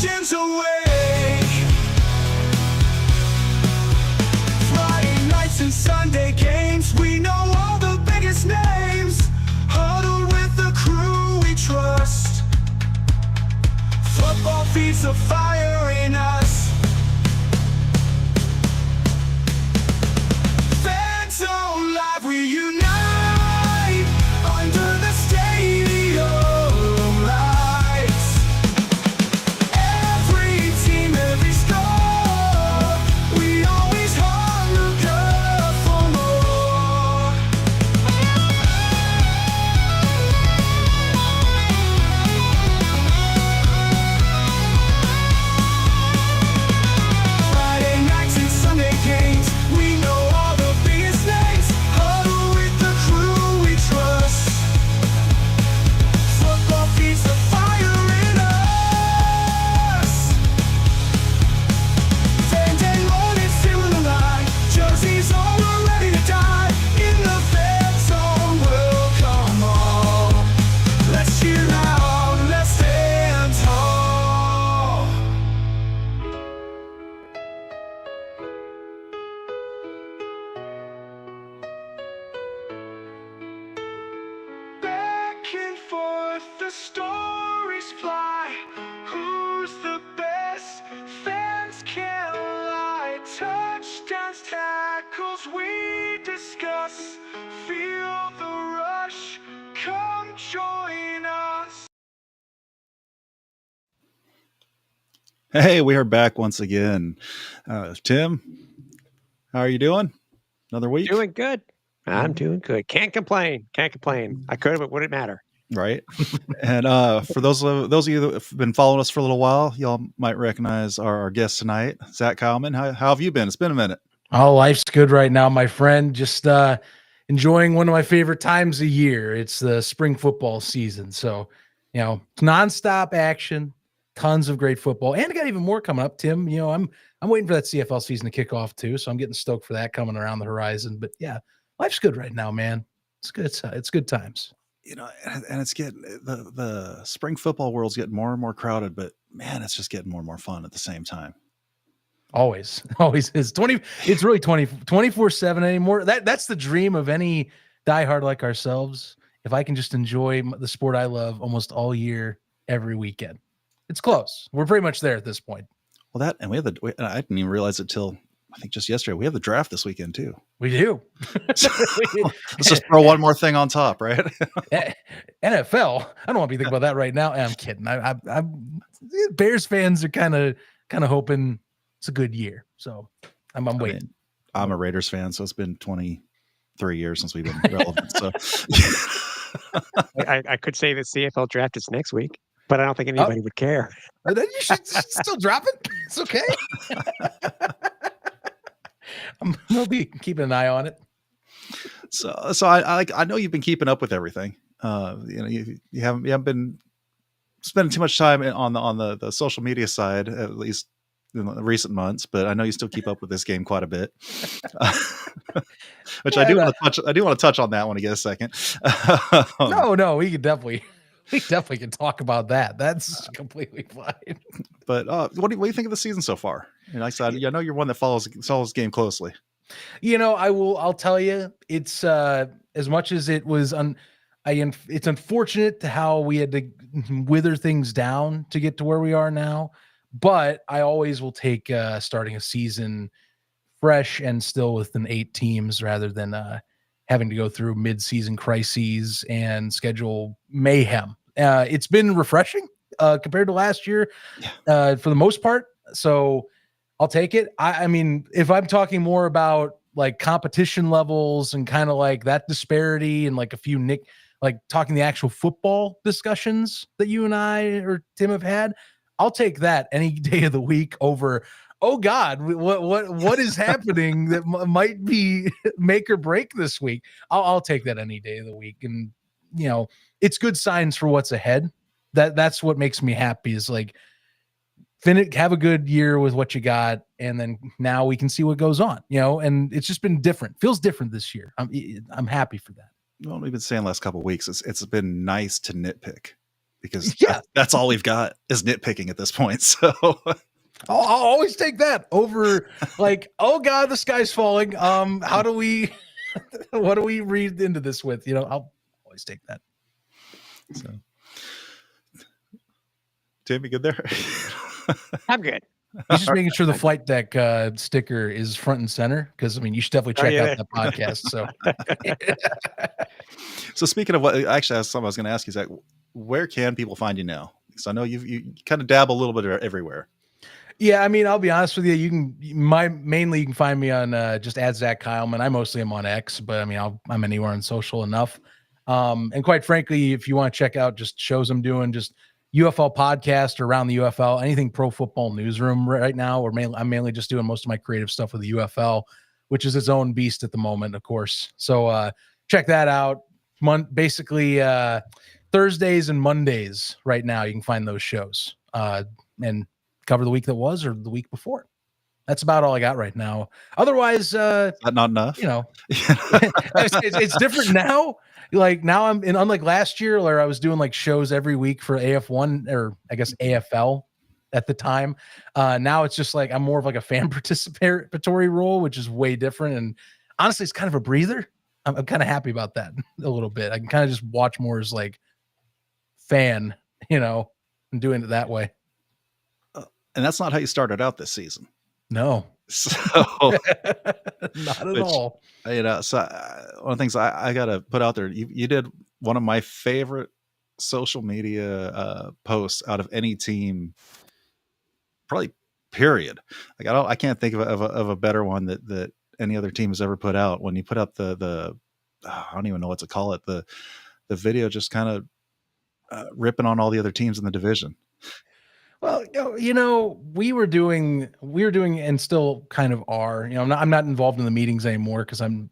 legends awake. Friday nights and Sunday games, we know all the biggest names. Huddled with the crew we trust. Football feeds the fire in us. Fans don't live, we unite under the stadium lights. Every team, every score, we always hunger for more. Friday nights and Sunday games, we know all the biggest names. Huddle with the crew we trust. Football feeds the fire in us. Fan day mornings feeling alive. Jerseys on, we're ready to die. In the fan zone, we'll come on. Let's cheer loud, let's stand tall. Back and forth the stories fly. Who's the best? Fans can't lie. Touchdowns, tackles, we discuss. Feel the rush. Come join us. Hey, we are back once again. Tim, how are you doing? Another week? Doing good. I'm doing good. Can't complain. Can't complain. I could, but would it matter? Right. And for those of you that have been following us for a little while, y'all might recognize our guest tonight, Zach Keilman. How have you been? It's been a minute. Oh, life's good right now, my friend. Just enjoying one of my favorite times of year. It's the spring football season. So, nonstop action, tons of great football. And I got even more coming up, Tim. I'm waiting for that CFL season to kick off too. So I'm getting stoked for that coming around the horizon. But yeah, life's good right now, man. It's good. It's good times. And it's getting the spring football world's getting more and more crowded, but man, it's just getting more and more fun at the same time. Always is 20. It's really 24/7 anymore. That's the dream of any diehard like ourselves. If I can just enjoy the sport I love almost all year, every weekend, it's close. We're pretty much there at this point. Well, I didn't even realize it till I think just yesterday. We have the draft this weekend too. We do. Let's just throw one more thing on top, right? NFL. I don't want to be thinking about that right now. I'm kidding. I'm Bears fans are kind of hoping it's a good year. So I'm waiting. I'm a Raiders fan, so it's been 23 years since we've been relevant. So I could say the CFL draft is next week, but I don't think anybody would care. Then you should still drop it. It's okay. I'll be keeping an eye on it. So I know you've been keeping up with everything. You haven't been spending too much time on the social media side, at least in the recent months. But I know you still keep up with this game quite a bit, which I do want to touch on that one in a second. No, we definitely can talk about that. That's completely fine. But what do you think of the season so far? Like I said, I know you're one that follows the game closely. I'll tell you, it's as much as it was it's unfortunate to how we had to wither things down to get to where we are now, but I always will take starting a season fresh and still within 8 teams rather than having to go through mid-season crises and schedule mayhem. It's been refreshing compared to last year for the most part. So I'll take it. I mean, if I'm talking more about like competition levels and kind of like that disparity and like a few like talking the actual football discussions that you and I or Tim have had, I'll take that any day of the week over, oh God, what is happening that might be make or break this week. I'll take that any day of the week. And, it's good signs for what's ahead. That's what makes me happy is like, have a good year with what you got, and then now we can see what goes on, and it's just been different. Feels different this year. I'm happy for that. Well, we've been saying the last couple of weeks, it's been nice to nitpick. because Yeah. that's all we've got is nitpicking at this point. So I'll always take that over like, oh God, the sky's falling. How do we, what do we read into this with? I'll always take that. so Tim, you good there? I'm good. He's just making sure the flight deck sticker is front and center. Cause you should definitely check out that podcast. So, So speaking of what, actually, that's something I was going to ask you, Zach. Where can people find you now? Because I know you kind of dabble a little bit everywhere. yeah, I'll be honest with you. You can find me on just at Zach Keilman. I mostly am on X, but I'm anywhere on social enough. And quite frankly, if you want to check out just shows I'm doing, just UFL podcast or around the UFL, anything pro football newsroom right now, I'm mainly just doing most of my creative stuff with the UFL, which is its own beast at the moment, of course. So check that out. Basically Thursdays and Mondays right now, you can find those shows and cover the week that was or the week before. That's about all I got right now. Otherwise, Is that not enough? It's different now. Like now unlike last year where I was doing like shows every week for AF1 or I guess AFL at the time. Now it's just like I'm more of like a fan participatory role, which is way different. And honestly, it's kind of a breather. I'm kind of happy about that a little bit. I can kind of just watch more as like fan, and doing it that way. And that's not how you started out this season. No, So not at all. So one of the things I got to put out there, you did one of my favorite social media posts out of any team, probably period. Like I can't think of a better one that any other team has ever put out. When you put up the I don't even know what to call it, the video just kind of ripping on all the other teams in the division. Well, we were doing and still kind of are, I'm not involved in the meetings anymore because I'm,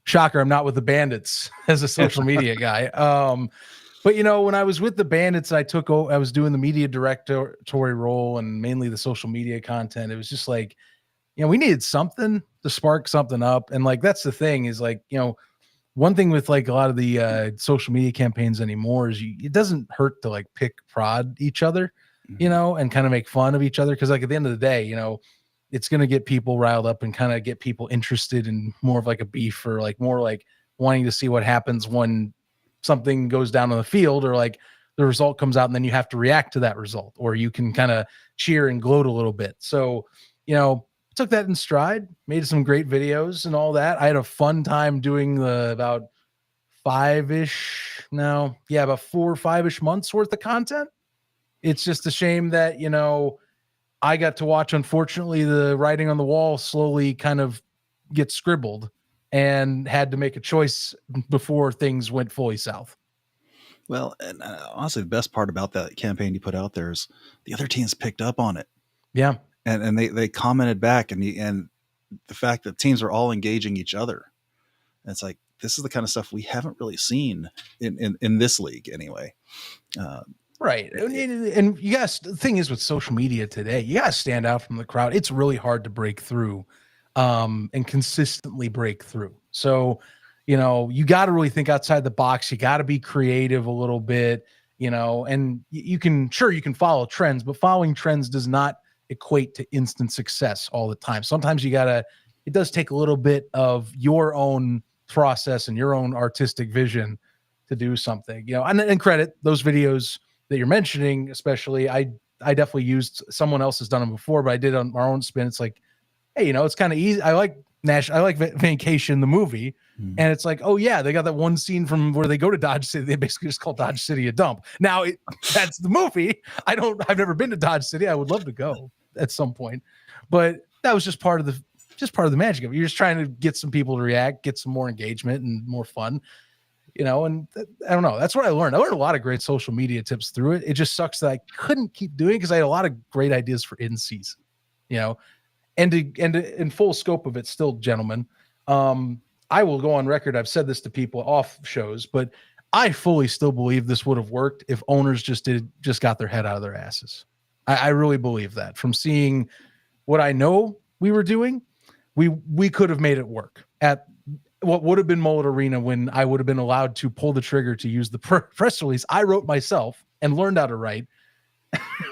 shocker, I'm not with the Bandits as a social media guy. But when I was with the Bandits, I was doing the media directory role and mainly the social media content. It was just like, we needed something to spark something up. And like, that's the thing is like, one thing with like a lot of the social media campaigns anymore is it doesn't hurt to like prod each other, and kind of make fun of each other. Cause like at the end of the day, it's going to get people riled up and kind of get people interested in more of like a beef or like more like wanting to see what happens when something goes down on the field or like the result comes out and then you have to react to that result, or you can kind of cheer and gloat a little bit. So, took that in stride, made some great videos and all that. I had a fun time doing about 4 or 5-ish months worth of content. It's just a shame that, I got to watch, unfortunately, the writing on the wall slowly kind of get scribbled and had to make a choice before things went fully south. Well, and honestly, the best part about that campaign you put out there is the other teams picked up on it. Yeah. And they commented back, and the fact that teams are all engaging each other. And it's like, this is the kind of stuff we haven't really seen in this league anyway. Right. And you guys, the thing is with social media today, you got to stand out from the crowd. It's really hard to break through and consistently break through. So, you got to really think outside the box. You got to be creative a little bit, and you can follow trends, but following trends does not equate to instant success all the time. Sometimes it does take a little bit of your own process and your own artistic vision to do something, and credit those videos that you're mentioning, especially I definitely used, someone else has done them before, but I did on our own spin. It's like, hey, it's kind of easy. I like Vacation, the movie. And it's like, oh yeah, they got that one scene from where they go to Dodge City. They basically just call Dodge City a dump. Now that's the movie. I've never been to Dodge City. I would love to go at some point, but that was just part of the magic of it. You're just trying to get some people to react, get some more engagement and more fun, and I don't know. That's what I learned. I learned a lot of great social media tips through it. It just sucks that I couldn't keep doing it because I had a lot of great ideas for in season, and in full scope of it still, gentlemen. I will go on record. I've said this to people off shows, but I fully still believe this would have worked if owners just got their head out of their asses. I really believe that. From seeing what I know we were doing, we could have made it work at what would have been Mullet Arena when I would have been allowed to pull the trigger to use the press release I wrote myself and learned how to write.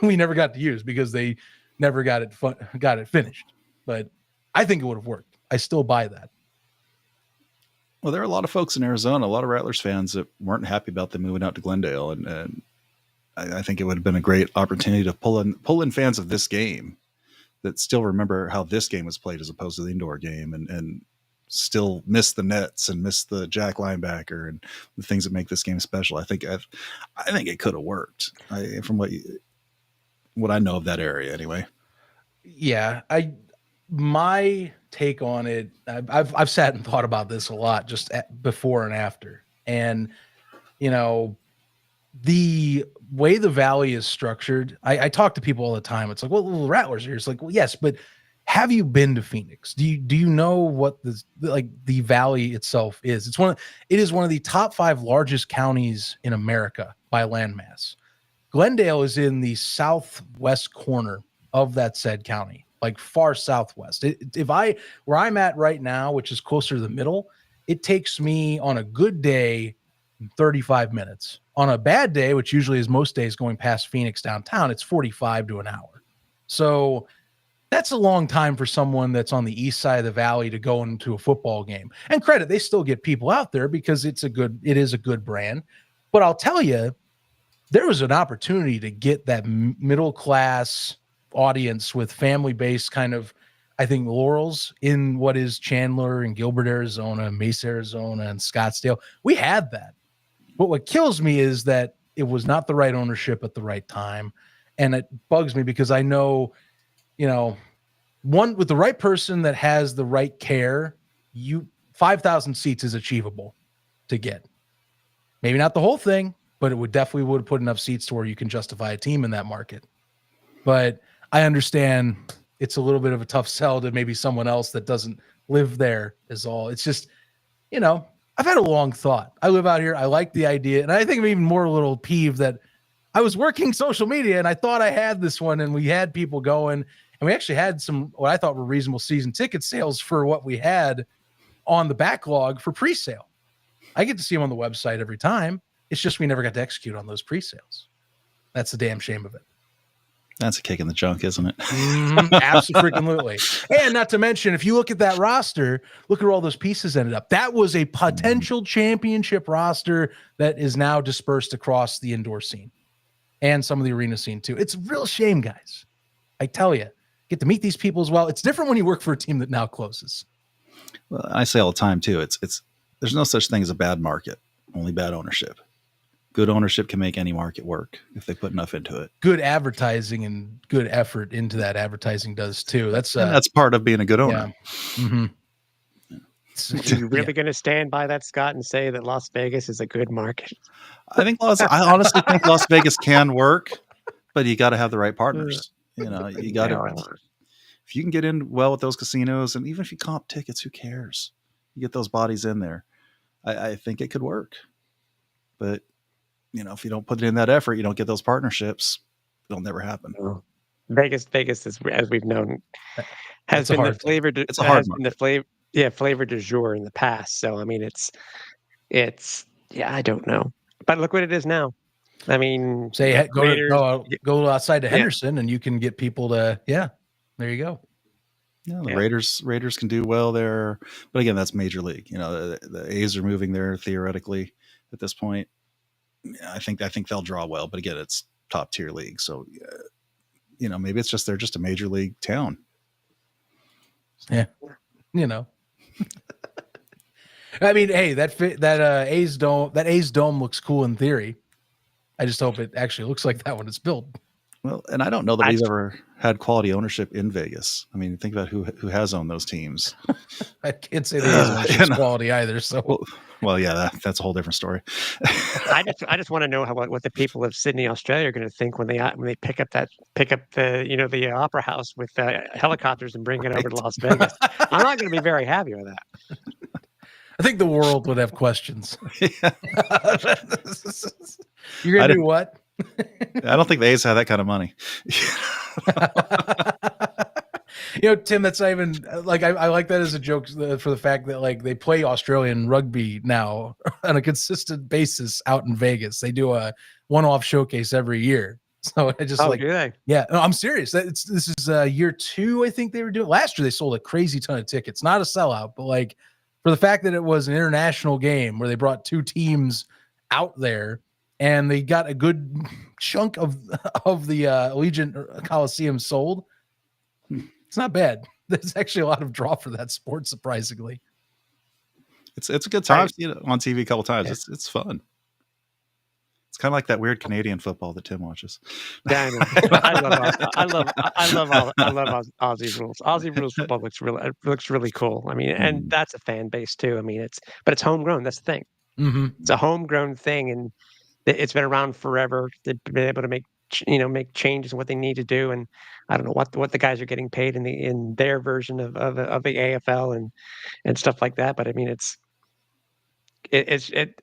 We never got to use because they never got it finished. But I think it would have worked. I still buy that. Well, there are a lot of folks in Arizona, a lot of Rattlers fans that weren't happy about them moving out to Glendale, and I think it would have been a great opportunity to pull in fans of this game that still remember how this game was played as opposed to the indoor game, and still miss the nets and miss the jack linebacker and the things that make this game special. I think it could have worked. From what I know of that area, anyway. Yeah, my take on it, I've sat and thought about this a lot, just before and after, and the way the Valley is structured, I talk to people all the time. It's like, well, the Rattlers here. It's like, well, yes, but have you been to Phoenix? Do you know what the Valley itself is? It is one of the top 5 largest counties in America by landmass. Glendale is in the southwest corner of that said county, like far southwest. Where I'm at right now, which is closer to the middle, it takes me on a good day 35 minutes. On a bad day, which usually is most days going past Phoenix downtown, it's 45 to an hour. So that's a long time for someone that's on the east side of the Valley to go into a football game. And credit, they still get people out there because it is a good brand. But I'll tell you, there was an opportunity to get that middle class audience with family-based kind of, I think, laurels in what is Chandler and Gilbert, Arizona, Mesa, Arizona, and Scottsdale. We had that. But what kills me is that it was not the right ownership at the right time. And it bugs me because I know, one with the right person that has the right care, 5,000 seats is achievable to get. Maybe not the whole thing, but it would have put enough seats to where you can justify a team in that market. But I understand it's a little bit of a tough sell to maybe someone else that doesn't live there is all. It's just, I've had a long thought. I live out here. I like the idea. And I think I'm even more a little peeved that I was working social media and I thought I had this one and we had people going and we actually had some, what I thought were reasonable season ticket sales for what we had on the backlog for pre-sale. I get to see them on the website every time. It's just, we never got to execute on those pre-sales. That's the damn shame of it. That's a kick in the junk, isn't it? Absolutely. And not to mention, if you look at that roster, look at where all those pieces ended up. That was a potential championship roster that is now dispersed across the indoor scene and some of the arena scene too. It's a real shame, guys. I tell you, get to meet these people as well. It's different when you work for a team that now closes. Well, I say all the time too, there's no such thing as a bad market, only bad ownership. Good ownership can make any market work if they put enough into it. Good advertising and good effort into that advertising does too. That's part of being a good owner. Yeah. Mm-hmm. Are you really going to stand by that, Scott, and say that Las Vegas is a good market? I honestly think Las Vegas can work, but you got to have the right partners. You got to. If you can get in well with those casinos, and even if you comp tickets, who cares? You get those bodies in there. I think it could work, but. If you don't put it in that effort, you don't get those partnerships. It'll never happen. Vegas is, as we've known, has been the flavor. It's a hard market. Flavor du jour in the past. So I mean, it's I don't know, but look what it is now. I mean, say go outside to Henderson, and you can get people to there you go. Yeah, the Raiders can do well there, but again, that's major league. The A's are moving there theoretically at this point. I think they'll draw well, but again, it's top tier league. So, maybe it's just, they're just a major league town. Yeah. I mean, hey, that A's dome looks cool in theory. I just hope it actually looks like that when it's built. Well, and I don't know that we've ever had quality ownership in Vegas. I mean, think about who has owned those teams. I can't say the A's ownership's quality either. So, well, yeah, that's a whole different story. I just want to know what the people of Sydney, Australia, are going to think when they pick up the opera house with helicopters and bring it over to Las Vegas. I'm not going to be very happy with that. I think the world would have questions. You're going to do what? I don't think the A's have that kind of money. Tim, that's not even like I like that as a joke for the fact that like they play Australian rugby now on a consistent basis out in Vegas. They do a one-off showcase every year. So I just do they? yeah, no, I'm serious. This is year 2. I think they were doing last year. They sold a crazy ton of tickets, not a sellout, but like for the fact that it was an international game where they brought 2 teams out there and they got a good chunk of the Allegiant Coliseum sold. It's not bad. There's actually a lot of draw for that sport, surprisingly. It's a good time. I've seen it on TV a couple times. Yeah. It's fun. It's kind of like that weird Canadian football that Tim watches. Yeah, I love Aussie rules. Aussie rules football looks really cool. I mean, and that's a fan base too. I mean, it's homegrown. That's the thing. Mm-hmm. It's a homegrown thing, and it's been around forever. They've been able to make changes in what they need to do, and I don't know what the guys are getting paid in their version of the AFL and stuff like that. But I mean, it's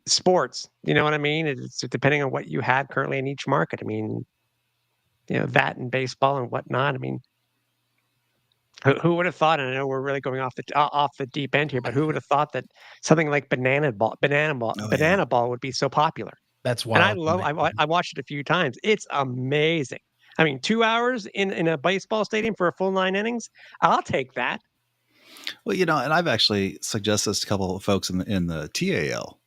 sports. You know what I mean? It's depending on what you have currently in each market. I mean, that and baseball and whatnot. I mean, who would have thought? And I know we're really going off the deep end here, but who would have thought that something like banana ball would be so popular? That's And I wild. I watched it a few times. It's amazing. I mean, 2 hours in a baseball stadium for a full 9 innings. I'll take that. Well, and I've actually suggested this to a couple of folks in the TAL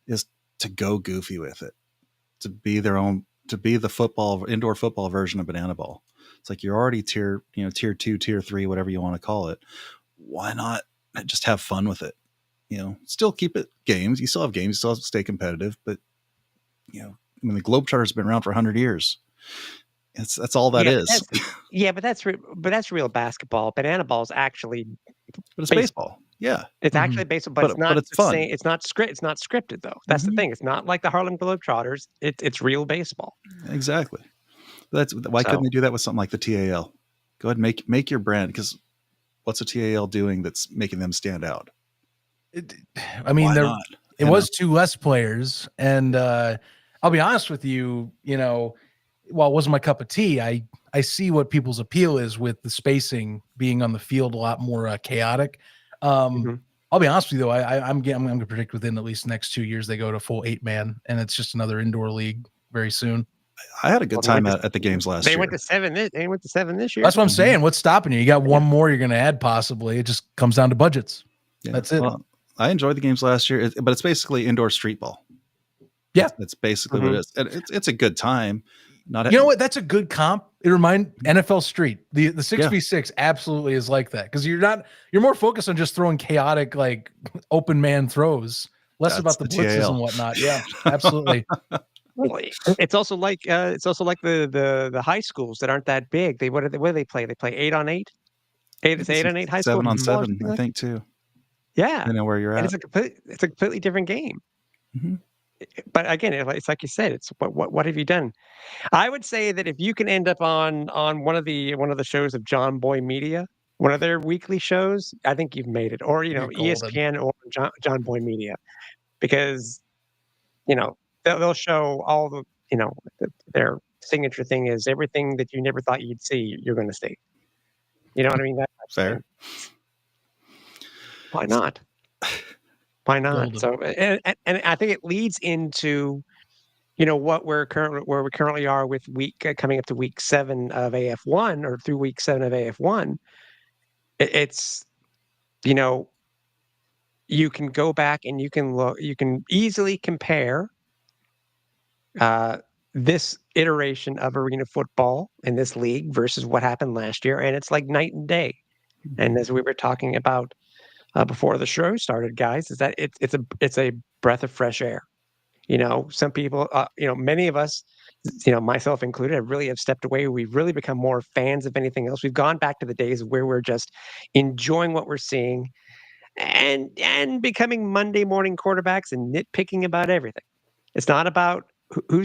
is to go goofy with it, to be the indoor football version of banana ball. It's like you're already tier 2, tier 3, whatever you want to call it. Why not just have fun with it? Still keep it games. You still have games. You still have to stay competitive, but I mean, the Globetrotters have been around for 100 years. That's all that is. But that's real basketball. Banana ball is actually, but it's baseball. Yeah, it's actually baseball, but it's not. But it's fun. It's not scripted though. That's the thing. It's not like the Harlem Globetrotters. It's real baseball. Exactly. Why couldn't they do that with something like the TAL? Go ahead and make your brand, because what's a TAL doing that's making them stand out? I mean, it was 2 less players, and I'll be honest with you. While it wasn't my cup of tea, I see what people's appeal is with the spacing being on the field a lot more chaotic. I'll be honest with you though, I'm going to predict within at least the next 2 years they go to full 8-man, and it's just another indoor league very soon. I had a good time at the games last year. They went to 7 this year. That's what I'm saying. What's stopping you? You got one more you're going to add possibly. It just comes down to budgets. Yeah, that's it. Well, I enjoyed the games last year, but it's basically indoor street ball. Yeah, that's basically what it is, and it's a good time. You know what? That's a good comp. It reminds NFL Street. The 6v6 absolutely is like that, because you're more focused on just throwing chaotic like open man throws, less about the blitzes and whatnot. Yeah, absolutely. It's also like the high schools that aren't that big. What do they play? They play 8 on 8. 8 on 8 high school. 7 on 7, I think too. Yeah, depending on where you're at. And it's a completely different game. Mm-hmm. But again, it's like you said, it's what have you done? I would say that if you can end up on one of the shows of John Boy Media, one of their weekly shows, I think you've made it. Or ESPN or John Boy Media, because they'll show all the their signature thing is everything that you never thought you'd see, you're going to see. You know what I mean? That's fair. Why not? Why not? So, and I think it leads into, where we currently are with coming up to week 7 of AF1, or through week 7 of AF1. It's, you can go back and you can look, you can easily compare this iteration of arena football in this league versus what happened last year, and it's like night and day. And as we were talking about before the show started, guys, is that it's a breath of fresh air. Some people, many of us, myself included, have stepped away. We've really become more fans of anything else. We've gone back to the days where we're just enjoying what we're seeing, and becoming Monday morning quarterbacks and nitpicking about everything. It's not about who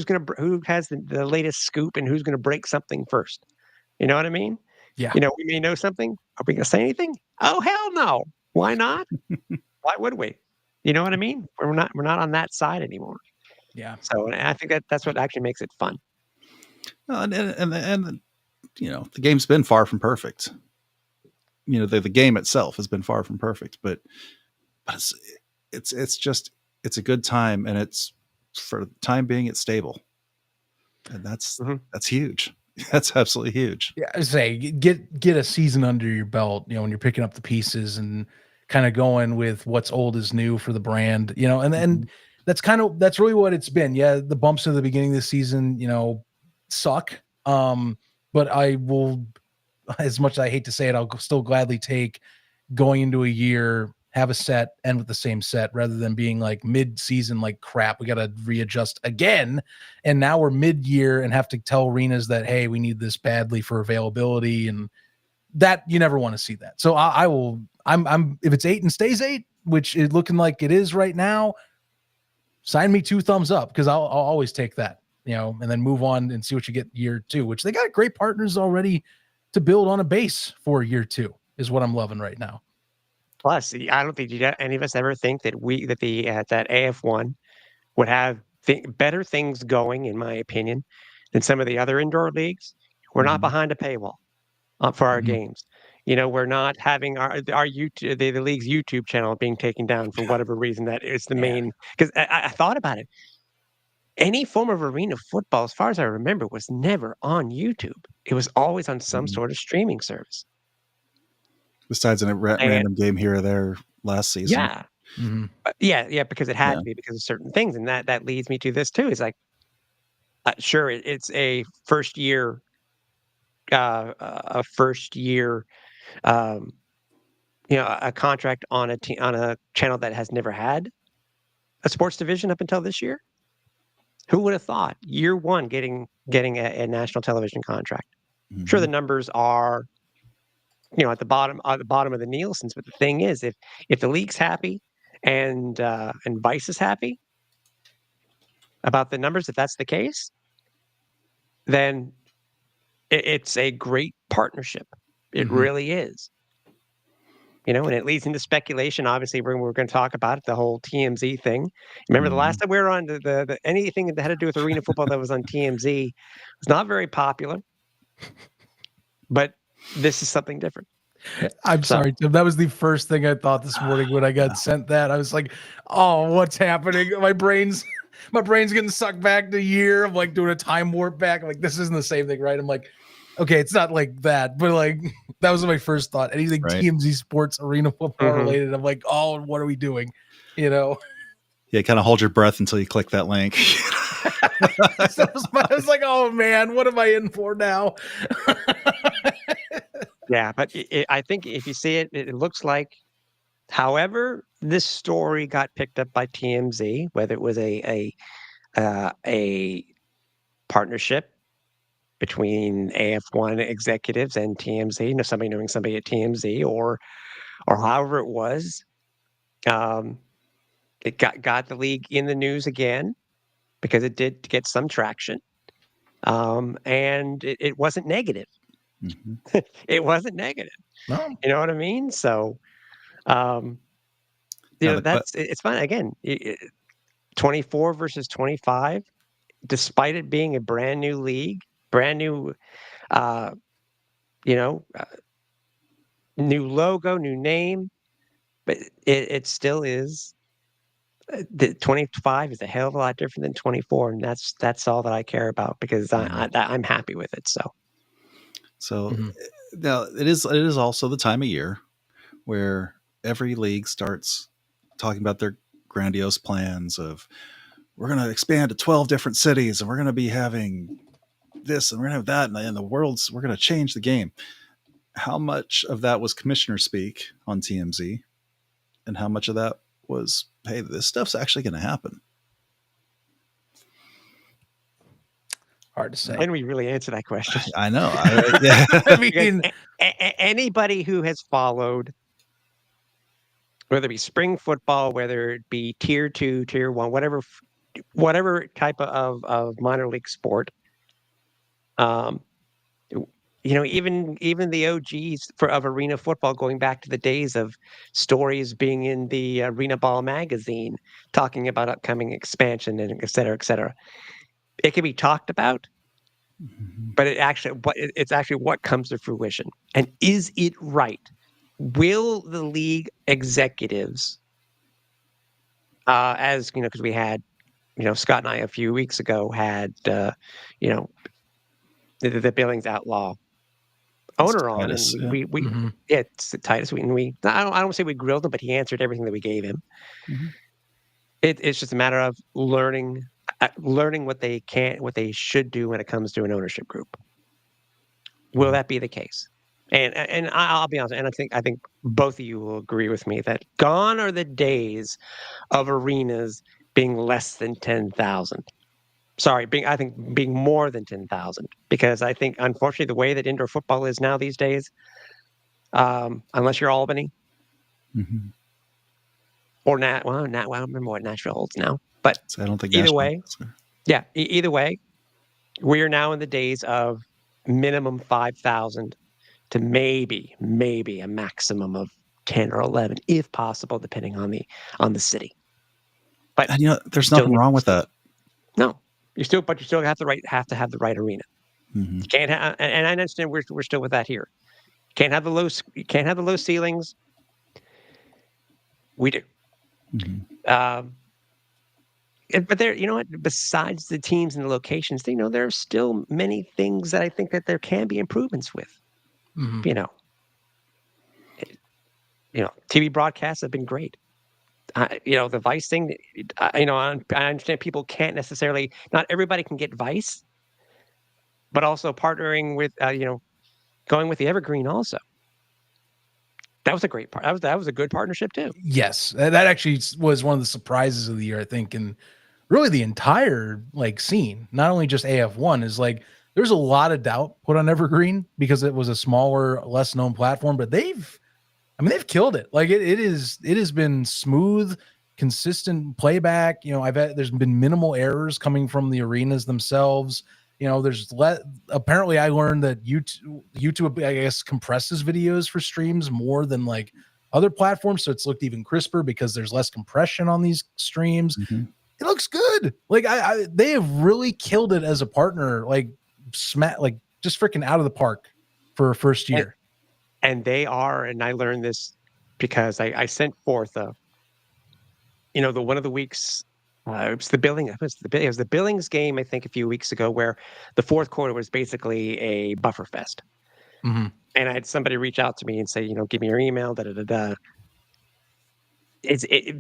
has the latest scoop and who's going to break something first. You know what I mean? Yeah. We may know something. Are we going to say anything? Oh, hell no. Why not? Why would we? You know what I mean? We're not on that side anymore. Yeah. So I think that's what actually makes it fun. And the game's been far from perfect. the game itself has been far from perfect, but it's a good time, and it's, for the time being, it's stable, and that's huge. That's absolutely huge. Yeah, I say get a season under your belt, when you're picking up the pieces and kind of going with what's old is new for the brand, and that's really what it's been. Yeah, the bumps in the beginning of the season, suck. But I will, as much as I hate to say it, I'll still gladly take going into a year, have a set, end with the same set, rather than being like mid-season, like crap, we got to readjust again. And now we're mid-year and have to tell arenas that, hey, we need this badly for availability, and that you never want to see that. So I'm if it's 8 and stays 8, which is looking like it is right now, sign me 2 thumbs up, because I'll always take that, and then move on and see what you get year 2, which they got great partners already to build on a base for year 2, is what I'm loving right now. Plus, I don't think any of us ever think that that AF1 would have better things going, in my opinion, than some of the other indoor leagues. We're not behind a paywall for our games. We're not having our YouTube, the league's YouTube channel being taken down for whatever reason. That is the main. Because I thought about it. Any form of arena football, as far as I remember, was never on YouTube. It was always on some sort of streaming service. Besides a random game here or there last season. Yeah. Yeah, because it had to be, because of certain things. And that leads me to this too. Is like, sure, it's a first year, a contract on a channel that has never had a sports division up until this year. Who would have thought year 1 getting a national television contract? Sure, the numbers are, at the bottom of the Nielsen's, but the thing is, if the league's happy and Vice is happy about the numbers, if that's the case, then it's a great partnership. It really is. And it leads into speculation. Obviously, we're going to talk about it, the whole TMZ thing. Remember the last time we were on the anything that had to do with arena football that was on TMZ was not very popular, but this is something different. I'm sorry, Tim. That was the first thing I thought this morning when I got sent that. I was like, "Oh, what's happening?" My brain's getting sucked back to a year. I'm like doing a time warp back. I'm like, this isn't the same thing, right? I'm like, okay, it's not like that, but like that was my first thought. Anything TMZ sports arena football related, I'm like, oh, what are we doing? Yeah, kind of hold your breath until you click that link. I was like, oh man, what am I in for now? Yeah, but I think if you see it, it looks like, however this story got picked up by TMZ, whether it was a partnership between AF1 executives and TMZ, somebody knowing somebody at TMZ, or however it was, it got the league in the news again, because it did get some traction, and it wasn't negative. It wasn't negative. No. You know what I mean? So, it's fun. Again, 24 versus 25, despite it being a brand new league, brand new, new logo, new name, but it still is. The 25 is a hell of a lot different than 24, and that's all that I care about, because I'm happy with it. So now it is also the time of year where every league starts talking about their grandiose plans of, we're going to expand to 12 different cities, and we're going to be having this, and we're going to have that, and we're going to change the game. How much of that was commissioner speak on TMZ, and how much of that was, hey, this stuff's actually going to happen? Hard to say. Can we really answer that question? I know. I mean, anybody who has followed, whether it be spring football, whether it be tier 2, tier 1, whatever type of minor league sport, even the OGs of arena football, going back to the days of stories being in the Arena Ball magazine, talking about upcoming expansion and et cetera, et cetera. It can be talked about, but it's actually what comes to fruition, and is it right will the league executives, as you know, because we had, Scott and I a few weeks ago had, you know, the Billings Outlaw It's owner on, and Titus, yeah. yeah, it's Titus. I don't say we grilled him, but he answered everything that we gave him. Mhm. It's just a matter of learning what they should do when it comes to an ownership group. Will that be the case? And I'll be honest, and I think both of you will agree with me that gone are the days of arenas being less than 10,000. Sorry, I think being more than 10,000, because I think unfortunately the way that indoor football is now these days, unless you're Albany Mhm. or well, I don't remember what Nashville holds now, but So I don't think either Nashville. way, yeah, either way, we are now in the days of minimum 5,000 to maybe a maximum of 10 or 11, if possible, depending on the city. But And there's still nothing wrong with that. no, you still have to have the right arena. Mhm. You can't have, and I understand we're still with that here. You can't have the low ceilings. We do. Mhm. But there, you know what? Besides the teams and the locations, there are still many things that I think that there can be improvements with. Mhm. You know, TV broadcasts have been great. The Vice thing. I understand people can't necessarily. Not everybody can get Vice, but also partnering with, going with the Evergreen also. That was a great part. That was a good partnership too. Yes, that actually was one of the surprises of the year, I think, and really the entire scene, not only just AF1, is there's a lot of doubt put on Evergreen because it was a smaller, less known platform, but they've killed it. It has been smooth, consistent playback. There's been minimal errors coming from the arenas themselves. Apparently I learned that YouTube, I guess, compresses videos for streams more than other platforms. So it's looked even crisper because there's less compression on these streams. Mhm. It looks good. They have really killed it as a partner, just freaking out of the park for a first year. And they are, and I learned this because I sent forth the one of the weeks. It was the billing. It was the Billings game, I think, a few weeks ago, where the fourth quarter was basically a buffer fest. Mhm. And I had somebody reach out to me and say, give me your email. Da da da da.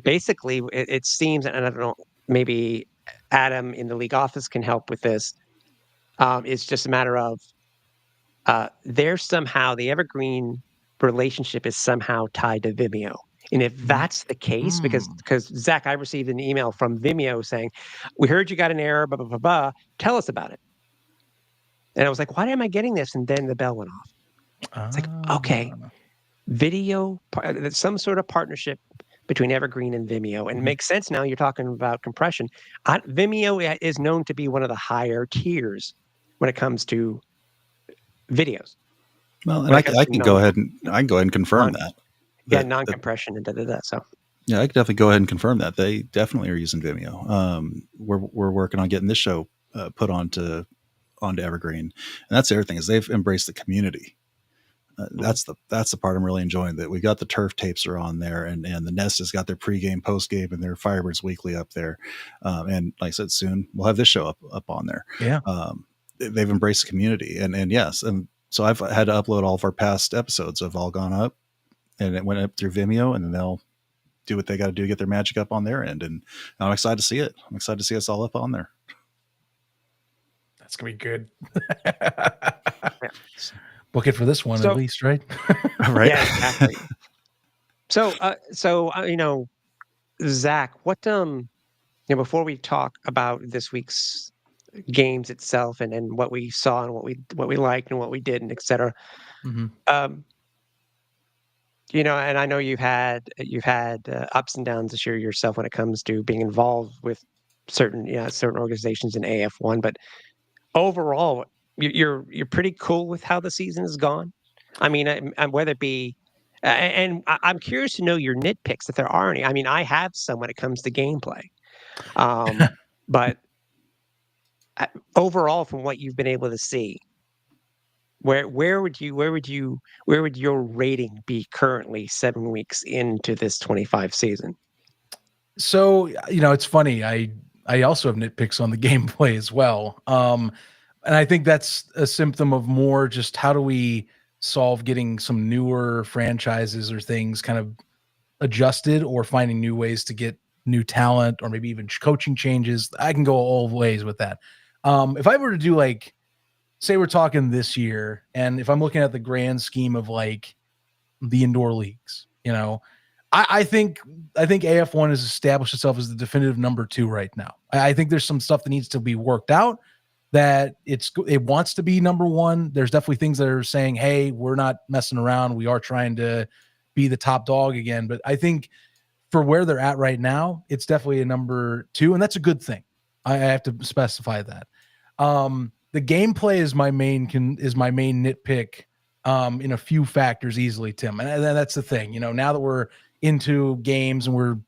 Basically it seems, and I don't know, maybe Adam in the league office can help with this. It's just a matter of there's somehow the Evergreen relationship is somehow tied to Vimeo. And if that's the case, because Zach, I received an email from Vimeo saying, "We heard you got an error, blah blah blah blah. Tell us about it." And I was like, "Why am I getting this?" And then the bell went off. It's like, okay, some sort of partnership between Evergreen and Vimeo, and it makes sense now. You're talking about compression. Vimeo is known to be one of the higher tiers when it comes to videos. Well, and When I it comes to can go ahead and confirm that. non-compression and da. So Yeah, I could definitely go ahead and confirm that they definitely are using Vimeo. We're working on getting this show put onto Evergreen, and that's the other thing is they've embraced the community. That's the part I'm really enjoying. That we got the turf tapes are on there, and the Nest has got their pregame, postgame, and their Firebirds Weekly up there. And like I said, soon we'll have this show up on there. Yeah, they've embraced the community, and yes, and so I've had to upload all of our past episodes have all gone up, and it went up through Vimeo, and then they'll do what they got to do to get their magic up on their end. And I'm excited to see it. I'm excited to see us all up on there. That's gonna be good. Book it for this one at least, right? Right. Yeah, exactly. So, Zach, what before we talk about this week's games itself and what we saw and what we liked and what we didn't, etc. Mm-hmm. And I know you've had ups and downs this year yourself when it comes to being involved with certain organizations in AF1, but overall, you're pretty cool with how the season has gone. I mean, whether it be, and I'm curious to know your nitpicks if there are any. I mean, I have some when it comes to gameplay, but overall, from what you've been able to see, where would your rating be currently 7 weeks into this 25 season? So, it's funny. I also have nitpicks on the gameplay as well. And I think that's a symptom of more just how do we solve getting some newer franchises or things kind of adjusted, or finding new ways to get new talent, or maybe even coaching changes. I can go all ways with that. If I were to do, like, say we're talking this year, and if I'm looking at the grand scheme of like the indoor leagues, I think AF1 has established itself as the definitive number 2 right now. I think there's some stuff that needs to be worked out, that it wants to be number 1. There's definitely things that are saying, hey, we're not messing around. We are trying to be the top dog again. But I think for where they're at right now, it's definitely a number 2, and that's a good thing. I have to specify that. The gameplay is my main nitpick in a few factors easily, Tim. And that's the thing, now that we're into games and we're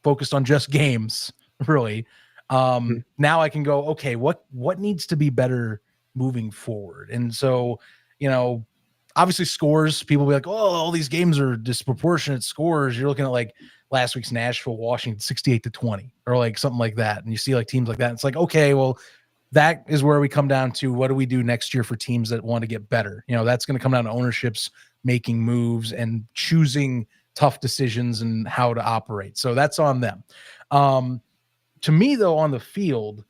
focused on just games, really. Now I can go, okay, what needs to be better moving forward? And so, obviously scores, people will be like, oh, all these games are disproportionate scores. You're looking at like last week's Nashville, Washington, 68-20, or like something like that. And you see like teams like that. It's like, okay, well, that is where we come down to what do we do next year for teams that want to get better? That's going to come down to ownerships making moves and choosing tough decisions and how to operate. So that's on them. To me, though, on the field,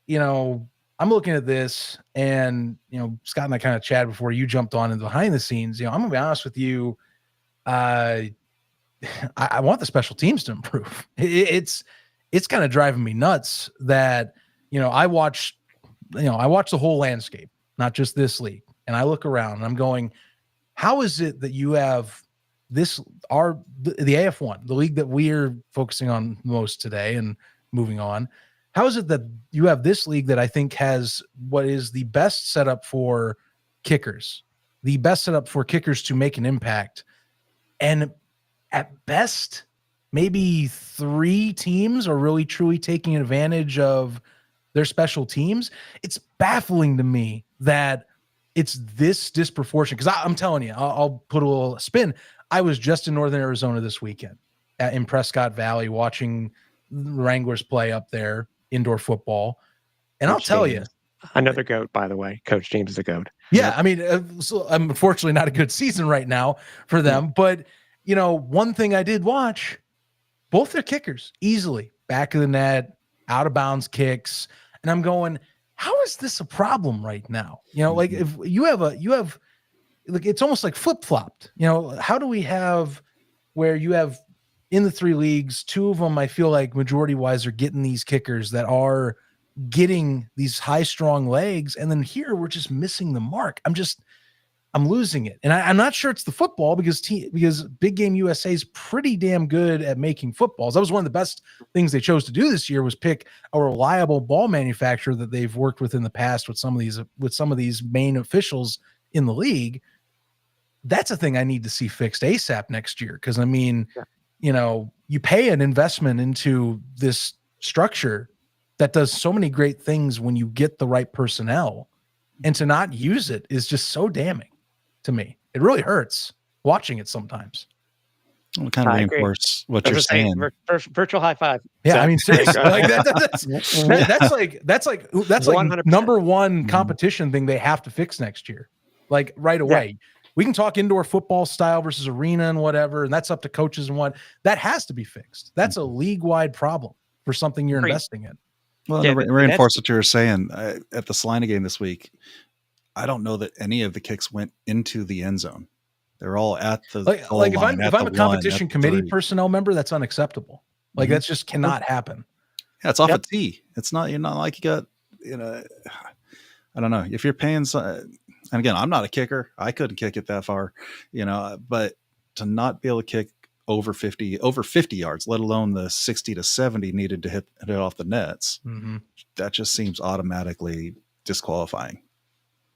I'm looking at this, and Scott and I kind of chatted before you jumped on, and behind the scenes, I'm gonna be honest with you, I want the special teams to improve. It's kind of driving me nuts that I watch the whole landscape, not just this league, and I look around and I'm going, how is it that you have the AF1, the league that we're focusing on most today and moving on? How is it that you have this league that I think has what is the best setup for kickers, to make an impact, and at best, maybe 3 teams are really truly taking advantage of their special teams? It's baffling to me that it's this disproportionate, because I'm telling you, I'll put a little spin. I was just in Northern Arizona this weekend in Prescott Valley watching Wranglers play up there, indoor football. And I'll tell you, another GOAT, by the way. Coach James is a GOAT. Yeah, yep. I mean, so unfortunately not a good season right now for them. But, one thing I did watch, both their kickers easily back of the net, out of bounds kicks. And I'm going, how is this a problem right now? Like if you have like, it's almost like flip-flopped. How do we have where you have in the 3 leagues, 2 of them, I feel like majority-wise are getting these kickers that are getting these high, strong legs. And then here we're just missing the mark. I'm losing it. And I'm not sure it's the football, because Big Game USA is pretty damn good at making footballs. That was one of the best things they chose to do this year, was pick a reliable ball manufacturer that they've worked with in the past with some of these main officials in the league. That's a thing I need to see fixed ASAP next year. Because, I mean, you pay an investment into this structure that does so many great things when you get the right personnel, and to not use it is just so damning to me. It really hurts watching it sometimes. I'll kind of reinforce what you're saying. Virtual high five. Yeah, I mean, seriously, like that's like 100%. number 1 competition thing they have to fix next year, like right away. Yeah. We can talk indoor football style versus arena and whatever, and that's up to coaches and what. That has to be fixed. That's a league-wide problem for something you're investing in. Well, to reinforce what you were saying, at the Salina game this week, I don't know that any of the kicks went into the end zone. They're all at the like if I'm a competition committee personnel member, that's unacceptable. Like that just cannot happen. Yeah, it's off a tee. It's not. You're not like you got. I don't know if you're paying. And again, I'm not a kicker. I couldn't kick it that far, but to not be able to kick over 50 yards, let alone the 60 to 70 needed to hit it off the nets, that just seems automatically disqualifying.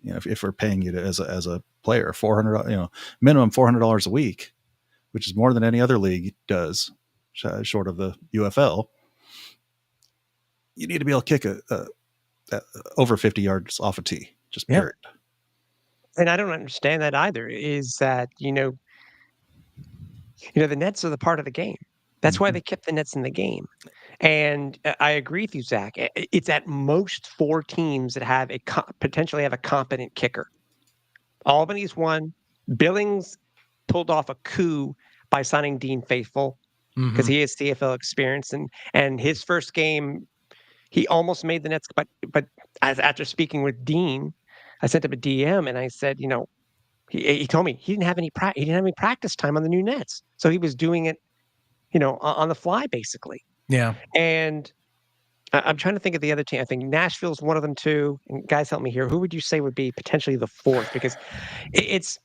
If we're paying you as a player, $400, minimum $400 a week, which is more than any other league does, short of the UFL, you need to be able to kick over 50 yards off a tee, just period. and I don't understand that either, is that, the nets are the part of the game. That's why Mhm. they kept the nets in the game. And I agree with you, Zach. It's at most 4 teams that have potentially have a competent kicker. Albany's one. Billings pulled off a coup by signing Dean Faithful because Mhm. he has CFL experience, and his first game he almost made the Nets. But after speaking with Dean, I sent him a DM and I said, he told me he didn't have any practice time on the new Nets, so he was doing it, on the fly basically. Yeah. And I'm trying to think of the other team. I think Nashville's one of them too. And guys, help me here. Who would you say would be potentially the fourth? Because it's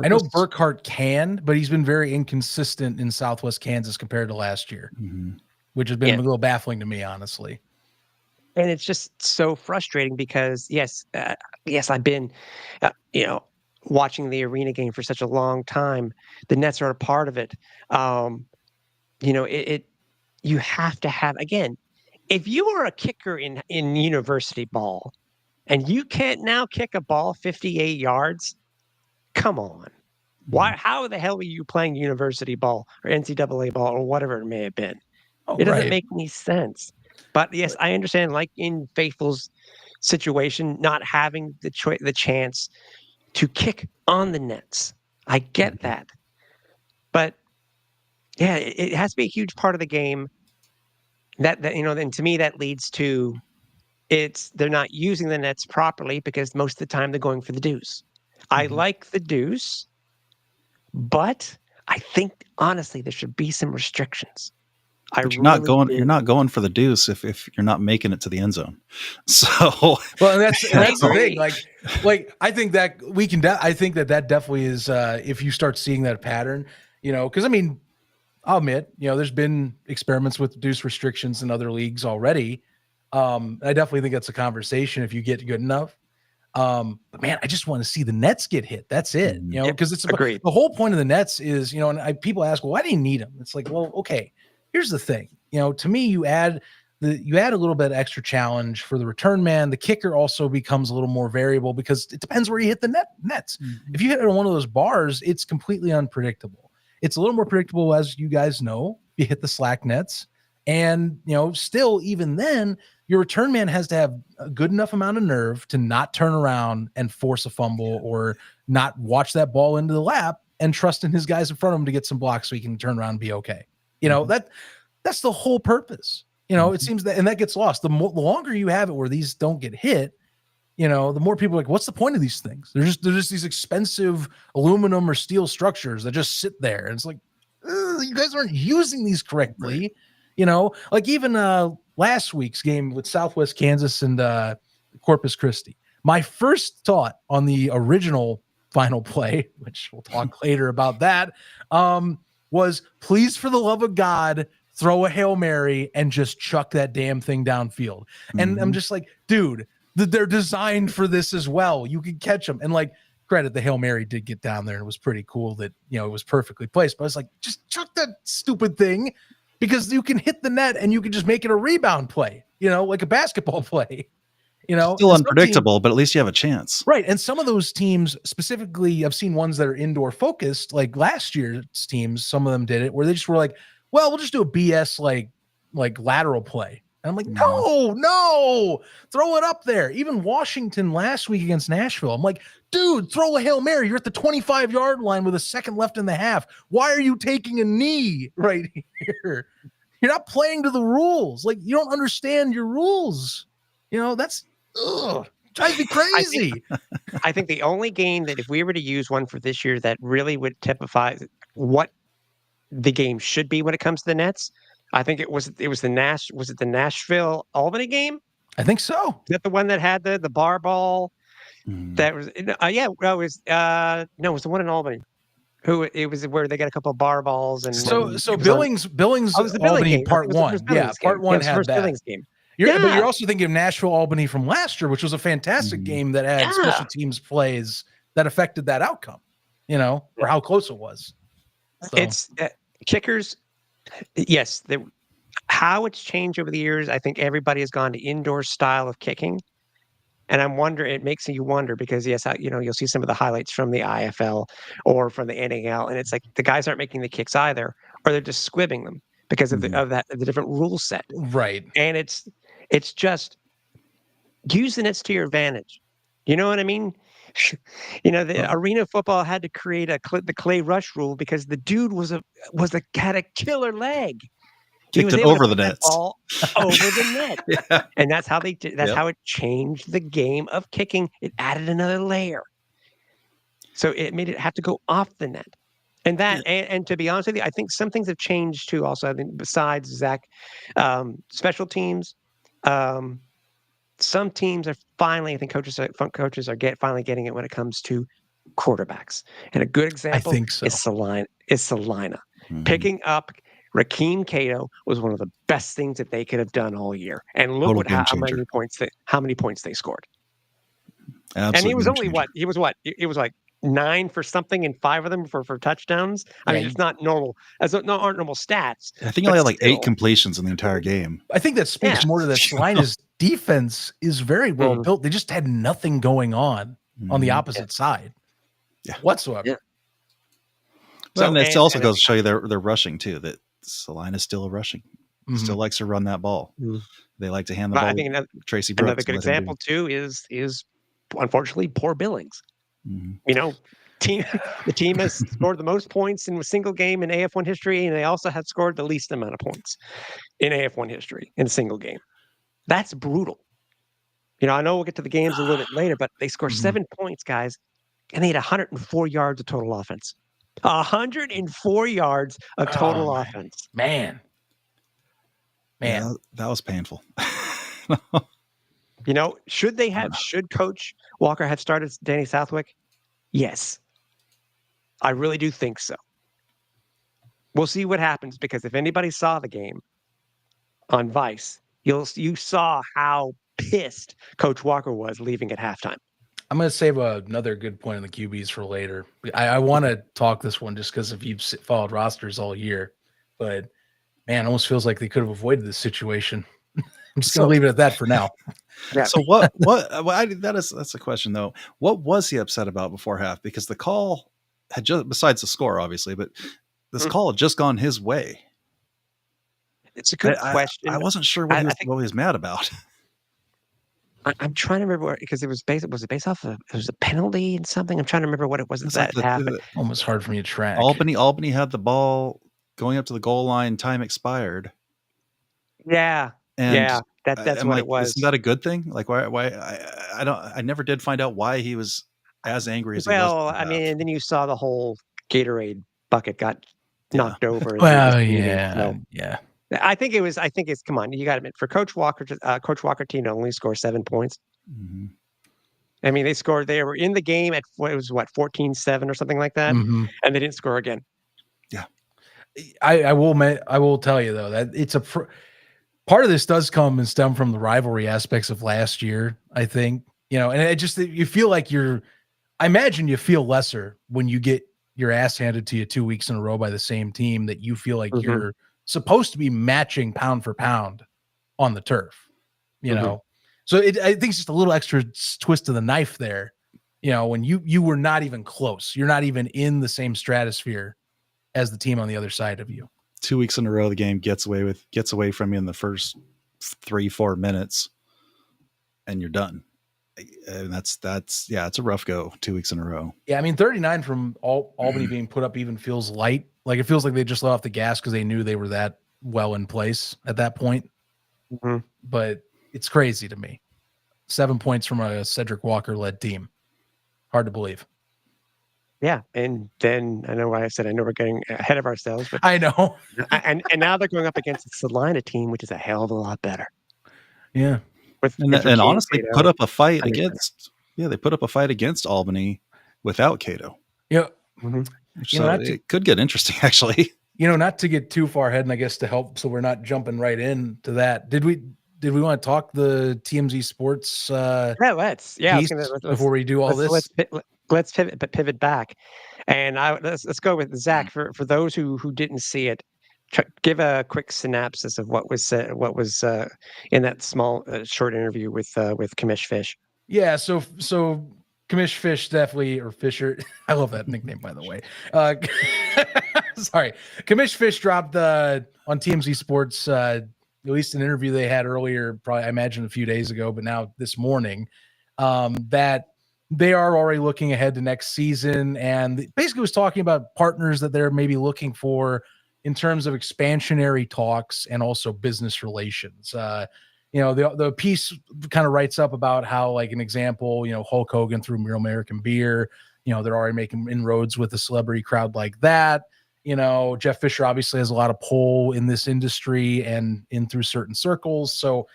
I know Corpus. Burkhart can, but he's been very inconsistent in Southwest Kansas compared to last year, Mhm. which has been Yeah. a little baffling to me, honestly. And it's just so frustrating because yes, I've been, watching the arena game for such a long time. The Nets are a part of it. Um, you have to have again. If you are a kicker in university ball and you can't now kick a ball 58 yards, come on. Mhm. How the hell are you playing university ball or NCAA ball or whatever it may have been? Oh, It doesn't right. make any sense. But yes, I understand, like in Faithful's situation, not having the chance to kick on the nets. I get Mhm. that. But yeah, it has to be a huge part of the game and to me that leads to they're not using the nets properly because most of the time they're going for the deuce. I Mhm. like the deuce, but I think honestly there should be some restrictions. I But really you're do. not going for the deuce if you're not making it to the end zone. So Well, and that's the thing. agree. Like I think that we can. I think that definitely is. If you start seeing that pattern, because I mean, I'll admit, there's been experiments with deuce restrictions in other leagues already. I definitely think that's a conversation if you get good enough. But man, I just want to see the nets get hit. That's it. Mhm. Yep, Because it's about agreed. the whole point of the nets is, and people ask, well, why do you need them? It's like, well, okay, here's the thing. To me, you add a little bit of extra challenge for the return man. The kicker also becomes a little more variable because it depends where you hit the nets. Mhm. If you hit it on one of those bars, it's completely unpredictable. It's a little more predictable, as you guys know, if you hit the slack nets. And, still, even then, your return man has to have a good enough amount of nerve to not turn around and force a fumble or not watch that ball into the lap and trust in his guys in front of him to get some blocks so he can turn around and be okay. Mhm. That's the whole purpose. It Mhm. seems that, and that gets lost. The longer you have it where these don't get hit, the more people are like, what's the point of these things? They're just these expensive aluminum or steel structures that just sit there. And it's like, you guys aren't using these correctly. Like even last week's game with Southwest Kansas and Corpus Christi. My first thought on the original final play, which we'll talk later about that, was please, for the love of God, throw a Hail Mary and just chuck that damn thing downfield. And I'm Mhm. just like, dude, they're designed for this as well. You can catch them. And like, credit, the Hail Mary did get down there and it was pretty cool that, it was perfectly placed. But I was like, just chuck that stupid thing because you can hit the net and you can just make it a rebound play, like a basketball play, Still and some teams, unpredictable, but at least you have a chance. right. And some of those teams, specifically, I've seen ones that are indoor focused, like last year's teams, some of them did it where they just were like, well, we'll just do a BS like lateral play. And I'm like, Mhm. no, throw it up there. Even Washington last week against Nashville, I'm like, dude, throw a Hail Mary. You're at the 25-yard line with a second left in the half. Why are you taking a knee right here? You're not playing to the rules. Like, you don't understand your rules. That's drives me I think crazy. I think the only game that if we were to use one for this year that really would typify what the game should be when it comes to the Nets, I think the Nashville Albany game? I think so. Is that the one that had the bar ball? Mhm. That was yeah, well, it was no, it was the one in Albany. Who it was where they got a couple of bar balls and Still, when So it was on. Billings Oh, it was the Billing Albany game. part It was the first one. Yeah, Billings game. part Yeah, it one was the had first that. Billings game. But Yeah, you're also thinking of Nashville Albany from last year, which was a fantastic Mhm. game that had yeah. special teams plays that affected that outcome, or how close it was. So It's kickers. Yes, how it's changed over the years. I think everybody has gone to indoor style of kicking. And I'm wondering, it makes you wonder because yes, you'll see some of the highlights from the IFL or from the NAL, and it's like the guys aren't making the kicks either, or they're just squibbing them because of Mhm. the different rule set. Right. And it's just use the nets to your advantage. You know what I mean? The arena football had to create the clay rush rule because the dude had a killer leg. He Kicked was it able to over the put that nets. ball over the net. Yeah. And that's how that's Yep. how it changed the game of kicking. It added another layer. So it made it have to go off the net. And and to be honest with you, I think some things have changed too. Also, I think besides Zach, special teams, some teams are finally. I think coaches are finally getting it when it comes to quarterbacks. And a good I example think so. is Salina. Mhm. Picking up Rakeem Cato was one of the best things that they could have done all year. And look Total game how changer. many points they scored. Absolute And he was game only changer. It was like 9 for something and 5 of them for touchdowns. I Yeah, mean, it's not normal. Aren't normal stats. I think he But only had like 8 still. completions in the entire game. I think that speaks Yeah. more to that Salina's defense is very well Mhm. built. They just had nothing going on the Mhm. opposite side Yeah. whatsoever. Yeah. Well, So and it also and goes to show you they're rushing too. That Salina's still rushing. Mhm. Still likes to run that ball. Mhm. They like to hand the But ball I think to Tracy another Brooks. good and let him do example too is unfortunately poor Billings. it. Mhm. The team has scored the most points in a single game in AF1 history, and they also have scored the least amount of points in AF1 history in a single game. That's brutal. I know we'll get to the games a little bit later, but they score Mhm. 7 points, guys, and they had 104 yards of total offense. 104 yards of total Oh, offense. Man. Yeah, that was painful. Should Coach Walker have started Danny Southwick? Yes. I really do think so. We'll see what happens because if anybody saw the game on Vice, you saw how pissed Coach Walker was leaving at halftime. I'm going to save another good point on the QBs for later. I want to talk this one just because if you've followed rosters all year, but man, it almost feels like they could have avoided this situation. I'm just going to leave it at that for now. Yeah. So that's a question though. What was he upset about before half? Because the call had just, besides the score, obviously, but this call had just gone his way. It's a good question. I wasn't sure what he was mad about. I'm trying to remember because it was based off of it was a penalty and something. I'm trying to remember what it was that happened. Almost hard for me to track. Albany had the ball going up to the goal line. Time expired. Yeah, and that's what it was. Isn't that a good thing? Like why I never did find out why he was as angry as he was. Well, I mean, and then you saw the whole Gatorade bucket got knocked over. Well, yeah. yeah. I think it's come on, you got to admit for Coach Walker team to only score 7 points. Mhm. I mean, they were in the game at what 14-7 or something like that, Mhm. and they didn't score again. Yeah, I will tell you though that it's part of this does come and stem from the rivalry aspects of last year. I think and it just you feel like I imagine you feel lesser when you get your ass handed to you 2 weeks in a row by the same team that you feel like you're supposed to be matching pound for pound on the turf, So I think it's just a little extra twist of the knife there, when you were not even close. You're not even in the same stratosphere as the team on the other side of you. 2 weeks in a row, the game gets away from you in the first 3-4 minutes, and you're done. And that's it's a rough go 2 weeks in a row. Yeah, I mean 39 from Albany being put up even feels light. Like it feels like they just let off the gas because they knew they were that well in place at that point. Mm-hmm. But it's crazy to me. 7 points from a Cedric Walker led team. Hard to believe. Yeah, and then I know we're getting ahead of ourselves, but I know. and now they're going up against the Salina team, which is a hell of a lot better. Yeah, and honestly, put up a fight against. Yeah, they put up a fight against Albany without Cato. Yeah, so it could get interesting, actually. Not to get too far ahead, and I guess to help, so we're not jumping right into that. Did we want to talk the TMZ Sports? Let's before we do all this. Let's pivot back, and let's go with Zach for those who didn't see it. Give a quick synopsis of what was said, in that small short interview with Commish Fish. Yeah, so Commish Fish definitely, or Fisher. I love that nickname, by the way. Sorry, Commish Fish dropped on TMZ Sports at least an interview they had earlier, probably I imagine a few days ago, but now this morning, that they are already looking ahead to next season, and basically was talking about partners that they're maybe looking for in terms of expansionary talks and also business relations. The piece kind of writes up about how, like, an example, Hulk Hogan through Real American Beer, they're already making inroads with a celebrity crowd like that. Jeff Fisher obviously has a lot of pull in this industry and in through certain circles. So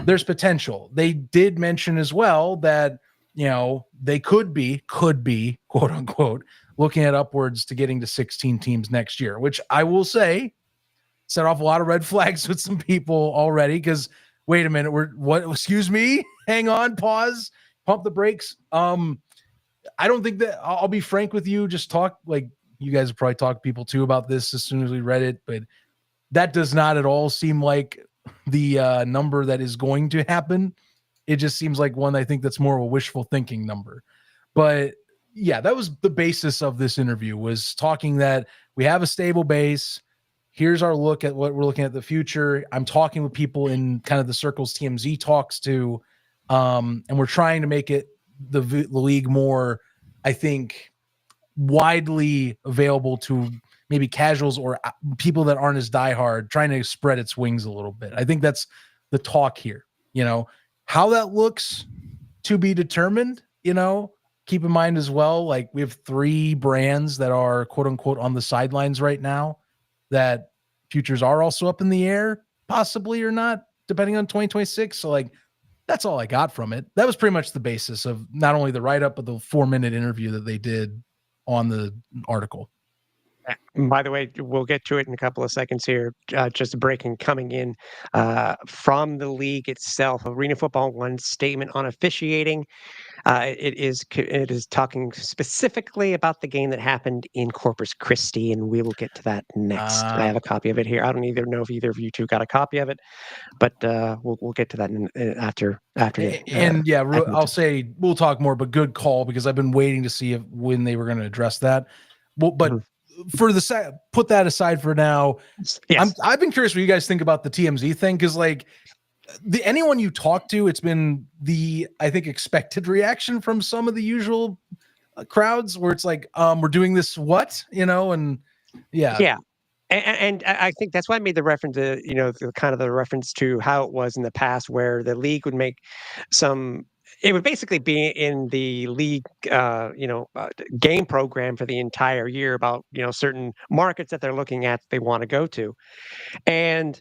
there's potential. They did mention as well that, they could be quote unquote looking at upwards to getting to 16 teams next year, which I will say set off a lot of red flags with some people already. Because wait a minute, excuse me, hang on, pause, pump the brakes. I don't think that, I'll be frank with you, just talk, like, you guys have probably talked to people too about this as soon as we read it, but that does not at all seem like the number that is going to happen. It just seems like one, I think, that's more of a wishful thinking number. But yeah, that was the basis of this interview, was talking that we have a stable base. Here's our look at what we're looking at the future. I'm talking with people in kind of the circles TMZ talks to, and we're trying to make it the league more, I think, widely available to maybe casuals or people that aren't as diehard, trying to spread its wings a little bit. I think that's the talk here. How that looks to be determined. Keep in mind as well, like, we have 3 brands that are quote unquote on the sidelines right now, that futures are also up in the air, possibly or not, depending on 2026. So, like, that's all I got from it. That was pretty much the basis of not only the write-up, but the 4-minute interview that they did on the article. By the way, we'll get to it in a couple of seconds here. Just breaking coming in from the league itself. Arena Football One statement on officiating. It is talking specifically about the game that happened in Corpus Christi, and we will get to that next. I have a copy of it here. I don't either know if either of you two got a copy of it, but we'll get to that after. I'll say we'll talk more, but good call, because I've been waiting to see when they were going to address that. Well, but for put that aside for now. Yes. I've been curious what you guys think about the TMZ thing, because, like, anyone you talk to, it's been I think, expected reaction from some of the usual crowds, where it's like, we're doing this, and yeah. And I think that's why I made the reference to, the reference to how it was in the past, where the league would make it would basically be in the league, game program for the entire year about, certain markets that they're looking at, they want to go to. And,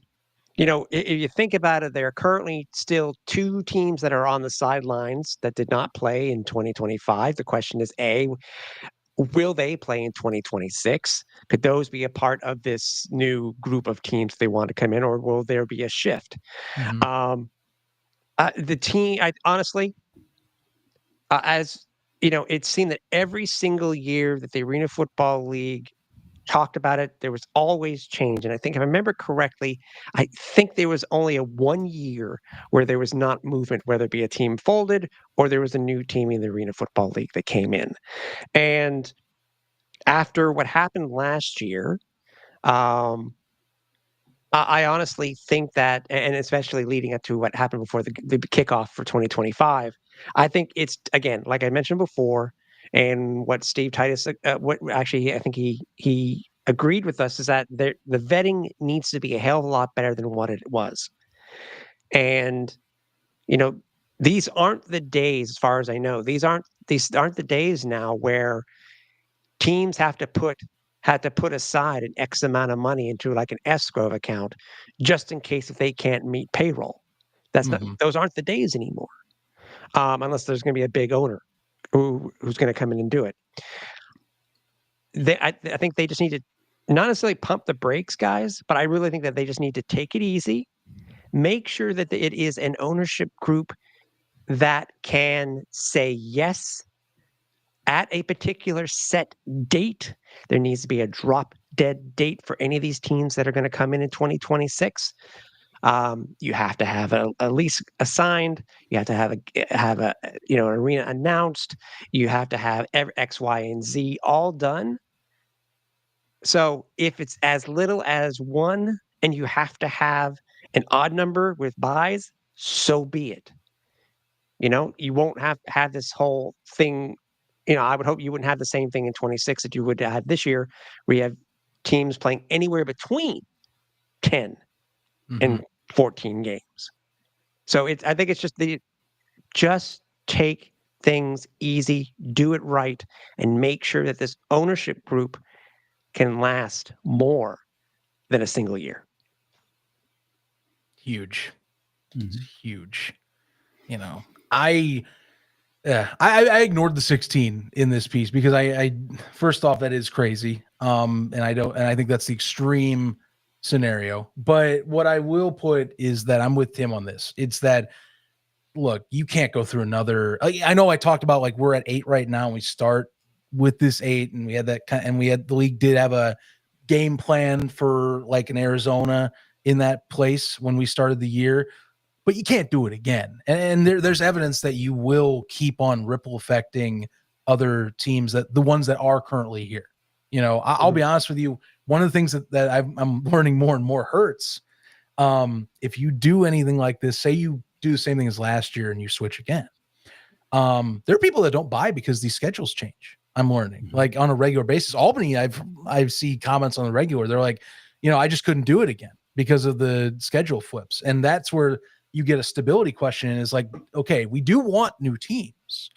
if you think about it, there are currently still 2 teams that are on the sidelines that did not play in 2025. The question is, A, will they play in 2026? Could those be a part of this new group of teams they want to come in, or will there be a shift? Mm-hmm. The team, honestly, as it seemed that every single year that the Arena Football League talked about it, there was always change. And I think, if I remember correctly, I think there was only a 1 year where there was not movement, whether it be a team folded or there was a new team in the Arena Football League that came in. And after what happened last year, I honestly think that, and especially leading up to what happened before the kickoff for 2025, I think it's, again, like I mentioned before, and what Steve Titus, what actually I think he agreed with us, is that the vetting needs to be a hell of a lot better than what it was. And these aren't the days, as far as I know, these aren't the days now where teams had to put aside an X amount of money into, like, an escrow account, just in case if they can't meet payroll. Those aren't the days anymore, unless there's going to be a big owner who's going to come in and do it. I think they just need to not necessarily pump the brakes, guys, but I really think that they just need to take it easy, make sure that it is an ownership group that can say yes at a particular set date. There needs to be a drop dead date for any of these teams that are going to come in 2026. You have to have a lease assigned. You have to have a an arena announced. You have to have X, Y, and Z all done. So if it's as little as one, and you have to have an odd number with buys, so be it. You won't have this whole thing. I would hope you wouldn't have the same thing in 26 that you would have this year, where you have teams playing anywhere between 10 and 14 games. So I think it's just take things easy, do it right, and make sure that this ownership group can last more than a single year. Huge. It's Mhm. huge. I ignored the 16 in this piece because I first off, that is crazy. And I think that's the extreme scenario. But what I will put is that I'm with Tim on this. It's that, look, you can't go through another. I know I talked about like we're at 8 right now, and we start with this 8, and we had the league did have a game plan for like an Arizona in that place when we started the year. But you can't do it again. And there's evidence that you will keep on ripple affecting other teams, that the ones that are currently here. I'll be honest with you. One of the things that I'm learning more and more hurts. If you do anything like this, say you do the same thing as last year and you switch again. There are people that don't buy because these schedules change. I'm learning like on a regular basis. Albany, I see comments on the regular. They're like, I just couldn't do it again because of the schedule flips. And that's where you get a stability question. And it's like, okay, we do want new teams,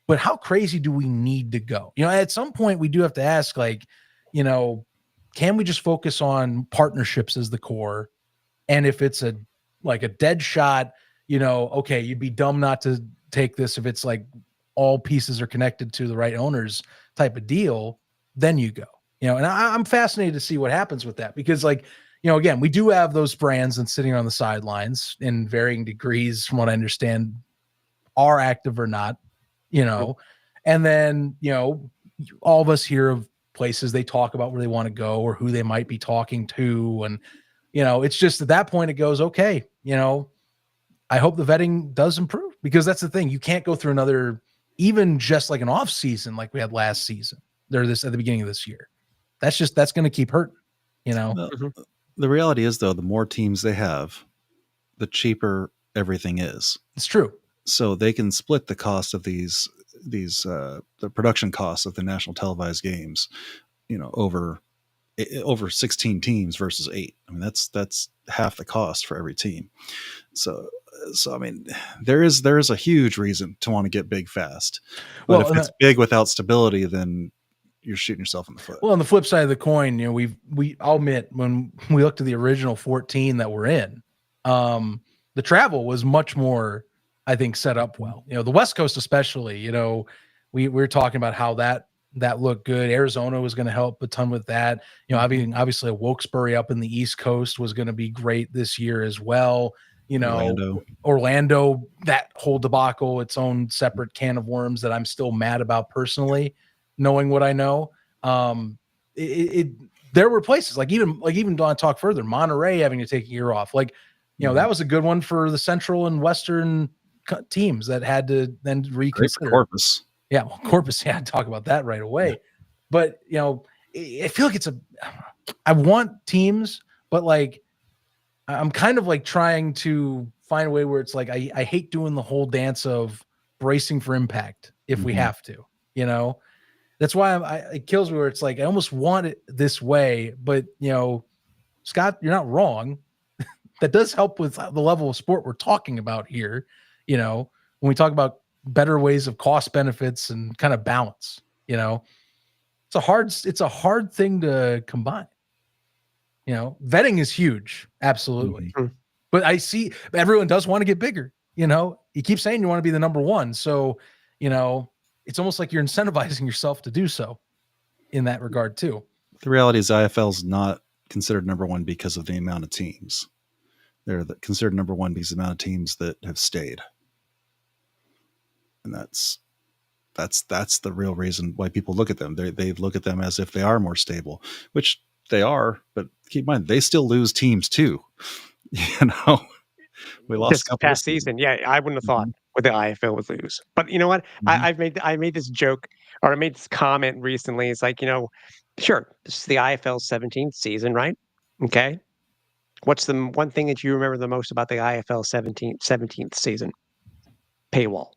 but how crazy do we need to go? At some point we do have to ask, like, can we just focus on partnerships as the core? And if it's a dead shot, okay, you'd be dumb not to take this if it's like all pieces are connected to the right owners type of deal, then you go. And I'm fascinated to see what happens with that because, like, again, we do have those brands and sitting on the sidelines in varying degrees, from what I understand, are active or not, and then, all of us hear of places they talk about where they want to go or who they might be talking to. And, it's just at that point it goes, okay, I hope the vetting does improve, because that's the thing. You can't go through another, even just like an off season, like we had last season or at the beginning of this year. That's going to keep hurting, Well, the reality is, though, the more teams they have, the cheaper everything is. It's true. So they can split the cost of these the production costs of the national televised games, over 16 teams versus 8. I mean, that's half the cost for every team. So I mean, there is a huge reason to want to get big fast. But if it's big without stability, then you're shooting yourself in the foot. Well, on the flip side of the coin, I'll admit, when we looked at the original 14 that we're in, the travel was much more, I think, set up well. The West Coast especially, we were talking about how that looked good. Arizona was going to help a ton with that. Obviously Wilkes-Barre up in the East Coast was going to be great this year as well. Orlando, that whole debacle, its own separate can of worms that I'm still mad about personally, knowing what I know. There were places like even don't talk further, Monterey having to take a year off. Like, that was a good one for the Central and Western teams that had to then reconsider. Corpus. Yeah, well, Corpus, yeah, I'd talk about that right away. Yeah. But, I feel like I want teams, but like, I'm kind of like trying to find a way where it's like, I hate doing the whole dance of bracing for impact if we have to, that's why it kills me where it's like, I almost want it this way, but Scott, you're not wrong. That does help with the level of sport we're talking about here. When we talk about better ways of cost benefits and kind of balance, it's a hard thing to combine. Vetting is huge. Absolutely. Mm-hmm. But I see everyone does want to get bigger. You keep saying you want to be the number one. So, it's almost like you're incentivizing yourself to do so in that regard too. The reality is IFL is not considered number one because of the amount of teams. They're considered number one because of the amount of teams that have stayed. And that's the real reason why people look at them. They look at them as if they are more stable, which they are, but keep in mind, they still lose teams too. You know, we lost this a couple past this season. season. Yeah, I wouldn't have thought Mhm. the IFL would lose. But you know what? Mhm. I made this joke or I made this comment recently. It's like, sure, this is the IFL 17th season, right? Okay. What's the one thing that you remember the most about the IFL 17th season? Paywall.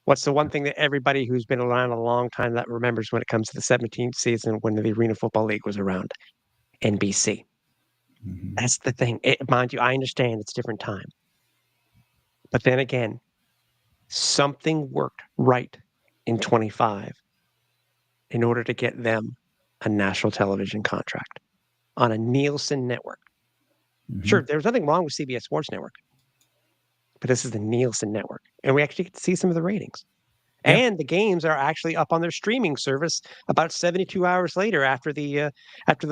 What's the one thing that everybody who's been around a long time that remembers when it comes to the 17th season when the Arena Football League was around? NBC. Mhm. That's the thing. Mind you, I understand it's a different time. But then again, something worked right in 25 in order to get them a national television contract on a Nielsen network. Mhm. Sure, there's nothing wrong with CBS Sports Network, but this is the Nielsen network, and we actually get to see some of the ratings. Yeah. And the games are actually up on their streaming service about 72 hours later after the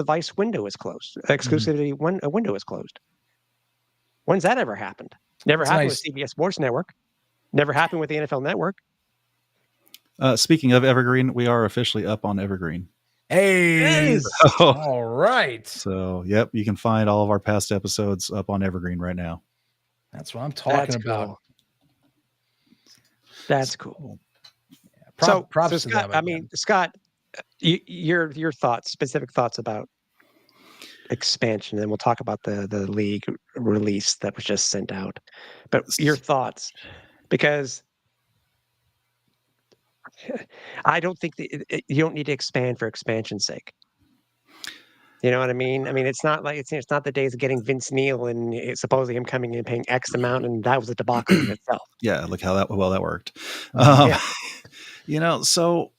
Vice window is closed, Mhm. exclusivity window is closed. When's that ever happened? Never It's happened with nice. CBS Sports Network. Never happened with the NFL Network. Speaking of Evergreen, we are officially up on Evergreen. Hey, So, all right. so, yep, you can find all of our past episodes up on Evergreen right now. That's what I'm talking That's about. cool. That's cool. So, Props to Scott, them. I Again. mean, Scott, your thoughts, specific thoughts about expansion, and we'll talk about the league release that was just sent out. But your thoughts, because I don't think that you don't need to expand for expansion's sake. You know what I mean? I mean, it's not like it's not the days of getting Vince Neil and supposedly him coming in paying X amount, and that was a debacle in itself. yeah, look how that worked. Yeah. So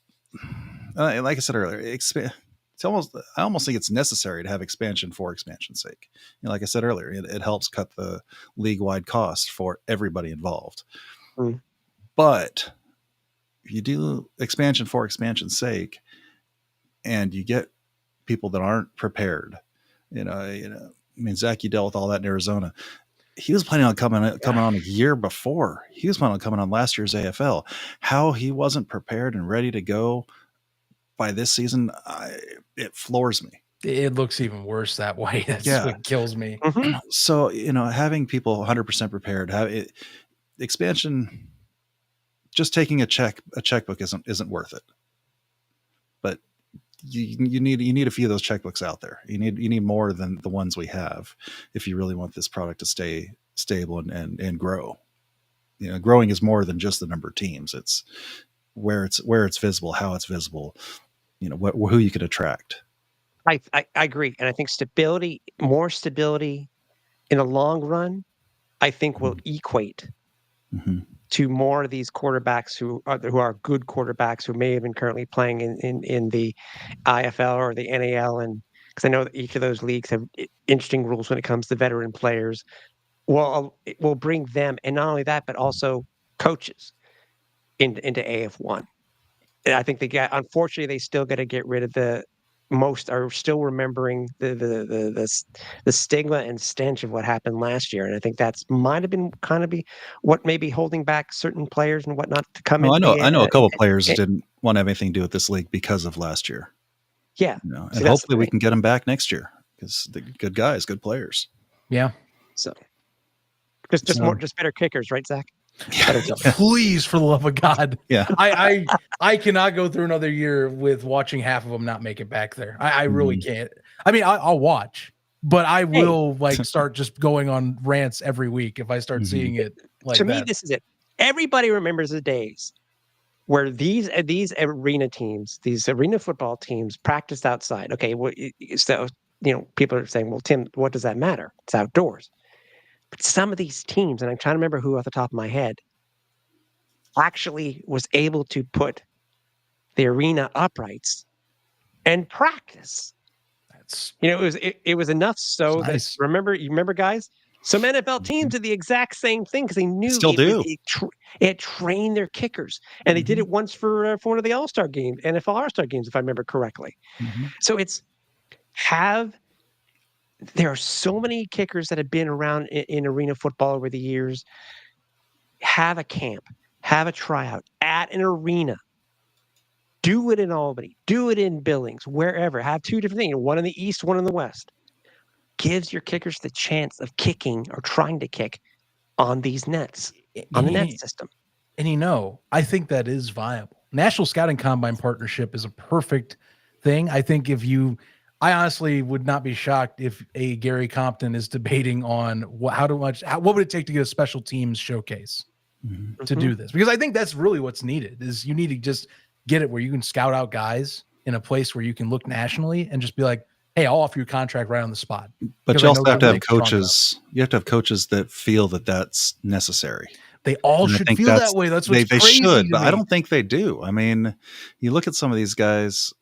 like I said earlier, I almost think it's necessary to have expansion for expansion's sake. Like I said earlier, it helps cut the league-wide cost for everybody involved. Mm. But if you do expansion for expansion's sake, and you get people that aren't prepared, I mean, Zach, you dealt with all that in Arizona. He was planning on coming on a year before. He was planning on coming on last year's AFL. How he wasn't prepared and ready to go by this season, it floors me. It looks even worse that way. That's Yeah. what kills me. Mhm. So having people 100% prepared, expansion, just taking a checkbook isn't worth it. But you need a few of those checkbooks out there. You need more than the ones we have if you really want this product to stay stable and grow. Growing is more than just the number of teams. It's where it's visible, how it's visible, who you could attract. I agree, and I think more stability in the long run, I think will equate Mm-hmm. to more of these quarterbacks who are good quarterbacks who may have been currently playing in the IFL or the NAL, and because I know that each of those leagues have interesting rules when it comes to veteran players. Well, it will bring them, and not only that, but also coaches into AF1. And I think unfortunately, they still got to get rid of most are still remembering the stigma and stench of what happened last year, and I think that's might have been kind of what may be holding back certain players and whatnot to come Well, into I know a couple of players eh, didn't want to have anything to do with this league because of last year. yeah. And See, that's the hopefully we thing. can get them back next year because they're good guys, good players. Yeah. So just better kickers, right, Zach? Better kickers. Please, for the love of God. Yeah. I cannot go through another year with watching half of them not make it back there. I really can't. I mean, I'll watch, but I will start just going on rants every week if I start seeing it like To that. me, this is it. Everybody remembers the days where these arena teams, these arena football teams, practiced outside. Okay, so people are saying, "Well, Tim, what does that matter? It's outdoors." But some of these teams, and I'm trying to remember who off the top of my head, actually was able to put the arena uprights and practice. That's It was enough so that nice. you remember, guys. Some NFL teams did the exact same thing because they knew Still do. It trained their kickers, and they did it once for one of the All-Star games, NFL All-Star games, if I remember correctly. Mm-hmm. So there are so many kickers that have been around in arena football over the years. Have a camp, have a tryout at an arena. Do it in Albany, do it in Billings, wherever. Have two different things, one in the east, one in the west. gives your kickers the chance of kicking or trying to kick on these nets, on the net system. And I think that is viable. National Scouting Combine partnership is a perfect thing. I think I honestly would not be shocked if a Gary Compton is debating on what would it take to get a special teams showcase to do this? Because I think that's really what's needed. Is you need to just get it where you can scout out guys in a place where you can look nationally and just be like, hey, I'll offer you a contract right on the spot. But you also have to have coaches. You have to have coaches that feel that that's necessary. They all should feel that way. That's what's they crazy should, to but me. I don't think they do. I mean, you look at some of these guys.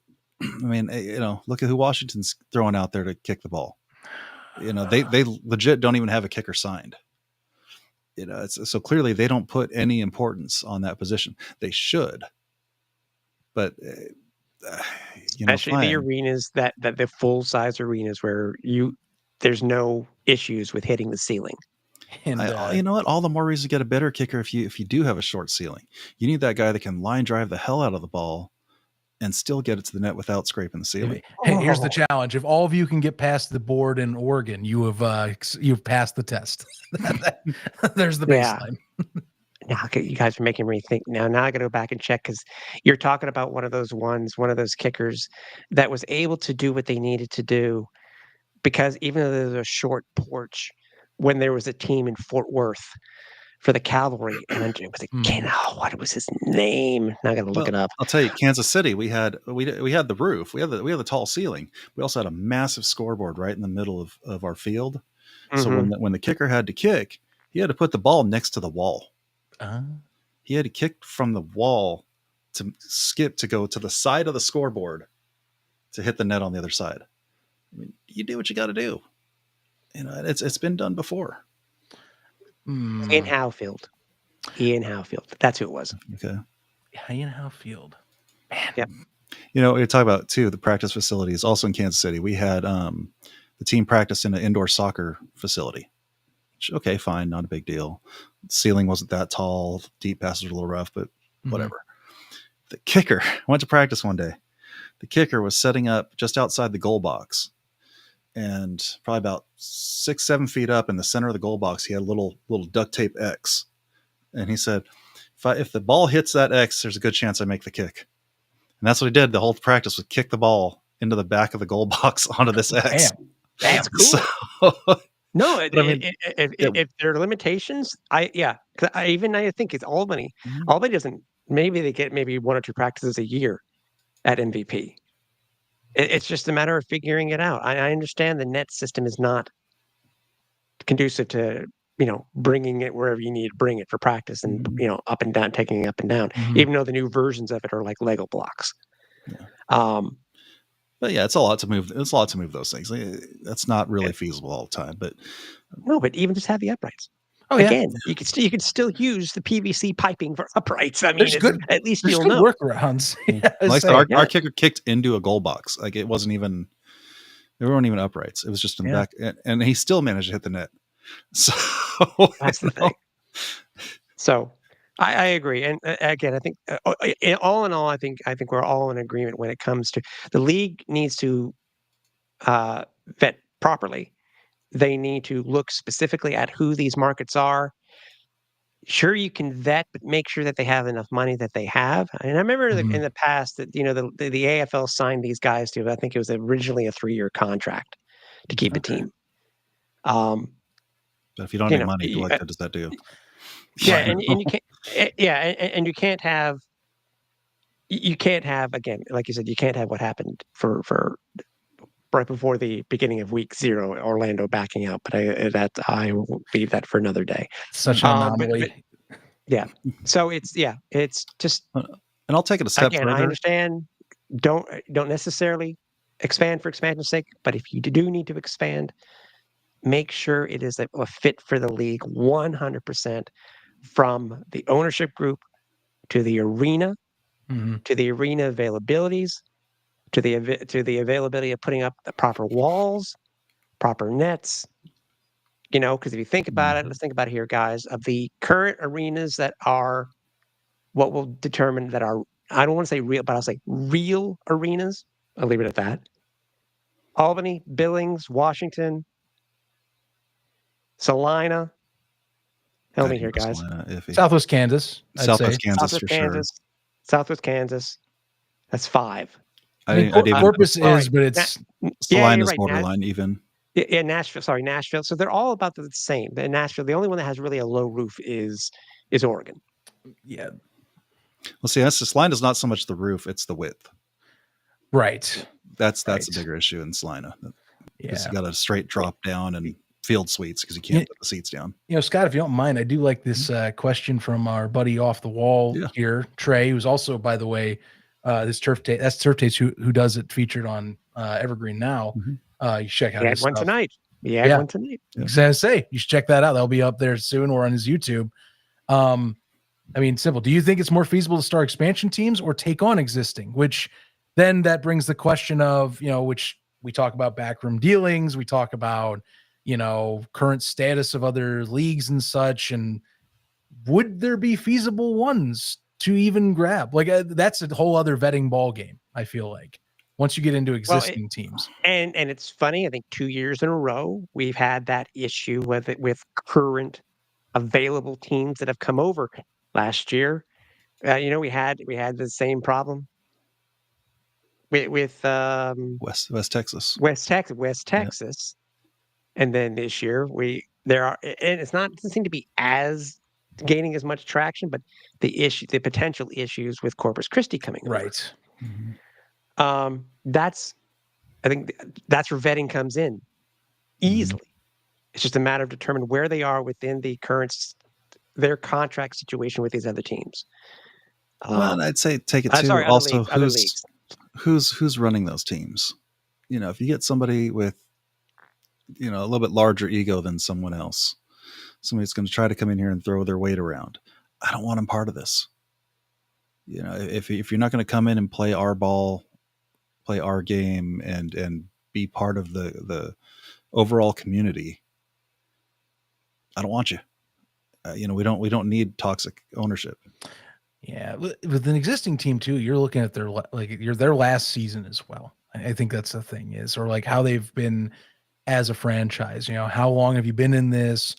I mean, look at who Washington's throwing out there to kick the ball. They legit don't even have a kicker signed. So clearly they don't put any importance on that position. They should, but especially the arenas that the full size arenas where there's no issues with hitting the ceiling. And you know what? All the more reason to get a better kicker if you do have a short ceiling. You need that guy that can line drive the hell out of the ball and still get it to the net without scraping the ceiling. Hey, here's the challenge: if all of you can get past the board in Oregon, you've passed the test. There's the baseline. Now you guys are making me think. Now I got to go back and check because you're talking about one of those kickers that was able to do what they needed to do. Because even though there's a short porch, when there was a team in Fort Worth for the Cavalry, and it was what was his name? Now I got to look it up. I'll tell you, Kansas City, we had the roof, we had the tall ceiling. We also had a massive scoreboard right in the middle of our field. So when the kicker had to kick, he had to put the ball next to the wall. He had to kick from the wall to skip to go to the side of the scoreboard to hit the net on the other side. I mean, you do what you got to do. It's been done before. Ian Howfield. That's who it was. Okay. Ian Howfield. Man. Yep. You talk about too the practice facilities. Also in Kansas City, we had the team practice in an indoor soccer facility. Which, okay, fine, not a big deal. The ceiling wasn't that tall. Deep passes were a little rough, but whatever. The kicker went to practice one day. The kicker was setting up just outside the goal box. And probably about 6-7 feet up in the center of the goal box, he had a little duct tape X. And he said, if the ball hits that X, there's a good chance I make the kick. And that's what he did. The whole practice was kick the ball into the back of the goal box onto this X. Damn. That's cool. No, if there are limitations, I think it's Albany. Albany doesn't. Maybe they get 1 or 2 practices a year at MVP. It's just a matter of figuring it out. I understand the net system is not conducive to bringing it wherever you need to bring it for practice and up and down, taking it up and down. Even though the new versions of it are like Lego blocks. Yeah. But yeah, it's a lot to move. It's a lot to move those things. That's not really feasible all the time. But no, but even just have the uprights. Again, you can still use the PVC piping for uprights. I mean, at least you'll know workarounds. Our kicker kicked into a goal box. Like it wasn't even. There weren't even uprights. It was just in the back, and he still managed to hit the net. So that's the thing. So I agree, and again, I think all in all, I think we're all in agreement when it comes to the league needs to vet properly. They need to look specifically at who these markets are. Sure, you can vet, but make sure that they have enough money that they have. And I remember in the past that the AFL signed these guys to, I think it was originally a 3-year contract to keep a team. But if you don't have any money, what does that do? Yeah, and you can't. And you can't have. You can't have, again, like you said, you can't have what happened for right before the beginning of week 0, Orlando backing out. But I will leave that for another day. Such an anomaly. Yeah. So it's just. And I'll take it a step further. I understand. Don't necessarily expand for expansion's sake, but if you do need to expand, make sure it is a fit for the league 100%, from the ownership group to the arena, to the arena availabilities, to the availability of putting up the proper walls, proper nets. Because if you think about it, let's think about it here, guys. Of the current arenas that are what will determine that are, I don't want to say real, but I'll say real arenas. I'll leave it at that. Albany, Billings, Washington, Salina. Help I me here, think guys. Carolina, iffy. Southwest Kansas, I'd Southwest say. Kansas Southwest for sure. Kansas. Southwest Kansas. That's 5. I mean, I'd even Corpus all is, right. but it's Yeah, Salina's you're right. borderline even. Yeah, Nashville. Sorry, Nashville. So they're all about the same. In Nashville, the only one that has really a low roof is Oregon. yeah, Well, see, Salina's not so much the roof; it's the width. right. That's a Right. bigger issue in Salina because Yeah. you got a straight drop down and field suites because you can't put the seats down. Scott, if you don't mind, I do like this question from our buddy off the wall Yeah. here, Trey, who's also, by the way, this Turf Taste who does it, featured on Evergreen now. You check out He his had one stuff. tonight. He had one tonight. Yeah. I was gonna say, you should check that out. That'll be up there soon or on his YouTube. I mean, simple. Do you think it's more feasible to start expansion teams or take on existing? Which then that brings the question of, which we talk about backroom dealings, we talk about, current status of other leagues and such. And would there be feasible ones to even grab? Like that's a whole other vetting ball game, I feel like, once you get into existing teams. And it's funny, I think 2 years in a row, we've had that issue with current available teams that have come over. Last year, we had the same problem with West Texas. West Texas, and then this year and it doesn't seem to be as gaining as much traction, but the potential issues with Corpus Christi coming over. Right. I think that's where vetting comes in easily. It's just a matter of determining where they are within their contract situation with these other teams. Well, and I'd say take it to sorry, also other leagues. who's running those teams. If you get somebody with a little bit larger ego than someone else, somebody that's going to try to come in here and throw their weight around, I don't want them part of this. If you're not going to come in and play our ball, play our game, and be part of the overall community, I don't want you. We don't need toxic ownership. Yeah, with an existing team too, you're looking at their last season as well. I think that's the thing or like how they've been as a franchise. How long have you been in this?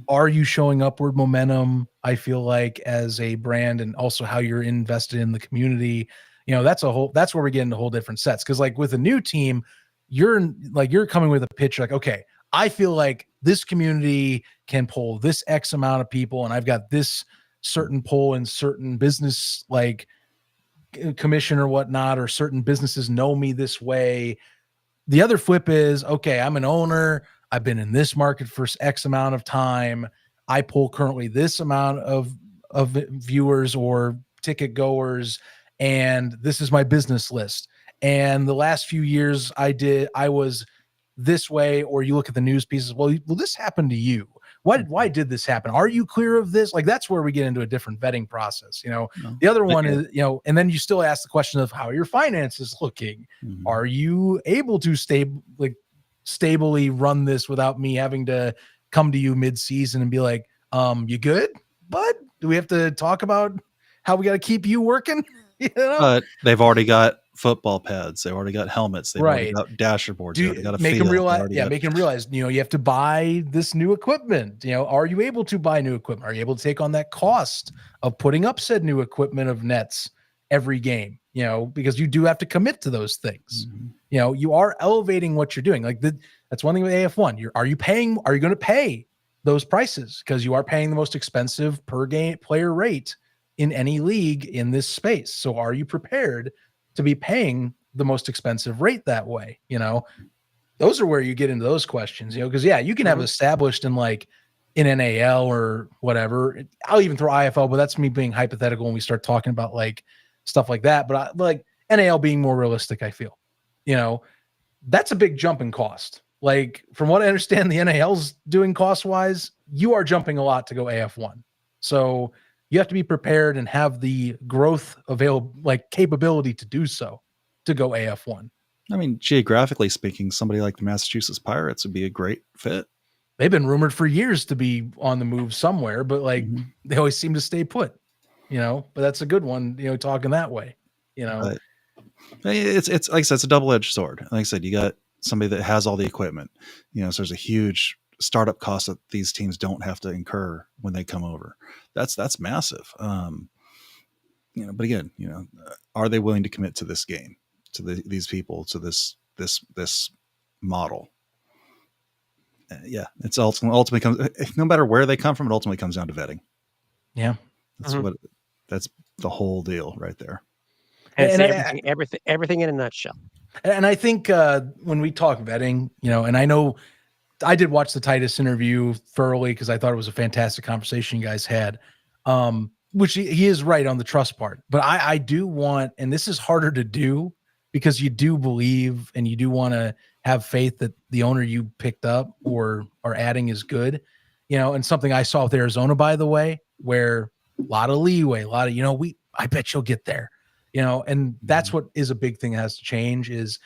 Are you showing upward momentum? I feel like as a brand, and also how you're invested in the community. That's where we get into whole different sets. Because like with a new team, you're coming with a pitch like, okay, I feel like this community can pull this X amount of people, and I've got this certain pull in certain business like commission or whatnot, or certain businesses know me this way. The other flip is, okay, I'm an owner. I've been in this market for X amount of time. I pull currently this amount of viewers or ticket goers, and this is my business list. And the last few years I was this way, or you look at the news pieces. Well, this happened to you. Why did this happen? Are you clear of this? Like, that's where we get into a different vetting process. The other one is, and then you still ask the question of how are your finances looking? Are you able to stably run this without me having to come to you mid-season and be like, you good, bud? Do we have to talk about how we got to keep you working? But they've already got football pads. They've already got helmets. They've already got dasherboards. They've got make them realize. Make them realize. You have to buy this new equipment. Are you able to buy new equipment? Are you able to take on that cost of putting up said new equipment of nets every game? Because you do have to commit to those things. You are elevating what you're doing. Like that's one thing with AF1. Are you going to pay those prices? Because you are paying the most expensive per game player rate in any league in this space. So are you prepared to be paying the most expensive rate that way? Those are where you get into those questions, because you can have established in like in NAL or whatever. I'll even throw IFL, but that's me being hypothetical when we start talking about like stuff like that. But like NAL being more realistic, I feel, that's a big jump in cost. Like from what I understand, the NAL's doing cost wise, you are jumping a lot to go AF1. So you have to be prepared and have the growth capability to do so, to go AF1. I mean, geographically speaking, somebody like the Massachusetts Pirates would be a great fit. They've been rumored for years to be on the move somewhere, but they always seem to stay put, but that's a good one, talking that way, But it's like I said, it's a double-edged sword. Like I said, you got somebody that has all the equipment, so there's a huge startup costs that these teams don't have to incur when they come over. That's massive. But again, are they willing to commit to this game, to these people, to this model? Yeah, it's ultimately comes, no matter where they come from, it ultimately comes down to vetting. Yeah, that's the whole deal right there. And it's everything in a nutshell. And I think when we talk vetting, and I know I did watch the Titus interview thoroughly because I thought it was a fantastic conversation you guys had. Which he is right on the trust part, but I do want, and this is harder to do because you do believe and you do want to have faith that the owner you picked up or are adding is good, and something I saw with Arizona, by the way, where a lot of leeway, a lot of, I bet you'll get there, and that's what is a big thing that has to change is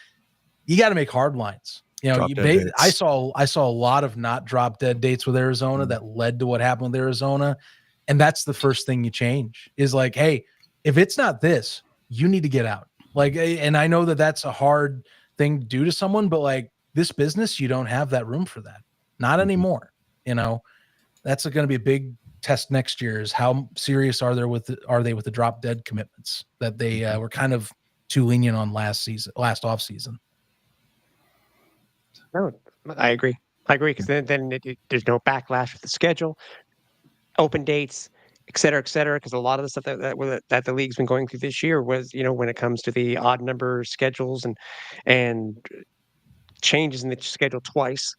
you got to make hard lines. I saw a lot of not drop dead dates with Arizona that led to what happened with Arizona. And that's the first thing you change is like, hey, if it's not this, you need to get out. Like, and I know that that's a hard thing to do to someone, but like this business, you don't have that room for that. Not anymore. That's going to be a big test next year is how serious are they with the drop dead commitments that they were kind of too lenient on last off season. No, I agree because then there's no backlash with the schedule. Open dates, et cetera, because a lot of the stuff that the league's been going through this year was, when it comes to the odd number schedules and changes in the schedule twice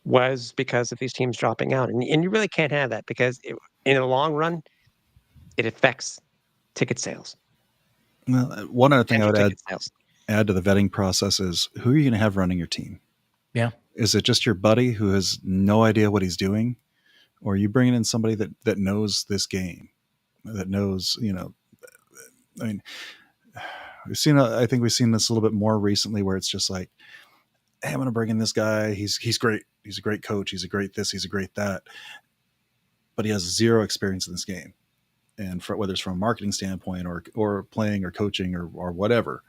was because of these teams dropping out. And you really can't have that because in the long run, it affects ticket sales. Well, one other thing I would add to the vetting process is who are you going to have running your team? Yeah. Is it just your buddy who has no idea what he's doing? Or are you bringing in somebody that knows this game, that knows, I mean, I think we've seen this a little bit more recently where it's just like, hey, I'm going to bring in this guy. He's great. He's a great coach. He's a great this, he's a great that, but he has zero experience in this game. And whether it's from a marketing standpoint or playing or coaching or whatever,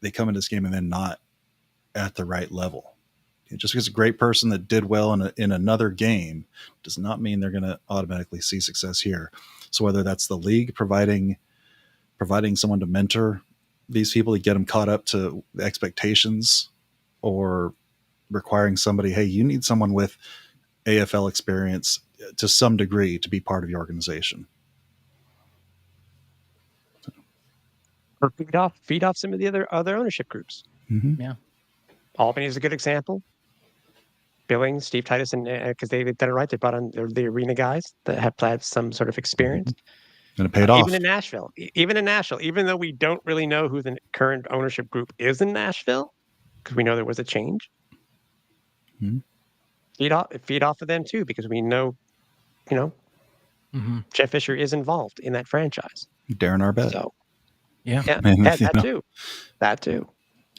they come into this game and then not at the right level. Just because a great person that did well in another game does not mean they're going to automatically see success here. So whether that's the league providing someone to mentor these people to get them caught up to the expectations, or requiring somebody, hey, you need someone with AFL experience to some degree to be part of your organization. Or feed off some of the other ownership groups. Mm-hmm. Yeah. Albany is a good example. Billings, Steve Titus, and because they've done it right, they brought on the arena guys that have had some sort of experience. And it paid off. Even in Nashville, even though we don't really know who the current ownership group is in Nashville, because we know there was a change. Mm-hmm. Feed off of them too, because we know, Jeff Fisher is involved in that franchise. Darren Arbet. So, yeah, that too.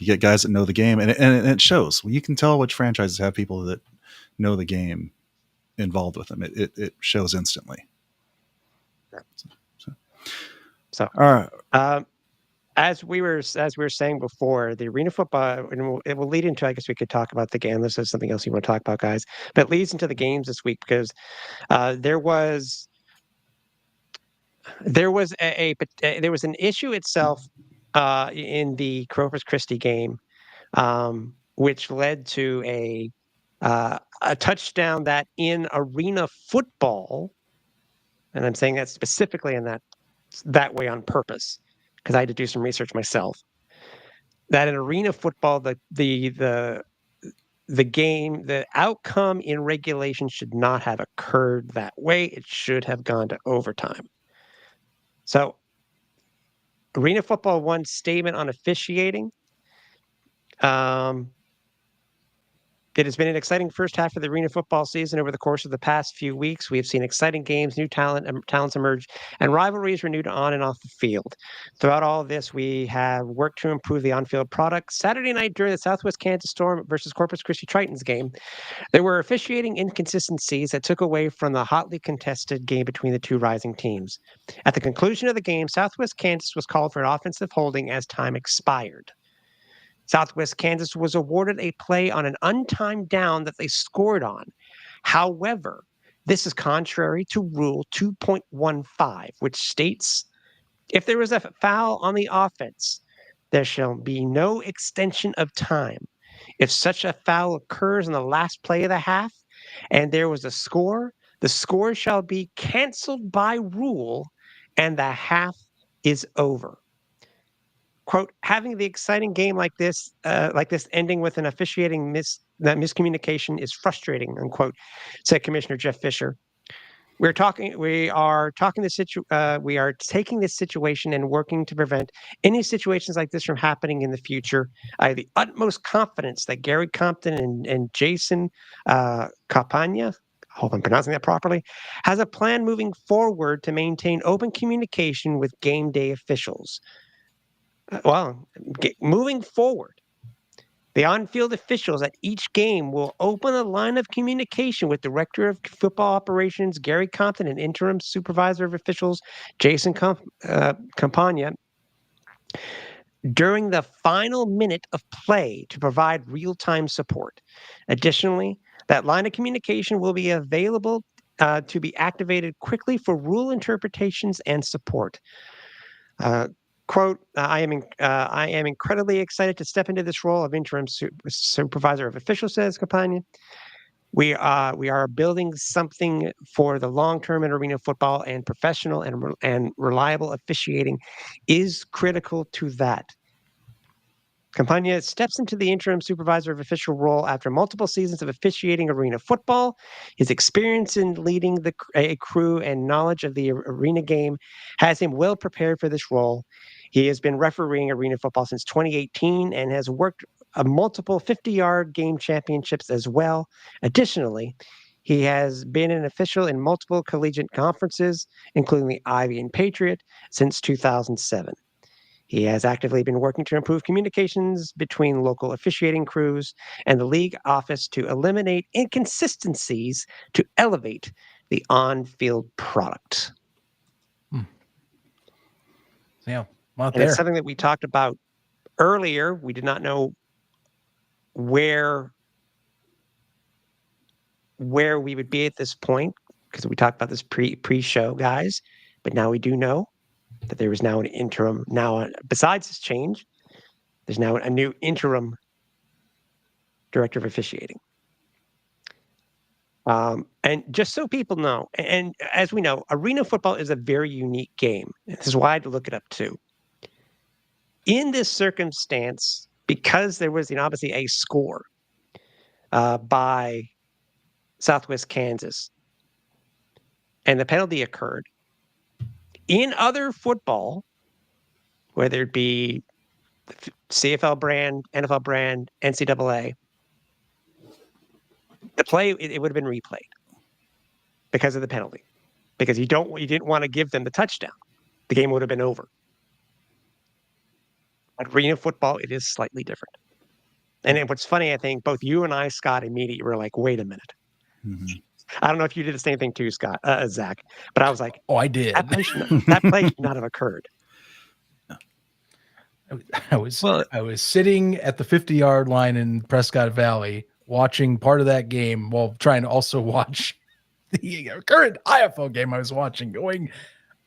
You get guys that know the game, and it shows. Well, you can tell which franchises have people that know the game involved with them. It shows instantly. So all right. As we were saying before, the arena football, and it will lead into, I guess we could talk about the game. This is something else you want to talk about, guys. But it leads into the games this week because there was an issue itself in the Corpus Christi game, which led to a touchdown that in arena football, and I'm saying that specifically in that way on purpose, because I had to do some research myself, that in arena football, the game, the outcome in regulation should not have occurred that way. It should have gone to overtime. So arena football one statement on officiating. It has been an exciting first half of the arena football season. Over the course of the past few weeks, we have seen exciting games, new talents emerge, and rivalries renewed on and off the field. Throughout all of this, we have worked to improve the on-field product. Saturday night during the Southwest Kansas Storm versus Corpus Christi Tritons game, there were officiating inconsistencies that took away from the hotly contested game between the two rising teams. At the conclusion of the game, Southwest Kansas was called for an offensive holding as time expired. Southwest Kansas was awarded a play on an untimed down that they scored on. However, this is contrary to Rule 2.15, which states if there is a foul on the offense, there shall be no extension of time. If such a foul occurs in the last play of the half and there was a score, the score shall be canceled by rule and the half is over. Quote, having the exciting game like this ending with an officiating miscommunication is frustrating, unquote, said Commissioner Jeff Fisher. We are taking this situation and working to prevent any situations like this from happening in the future. I have the utmost confidence that Gary Compton and Jason Campagna, I hope I'm pronouncing that properly, has a plan moving forward to maintain open communication with game day officials. Moving forward, the on-field officials at each game will open a line of communication with Director of Football Operations Gary Compton and Interim Supervisor of Officials Jason Campagna during the final minute of play to provide real-time support. Additionally, that line of communication will be available to be activated quickly for rule interpretations and support. Quote, I am incredibly excited to step into this role of interim supervisor of officials, says Campagna. We are building something for the long term in arena football, and professional and reliable officiating is critical to that. Campagna steps into the interim supervisor of official role after multiple seasons of officiating arena football. His experience in leading a crew and knowledge of the arena game has him well prepared for this role. He has been refereeing arena football since 2018 and has worked multiple 50-yard game championships as well. Additionally, he has been an official in multiple collegiate conferences, including the Ivy and Patriot, since 2007. He has actively been working to improve communications between local officiating crews and the league office to eliminate inconsistencies to elevate the on-field product. Yeah, not And there. it's something that we talked about earlier. We did not know where we would be at this point because we talked about this pre-show, guys. But now we do know that there is now an interim. Now, besides this change, there's now a new interim director of officiating. And just so people know, and as we know, arena football is a very unique game. This is why I had to look it up too. In this circumstance, because there was obviously a score by Southwest Kansas, and the penalty occurred, in other football, whether it be CFL brand, NFL brand, NCAA, the play it would have been replayed because of the penalty, because you didn't want to give them the touchdown. The game would have been over. At arena football, it is slightly different. And then what's funny, I think both you and I, Scott, immediately were like, "Wait a minute." Mm-hmm. I don't know if you did the same thing too, Scott, Zach, but I was like, "Oh, I did." That play should not have occurred. I was sitting at the 50-yard line in Prescott Valley watching part of that game while trying to also watch the current IFL game I was watching, going,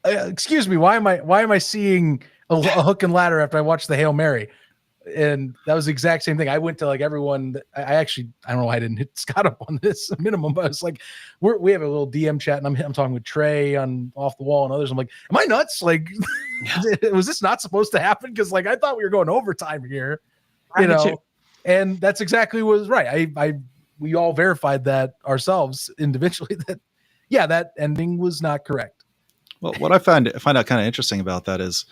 excuse me, why am I seeing a hook and ladder after I watched the Hail Mary? And that was the exact same thing. I went to like everyone. I don't know why I didn't hit Scott up on this minimum, but I was like, we have a little DM chat, and I'm talking with Trey on Off the Wall and others. I'm like, am I nuts? Like, was this not supposed to happen? Because like I thought we were going overtime here, you know. And that's exactly what was right. We all verified that ourselves individually. That ending was not correct. Well, what I find out kind of interesting about that is,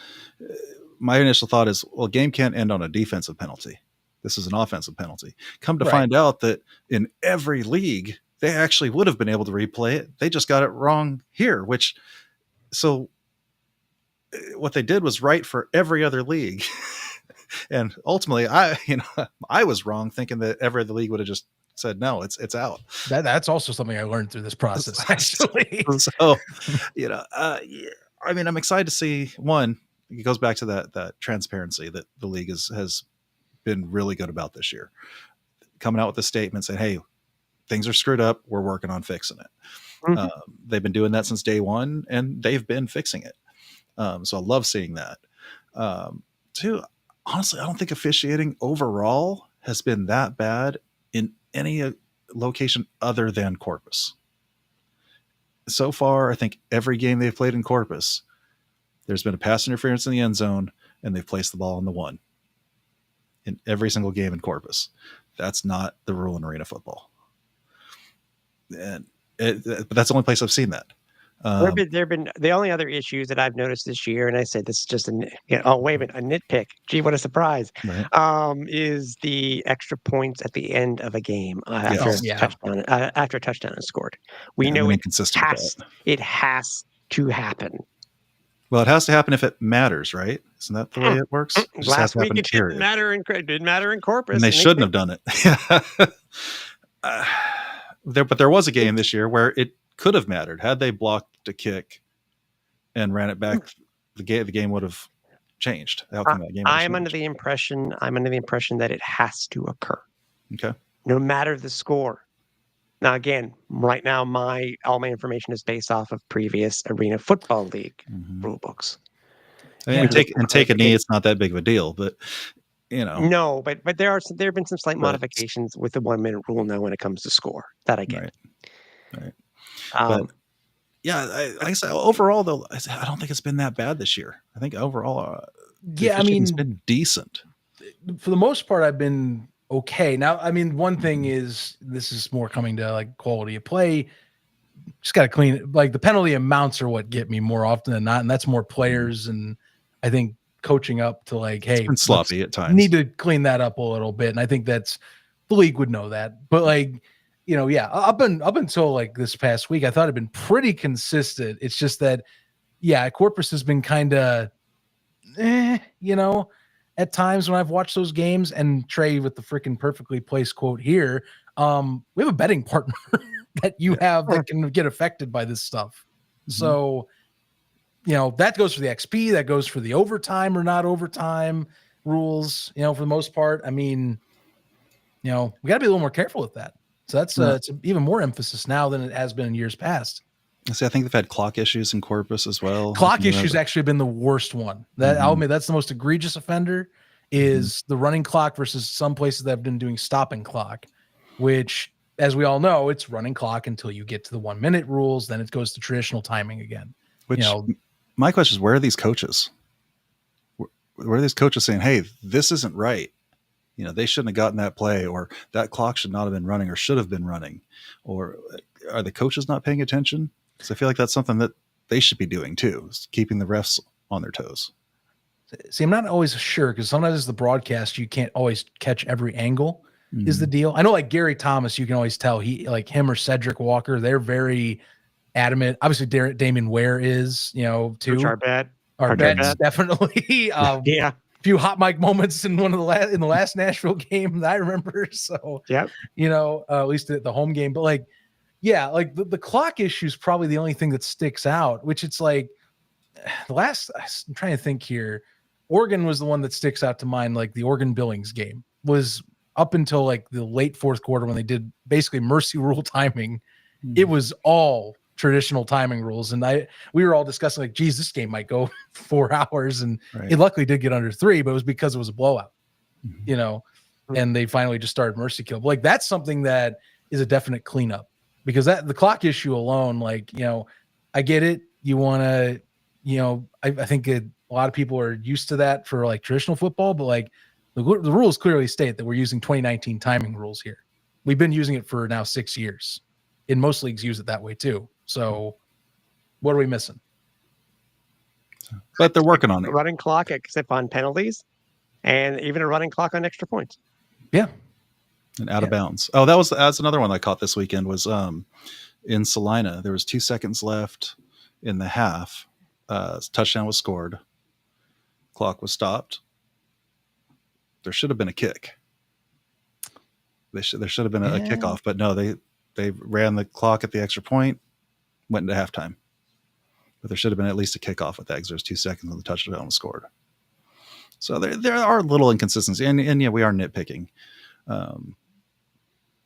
my initial thought is, well, game can't end on a defensive penalty. This is an offensive penalty. Come to find out that in every league, they actually would have been able to replay it. They just got it wrong here, so what they did was right for every other league. And ultimately, I was wrong thinking that every other league would have just said, no, it's out. That's also something I learned through this process, actually. So, I'm excited to see, one, it goes back to that transparency that the league has been really good about this year, coming out with a statement saying, hey, things are screwed up. We're working on fixing it. Mhm. They've been doing that since day one, and they've been fixing it. So I love seeing that. Two, honestly, I don't think officiating overall has been that bad in any location other than Corpus. So far, I think every game they've played in Corpus, there's been a pass interference in the end zone, and they've placed the ball on the one. In every single game in Corpus. That's not the rule in arena football. And but that's the only place I've seen that. There've been the only other issues that I've noticed this year, and I said this is just oh wait a minute, a nitpick. Gee, what a surprise! Right. Is the extra points at the end of a game Yes. after a touchdown is scored. We Yeah, know I'm it inconsistent with has that. it has to happen. Well, it has to happen if it matters, right? Isn't that the way it works? It just has Last to week happen, it didn't matter in Corpus, and they shouldn't have done it. But there was a game this year where it could have mattered had they blocked a kick and ran it back. The game would have changed. The outcome of that game would have I'm under changed. the impression that it has to occur, Okay. no matter the score. Now, again, right now, all my information is based off of previous Arena Football League rule books. And take a knee. It's not that big of a deal, but No, but there have been some slight modifications with the 1 minute rule now when it comes to score that I get. Right. Um, But yeah, like I said, overall though, I don't think it's been that bad this year. I think overall, it's been decent. For the most part, I've been okay. Now, I mean, one thing is this is more coming to like quality of play. Just got to clean it. Like the penalty amounts are what get me more often than not, and that's more players and I think coaching up to like, hey, it's been sloppy at times. Need to clean that up a little bit, and I think that's the league would know that. But like, up until like this past week, I thought it'd been pretty consistent. It's just that, Corpus has been kind of, at times when I've watched those games. And Trey, with the freaking perfectly placed quote here, we have a betting partner that you have that can get affected by this stuff. Mm-hmm. So, that goes for the XP, that goes for the overtime or not overtime rules, for the most part. I mean, we got to be a little more careful with that. So that's it's even more emphasis now than it has been in years past. See, I think they've had clock issues in Corpus as well. Clock issues actually been the worst one. That I'll admit, that's the most egregious offender is the running clock versus some places that have been doing stopping clock, which, as we all know, it's running clock until you get to the 1 minute rules. Then it goes to traditional timing again. Which my question is, where are these coaches? Where are these coaches saying, hey, this isn't right? They shouldn't have gotten that play, or that clock should not have been running or should have been running. Or are the coaches not paying attention? Because I feel like that's something that they should be doing too, is keeping the refs on their toes. See, I'm not always sure because sometimes as the broadcast, you can't always catch every angle is the deal. I know like Gary Thomas, you can always tell him or Cedric Walker, they're very adamant. Obviously, Damon Ware is, too. Coach Our bets definitely. Yeah. Few hot mic moments in the last Nashville game that I remember. So, at least the home game. But like, the clock issue is probably the only thing that sticks out, which it's like I'm trying to think here. Oregon was the one that sticks out to mind. Like the Oregon Billings game was up until like the late fourth quarter when they did basically mercy rule timing. It was all traditional timing rules. And we were all discussing like, geez, this game might go 4 hours. And it luckily did get under 3, but it was because it was a blowout, and they finally just started mercy kill. But like, that's something that is a definite cleanup because the clock issue alone, like, I get it. You want to, I think a lot of people are used to that for like traditional football, but like the rules clearly state that we're using 2019 timing rules here. We've been using it for now 6 years. And most leagues use it that way too. So what are we missing? But they're working on it. A running clock, except on penalties, and even a running clock on extra points. Yeah. And out of bounds. Oh, that's another one I caught this weekend was in Salina. There was 2 seconds left in the half. Touchdown was scored. Clock was stopped. There should have been a kick. There should have been a kickoff, but no, they ran the clock at the extra point, went into halftime. But there should have been at least a kickoff with that because there's 2 seconds and the touchdown was scored. So there are little inconsistencies, and we are nitpicking.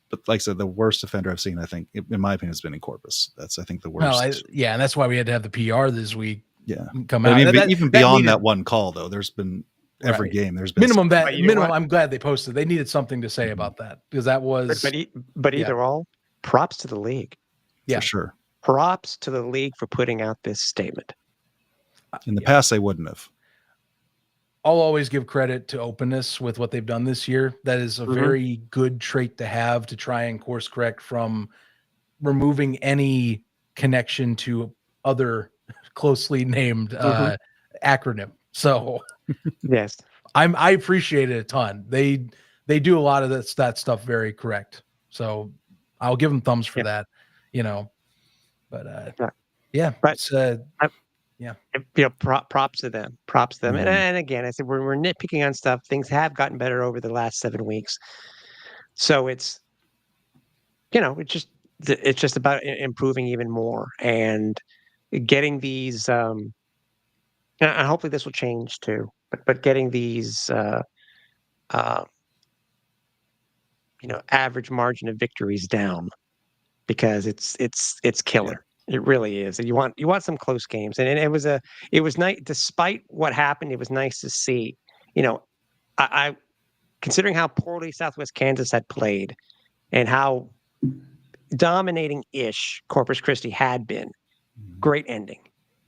but like I said, the worst offender I've seen, I think, in my opinion, has been in Corpus. That's, I think, the worst. Well, and that's why we had to have the PR this week. Yeah, come but out. I mean, even beyond needed, that one call, though, there's been every right. game. There's been minimum But you know minimum. what? I'm glad they posted. They needed something to say about that because that was But either all, props to the league. Yeah. for sure. Props to the league for putting out this statement. In the past, they wouldn't have. I'll always give credit to openness with what they've done this year. That is a very good trait to have to try and course correct from removing any connection to other closely named acronym. So Yes, I appreciate it a ton. They do a lot of that stuff very correct. So I'll give them thumbs for that, but yeah, But it's, props to them. Props to them. And again, I said we're nitpicking on stuff. Things have gotten better over the last 7 weeks. So it's it's just about improving even more and getting these. And hopefully this will change too. But getting these, average margin of victories down because it's killer. It really is. And you want some close games. And it was nice despite what happened. It was nice to see. I considering how poorly Southwest Kansas had played and how dominating-ish Corpus Christi had been. Great ending.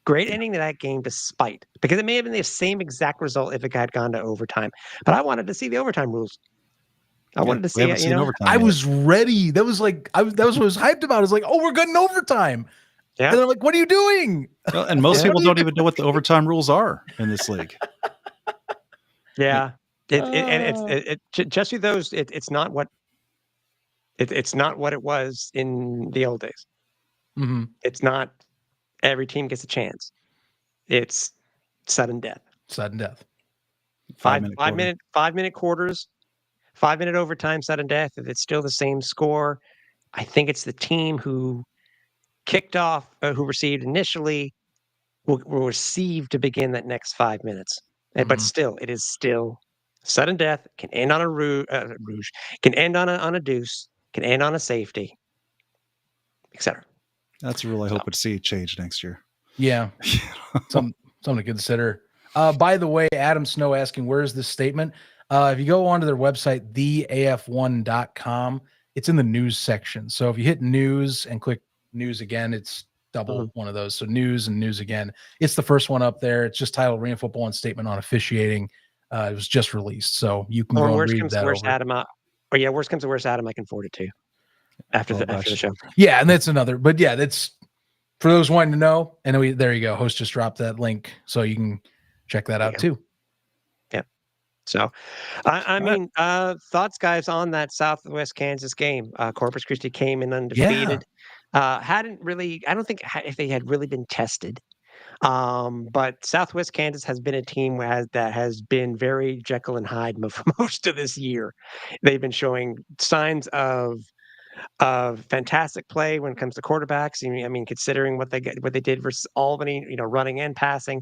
Great ending to that game despite, because it may have been the same exact result if it had gone to overtime. But I wanted to see the overtime rules. I wanted to see it, overtime I yet. was ready. That was like that was what I was hyped about. It's like, oh, we're getting overtime. Yeah. And they're like, what are you doing? Well, and most people don't even know what the overtime rules are in this league. Yeah. Just with those, it's not what it's not what it was in the old days. Mm-hmm. It's not every team gets a chance. It's sudden death. Sudden death. 5 minute quarters, 5-minute overtime, sudden death. If it's still the same score, I think it's the team who kicked off, who received initially, will receive to begin that next 5 minutes. But still, it is still sudden death. Can end on a rouge. Can end on a deuce. Can end on a safety, etc. That's a rule I hope to see change next year. Yeah. Something to consider. By the way, Adam Snow asking, where is this statement? If you go onto their website, theaf1.com, it's in the news section. So if you hit news and click news again, it's double one of those. So news and news again. It's the first one up there. It's just titled Arena Football and Statement on Officiating. It was just released. So you can go and read that over. Adam, worst comes to worst, Adam, I can forward it to you after the show. Yeah, and that's another. But yeah, that's for those wanting to know. And there you go. Host just dropped that link. So you can check that out too. So, I mean, thoughts, guys, on that Southwest Kansas game. Corpus Christi came in undefeated. Hadn't really, I don't think if they had really been tested. But Southwest Kansas has been a team that has been very Jekyll and Hyde for most of this year. They've been showing signs of fantastic play when it comes to quarterbacks. I mean, considering what they did versus Albany, running and passing.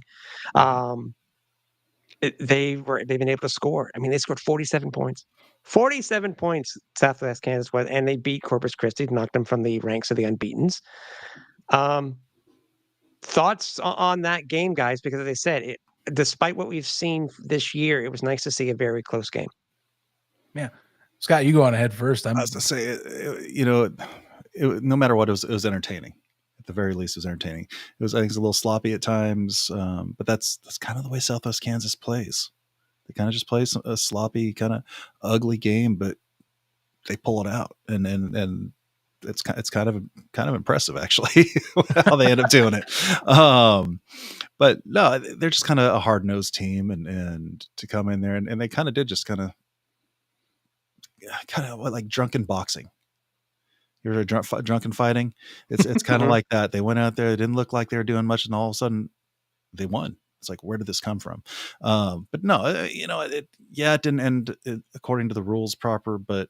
They've been able to score. I mean, they scored 47 points. 47 points, Southwest Kansas was, and they beat Corpus Christi, knocked them from the ranks of the unbeatens. Thoughts on that game, guys? Because as I said, despite what we've seen this year, it was nice to see a very close game. Yeah, Scott, you go on ahead first. I was to say, no matter what, it was entertaining. At the very least, it was entertaining. I think it's a little sloppy at times, but that's kind of the way Southwest Kansas plays. They kind of just play a sloppy, kind of ugly game, but they pull it out, and it's kind of impressive actually how they end up doing it. But no, they're just kind of a hard nosed team, and to come in there and they kind of did just kind of like drunken boxing. You're drunken fighting. It's kind of like that. They went out there, it didn't look like they were doing much, and all of a sudden they won. It's like, where did this come from? But no, it didn't end according to the rules proper, but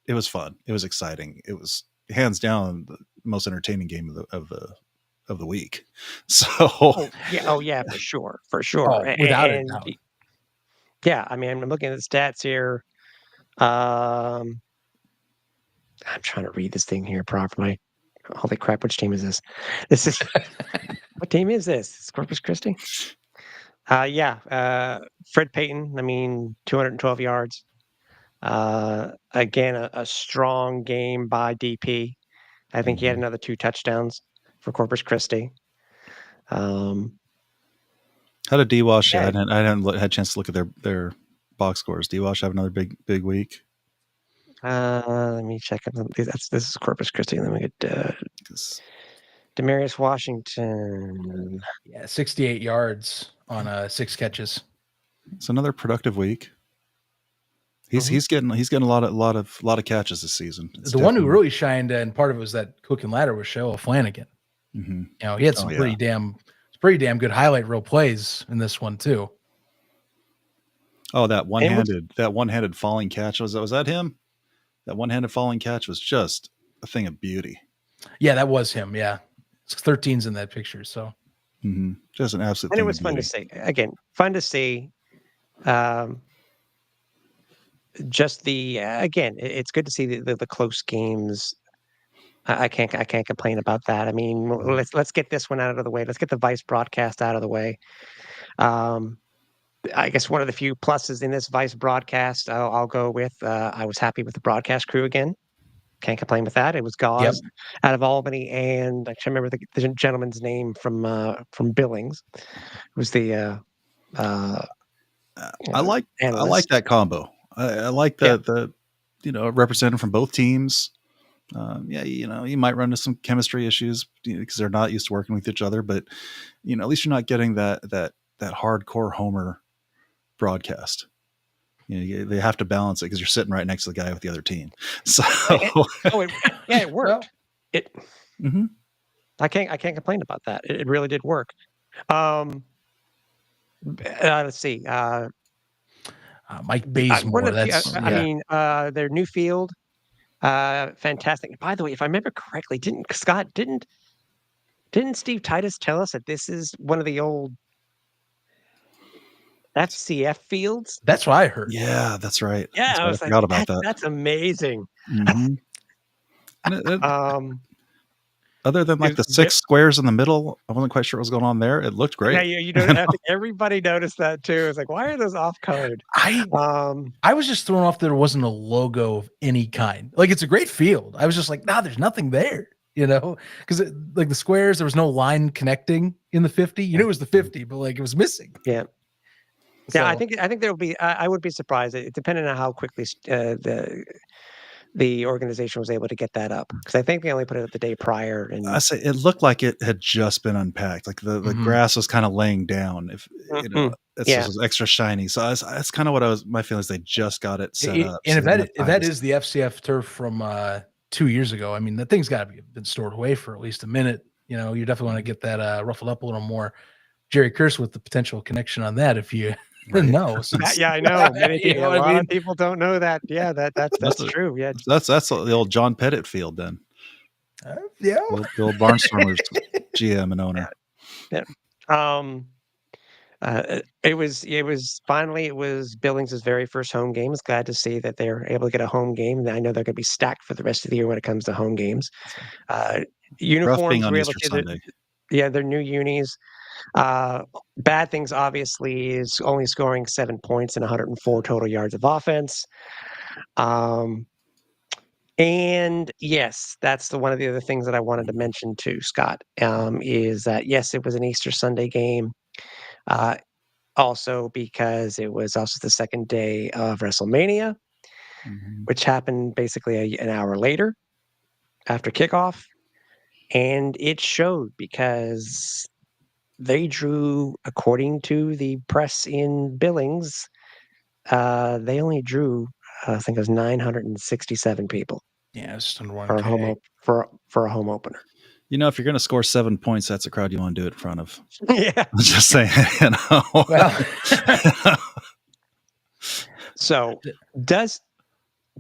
it was fun. It was exciting. It was hands down the most entertaining game of the week. So yeah, for sure, without a doubt. Yeah, I mean, I'm looking at the stats here. I'm trying to read this thing here properly. Holy crap! Which team is this? This is what team is this? It's Corpus Christi. Yeah. Fred Payton. I mean, 212 yards. Again, a strong game by DP. I think he had another 2 touchdowns for Corpus Christi. How did D-Wash? Yeah. I hadn't had a chance to look at their box scores. D-Wash have another big week. Let me check. This is Corpus Christi. Let me get 'Cause Demarius Washington. Yeah, 68 yards on 6 catches. it's another productive week. He's Mhm. he's getting a lot of catches this season. It's The one who definitely- really shined, and part of it was that Cook and Ladder was Showa Flanagan. Mhm. You know, he had some Oh, yeah. pretty damn good highlight reel plays in this one too. Oh, that one-handed falling catch was that him? That one-handed falling catch was just a thing of beauty. Yeah, that was him. Yeah, 13's in that picture. So Just an absolute. And thing it was of fun to beauty. see. Again, fun to see. Just again, it's good to see the close games. I can't complain about that. I mean, let's get this one out of the way. Let's get the Vice broadcast out of the way. I guess one of the few pluses in this Vice broadcast, I'll go with. I was happy with the broadcast crew again. Can't complain with that. It was Gauze out of Albany, and I can't remember the gentleman's name from Billings. It was the I like analyst. that combo. I like the representative from both teams. Yeah, you might run into some chemistry issues because they're not used to working with each other, but at least you're not getting that hardcore homer broadcast. They have to balance it because you're sitting right next to the guy with the other team. So It worked. Mhm. I can't complain about that. It really did work. Let's see. Mike Bazemore. I mean, their new field, fantastic. By the way, if I remember correctly, didn't Steve Titus tell us that this is one of the old FCF fields? That's what I heard. Yeah, that's right. Yeah, That's I right. was forgot like, about that. that's amazing. Mhm. And other than like Is the there- 6 squares in the middle, I wasn't quite sure what was going on there. It looked great. Yeah, you know, I think everybody noticed that too. It's like, why are those off colored? I was just thrown off that there wasn't a logo of any kind. Like, it's a great field. I was just like, nah, there's nothing there, because like the squares, there was no line connecting in the 50. It was the 50, but like it was missing. Yeah. So, Yeah, I think there will be. I would be surprised, depending on how quickly the organization was able to get that up, because I think they only put it up the day prior. And I say it looked like it had just been unpacked. Like the grass was kind of laying down. If it's just extra shiny. So that's kind of what my feeling is. They just got it set up. And if that is the FCF turf from 2 years ago, I mean, that thing's got to be been stored away for at least a minute. You definitely want to get that ruffled up a little more. Jerry Curse with the potential connection on that, if you know. Yeah, I know. Many people, know a lot of people don't know that. Yeah, that's true. Yeah, that's the old John Pettit field then. Yeah, the old Barnstormers GM and owner. Yeah. It was Billings' very first home game. I was glad to see that they're able to get a home game. I know they're going to be stacked for the rest of the year when it comes to home games. Uniforms, on we're Easter able to Sunday. their new unis. Bad things, obviously, is only scoring 7 points and 104 total yards of offense. And yes, that's one of the other things that I wanted to mention too, Scott, is that, yes, it was an Easter Sunday game. Also because it was also the second day of WrestleMania, which happened basically an hour later after kickoff. And it showed because they drew, according to the press in Billings, they only drew, I think it was 967 people. Yeah, it's just under for a home for a home opener. If you're going to score 7 points, that's a crowd you want to do it in front of. Yeah. I'm just saying. Well, So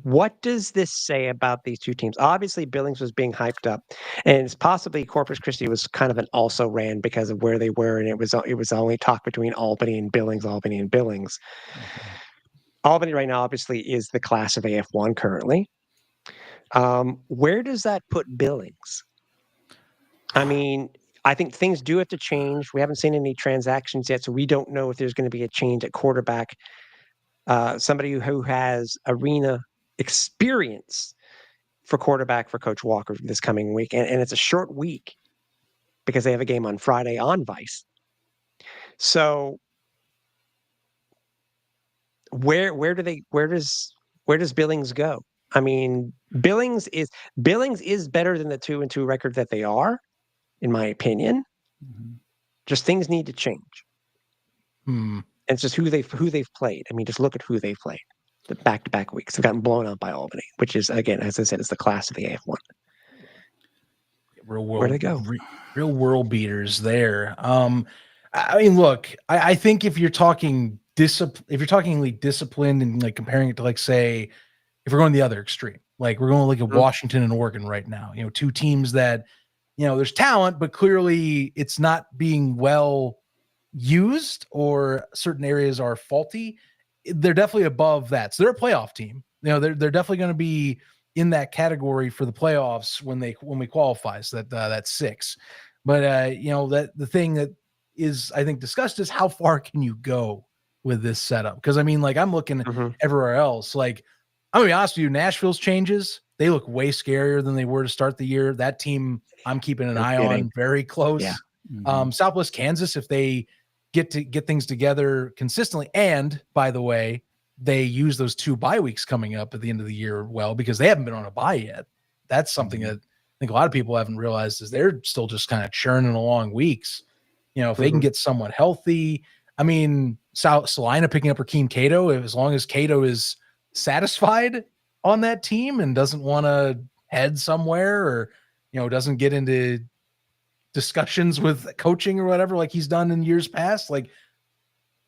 what does this say about these two teams? Obviously, Billings was being hyped up, and it's possibly Corpus Christi was kind of an also ran because of where they were, and it was only talk between Albany and Billings. Albany right now, obviously, is the class of AF1 currently. Where does that put Billings? I mean, I think things do have to change. We haven't seen any transactions yet, so we don't know if there's going to be a change at quarterback. Somebody who has arena experience for quarterback for Coach Walker this coming week, and it's a short week because they have a game on Friday on Vice. So where does Billings go? I mean, Billings is better than the 2-2 record that they are, in my opinion. Mhm. Just things need to change. Hmm. And it's just who they've played. I mean, just look at who they've played. The back-to-back weeks have gotten blown out by Albany, which is, again, as I said, is the class of the AF1. Real Where'd world, they go? real world beaters there. I mean, look, I think if you're talking like disciplined and like comparing it to like say, if we're going the other extreme, like we're going like at Washington and Oregon right now, two teams that, there's talent, but clearly it's not being well used or certain areas are faulty. They're definitely above that. So they're a playoff team. They're definitely going to be in that category for the playoffs when we qualify. So that's 6. But that the thing that is I think discussed is how far can you go with this setup? Because I mean, like I'm looking everywhere else. Like I'm gonna be honest with you, Nashville's changes, they look way scarier than they were to start the year. That team I'm keeping an eye on very close. Yeah. Southwest Kansas, if they get things together consistently, and by the way, they use those 2 bye weeks coming up at the end of the year well, because they haven't been on a bye yet. That's something that I think a lot of people haven't realized is they're still just kind of churning along weeks. If they can get somewhat healthy, I mean, South Salina picking up Rakeem Cato, as long as Cato is satisfied on that team and doesn't want to head somewhere or, doesn't get into discussions with coaching or whatever, like he's done in years past, like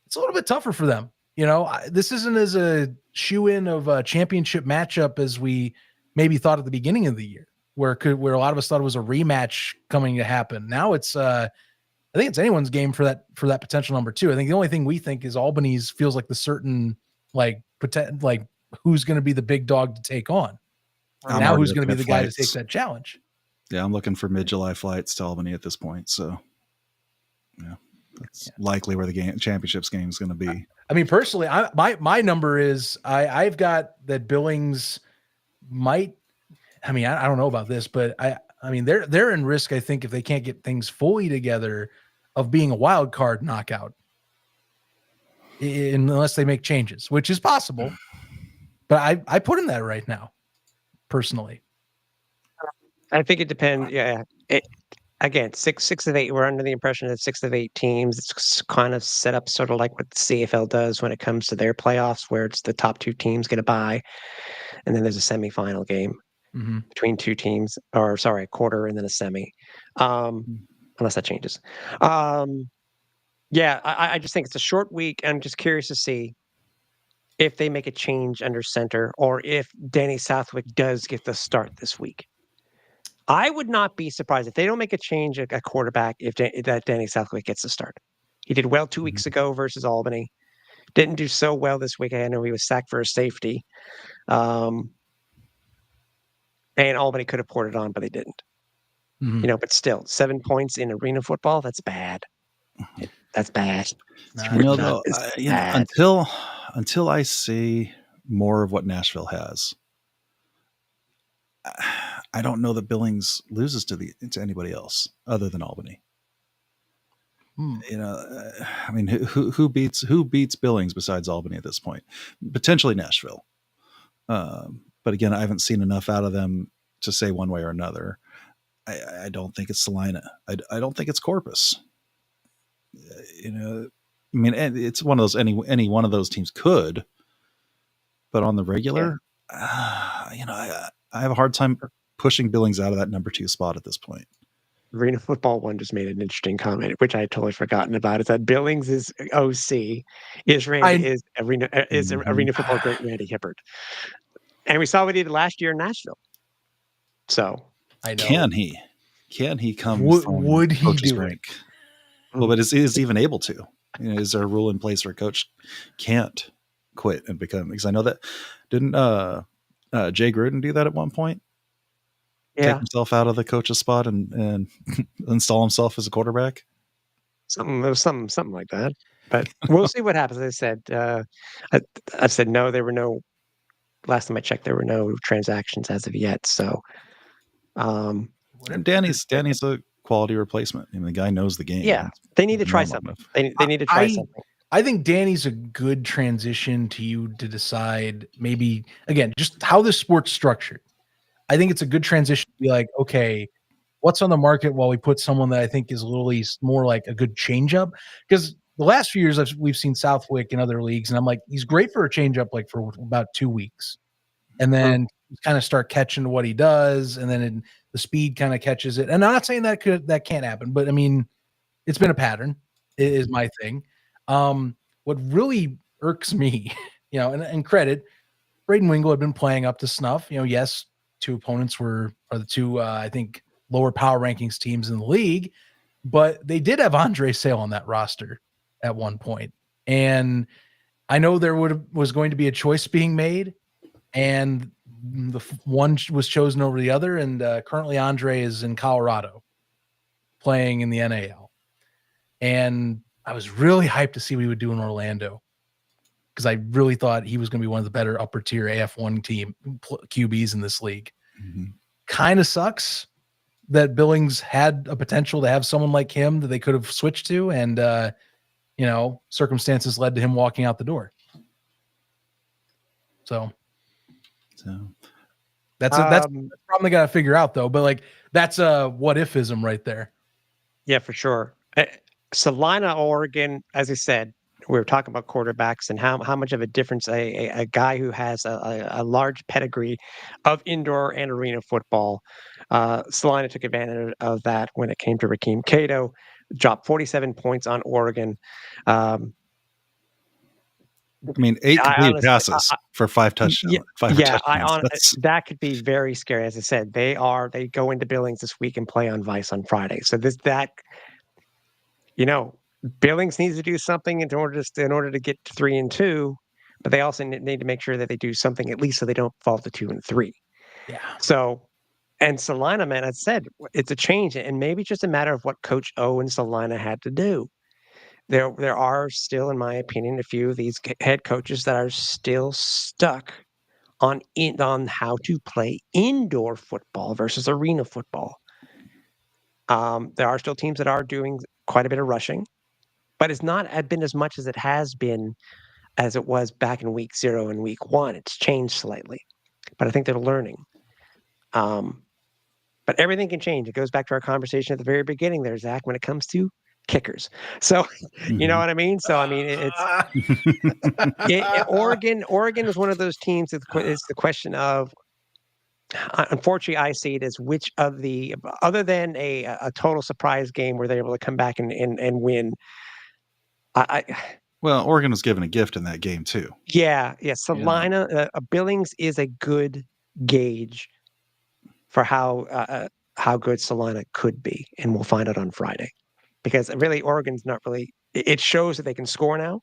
it's a little bit tougher for them. This isn't as a shoe-in of a championship matchup as we maybe thought at the beginning of the year, where a lot of us thought it was a rematch coming to happen. Now it's, I think it's anyone's game for that potential number 2. I think the only thing we think is Albany's feels like the certain like who's going to be the big dog to take on. Now who's going to be the guy to take that challenge? Yeah, I'm looking for mid-July flights to Albany at this point. So, yeah, that's likely where the championships game is going to be. I mean, personally, my number is I've got that Billings might. I mean, I don't know about this, but I mean they're in risk. I think if they can't get things fully together, of being a wild card knockout, unless they make changes, which is possible. But I put in that right now, personally. I think it depends. Yeah. Again, 6 of 8. We're under the impression that 6 of 8 teams. It's kind of set up sort of like what the CFL does when it comes to their playoffs, where it's the top 2 teams get a bye, and then there's a semifinal game between 2 teams, or sorry, a quarter and then a semi, unless that changes. Yeah, I just think it's a short week. I'm just curious to see if they make a change under center, or if Danny Southwick does get the start this week. I would not be surprised if they don't make a change at quarterback if that Danny Southwick gets the start. He did well 2 weeks ago versus Albany. Didn't do so well this week. I know he was sacked for a safety. And Albany could have poured it on, but they didn't. But still, 7 points in arena football, that's bad. That's bad. Until I see more of what Nashville has, I don't know that Billings loses to anybody else other than Albany. I mean, who beats Billings besides Albany at this point? Potentially Nashville. But again, I haven't seen enough out of them to say one way or another. I don't think it's Salina. I don't think it's Corpus. I mean, it's one of those. Any one of those teams could, but on the regular, I have a hard time pushing Billings out of that number 2 spot at this point. Arena Football One just made an interesting comment, which I had totally forgotten about. Is that Billings is OC, is Arena Football great Randy Hibbert, and we saw what he did last year in Nashville. So I know. Can he come? Would he do rank? Well, but is he even able to? Is there a rule in place where a coach can't quit and become? Because I know that didn't Jay Gruden do that at one point? take Yeah, himself out of the coach's spot and install himself as a quarterback? something it was something like that. But we'll see what happens. As I said, I, I said no. There were no. Last time I checked, there were no transactions as of yet. So, um, And Danny's a quality replacement. I mean, the guy knows the game. yeah, they need to try Run something. with. They need to try something. I think Danny's a good transition to you to decide maybe again just how this sport's structured. I think it's a good transition to be like, okay, what's on the market while we put someone that I think is a little more like a good changeup. Because the last few years we've seen Southwick in other leagues, and I'm like, he's great for a changeup like for about 2 weeks, and then kind of start catching what he does, and then the speed kind of catches it. And I'm not saying that can't happen, but I mean, it's been a pattern. Is my thing. What really irks me, and credit, Braden Wingle had been playing up to snuff. Yes, two opponents are the two, I think, lower power rankings teams in the league, but they did have Andre Sale on that roster at one point. And I know there was going to be a choice being made, and the one was chosen over the other. And currently Andre is in Colorado playing in the NAL. And I was really hyped to see what he would do in Orlando, because I really thought he was going to be one of the better upper tier AF1 team QBs in this league. Mm-hmm. Kind of sucks that Billings had a potential to have someone like him that they could have switched to, and circumstances led to him walking out the door. So that's a problem they got to figure out, though. But like, that's a what ifism right there. Yeah, for sure. Salina, Oregon, as I said, we were talking about quarterbacks and how much of a difference a guy who has a large pedigree of indoor and arena football. Salina took advantage of that when it came to Rakeem Cato, dropped 47 points on Oregon. I mean, 8 complete passes for 5 touchdowns. That could be very scary. As I said, they go into Billings this week and play on Vice on Friday. So Billings needs to do something in order to get to 3-2, but they also need to make sure that they do something at least so they don't fall to 2-3. Yeah. So, and Salina, man, I said it's a change, and maybe just a matter of what Coach O and Salina had to do. There are still, in my opinion, a few of these head coaches that are still stuck on how to play indoor football versus arena football. There are still teams that are doing quite a bit of rushing, but it's not been as much as it has been as it was back in week 0 and week 1. It's changed slightly, but I think they're learning. But everything can change. It goes back to our conversation at the very beginning there, Zach, when it comes to kickers. So, you know what I mean? So, I mean, Oregon is one of those teams. It's the question of, unfortunately, I see it as which of the, other than a total surprise game where they're able to come back and win. Well, Oregon was given a gift in that game too. Yeah. Salina, Billings is a good gauge for how good Salina could be, and we'll find out on Friday. Because really, Oregon's not really. It shows that they can score now,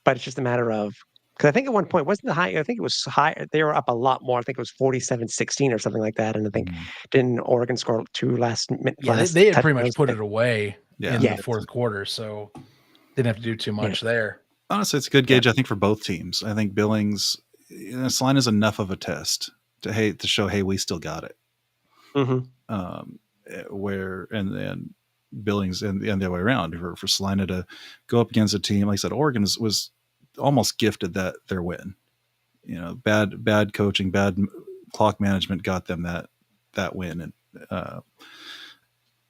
but it's just a matter of, because I think at one point wasn't the high. I think it was high. They were up a lot more. I think it was 47-16 or something like that. And I think didn't Oregon score 2 last? Yeah, they had pretty much put it away in the fourth quarter, so didn't have to do too much there. Honestly, it's a good gauge, I think, for both teams. I think Billings, Salina is enough of a test to show, hey, we still got it. Mm-hmm. Where and Billings and the other way around for Salina to go up against a team, like I said, Oregon was almost gifted their win. Bad coaching, bad clock management got them that win, and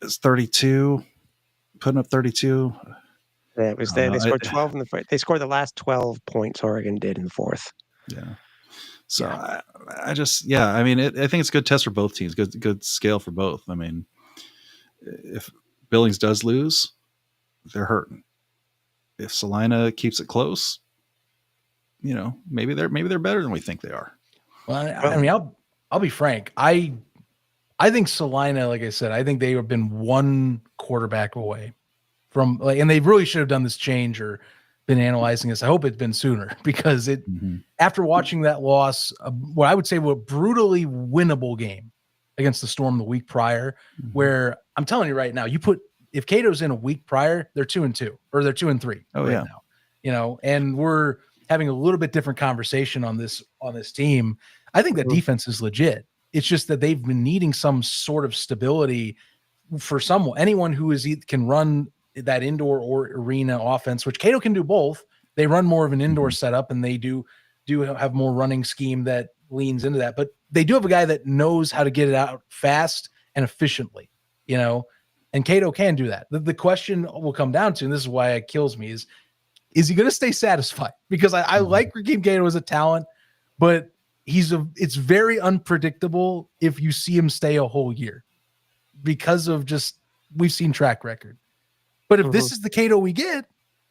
it's 32, putting up 32. Yeah, it was they scored 12 in the. They scored the last 12 points. Oregon did in the fourth. Yeah. So I just I mean, I think it's a good test for both teams. Good scale for both. I mean, if Billings does lose, they're hurting. If Salina keeps it close, maybe they're better than we think they are. Well, I mean, I'll be frank. I think Salina, like I said, I think they have been one quarterback away from and they really should have done this change or been analyzing this. I hope it's been sooner, because after watching that loss, what I would say was a brutally winnable game against the Storm the week prior, Mhm. where I'm telling you right now, if Cato's in a week prior, they're 2-2 or they're 2-3 yeah. now, and we're having a little bit different conversation on this team. I think that defense is legit. It's just that they've been needing some sort of stability for anyone who can run that indoor or arena offense, which Cato can do both. They run more of an indoor setup, and they do have more running scheme that leans into that. But they do have a guy that knows how to get it out fast and efficiently, and Cato can do that. The question will come down to, and this is why it kills me, is he going to stay satisfied? Because I like Rakeem Cato as a talent, but it's very unpredictable if you see him stay a whole year because of just we've seen track record. But if this is the Cato we get,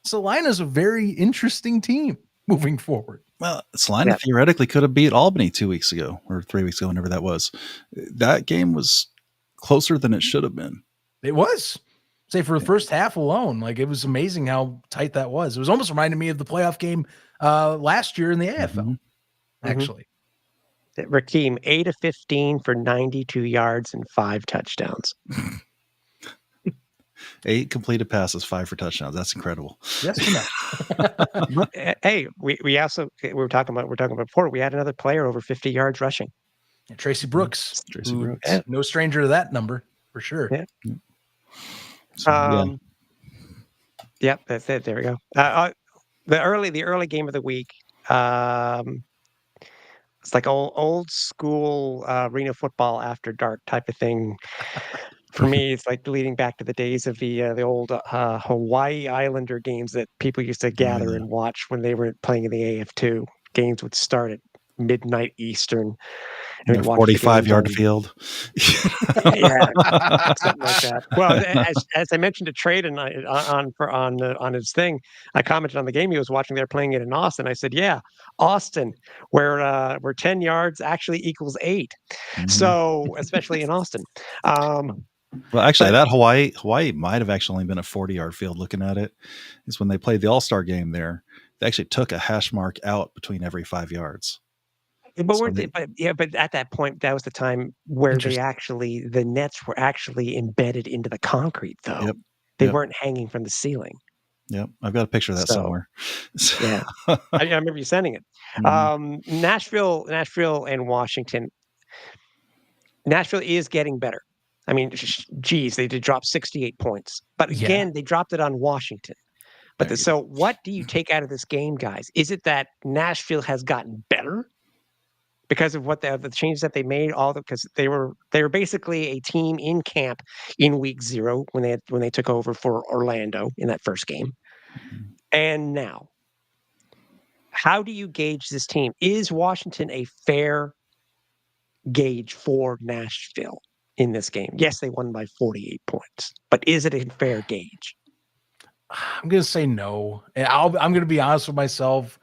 Salina's a very interesting team moving forward. Well, Salina theoretically could have beat Albany 2 weeks ago or 3 weeks ago, whenever that was. That game was closer than it should have been. It was. Say for the first half alone, it was amazing how tight that was. It was almost reminding me of the playoff game last year in the AFL, actually. Rakeem, 8 of 15 for 92 yards and 5 touchdowns. 8 completed passes, 5 for touchdowns. That's incredible. Yes or no? Hey, we were talking about before. We had another player over 50 yards rushing. Tracy Brooks. Brooks. No stranger to that number for sure. Yeah. So, Yep, that's it. There we go. The early game of the week. It's like old school arena football after dark type of thing. For me, it's like leading back to the days of the old Hawaii Islander games that people used to gather and watch when they were playing in the AF2. Games would start at midnight Eastern. And 45-yard field. Yeah, something like that. Well, as I mentioned to Trade and on his thing, I commented on the game he was watching. They're playing it in Austin. I said, "Yeah, Austin, where 10 yards actually equals 8." So, especially in Austin. Well, actually, that Hawaii might have actually only been a 40-yard field. Looking at it, is when they played the All-Star game there. They actually took a hash mark out between every 5 yards. But but at that point, that was the time where the nets were actually embedded into the concrete, though. Yep. They weren't hanging from the ceiling. Yep, I've got a picture of that somewhere. Yeah, I remember you sending it. Nashville and Washington. Nashville is getting better. I mean, geez, they did drop 68 points, but again, they dropped it on Washington. But so, what do you take out of this game, guys? Is it that Nashville has gotten better because of what the changes that they made? Because they were basically a team in camp in week 0 when they took over for Orlando in that first game, and now, how do you gauge this team? Is Washington a fair gauge for Nashville in this game? Yes, they won by 48 points, but is it a fair gauge? I'm going to say no. And I'm going to be honest with myself.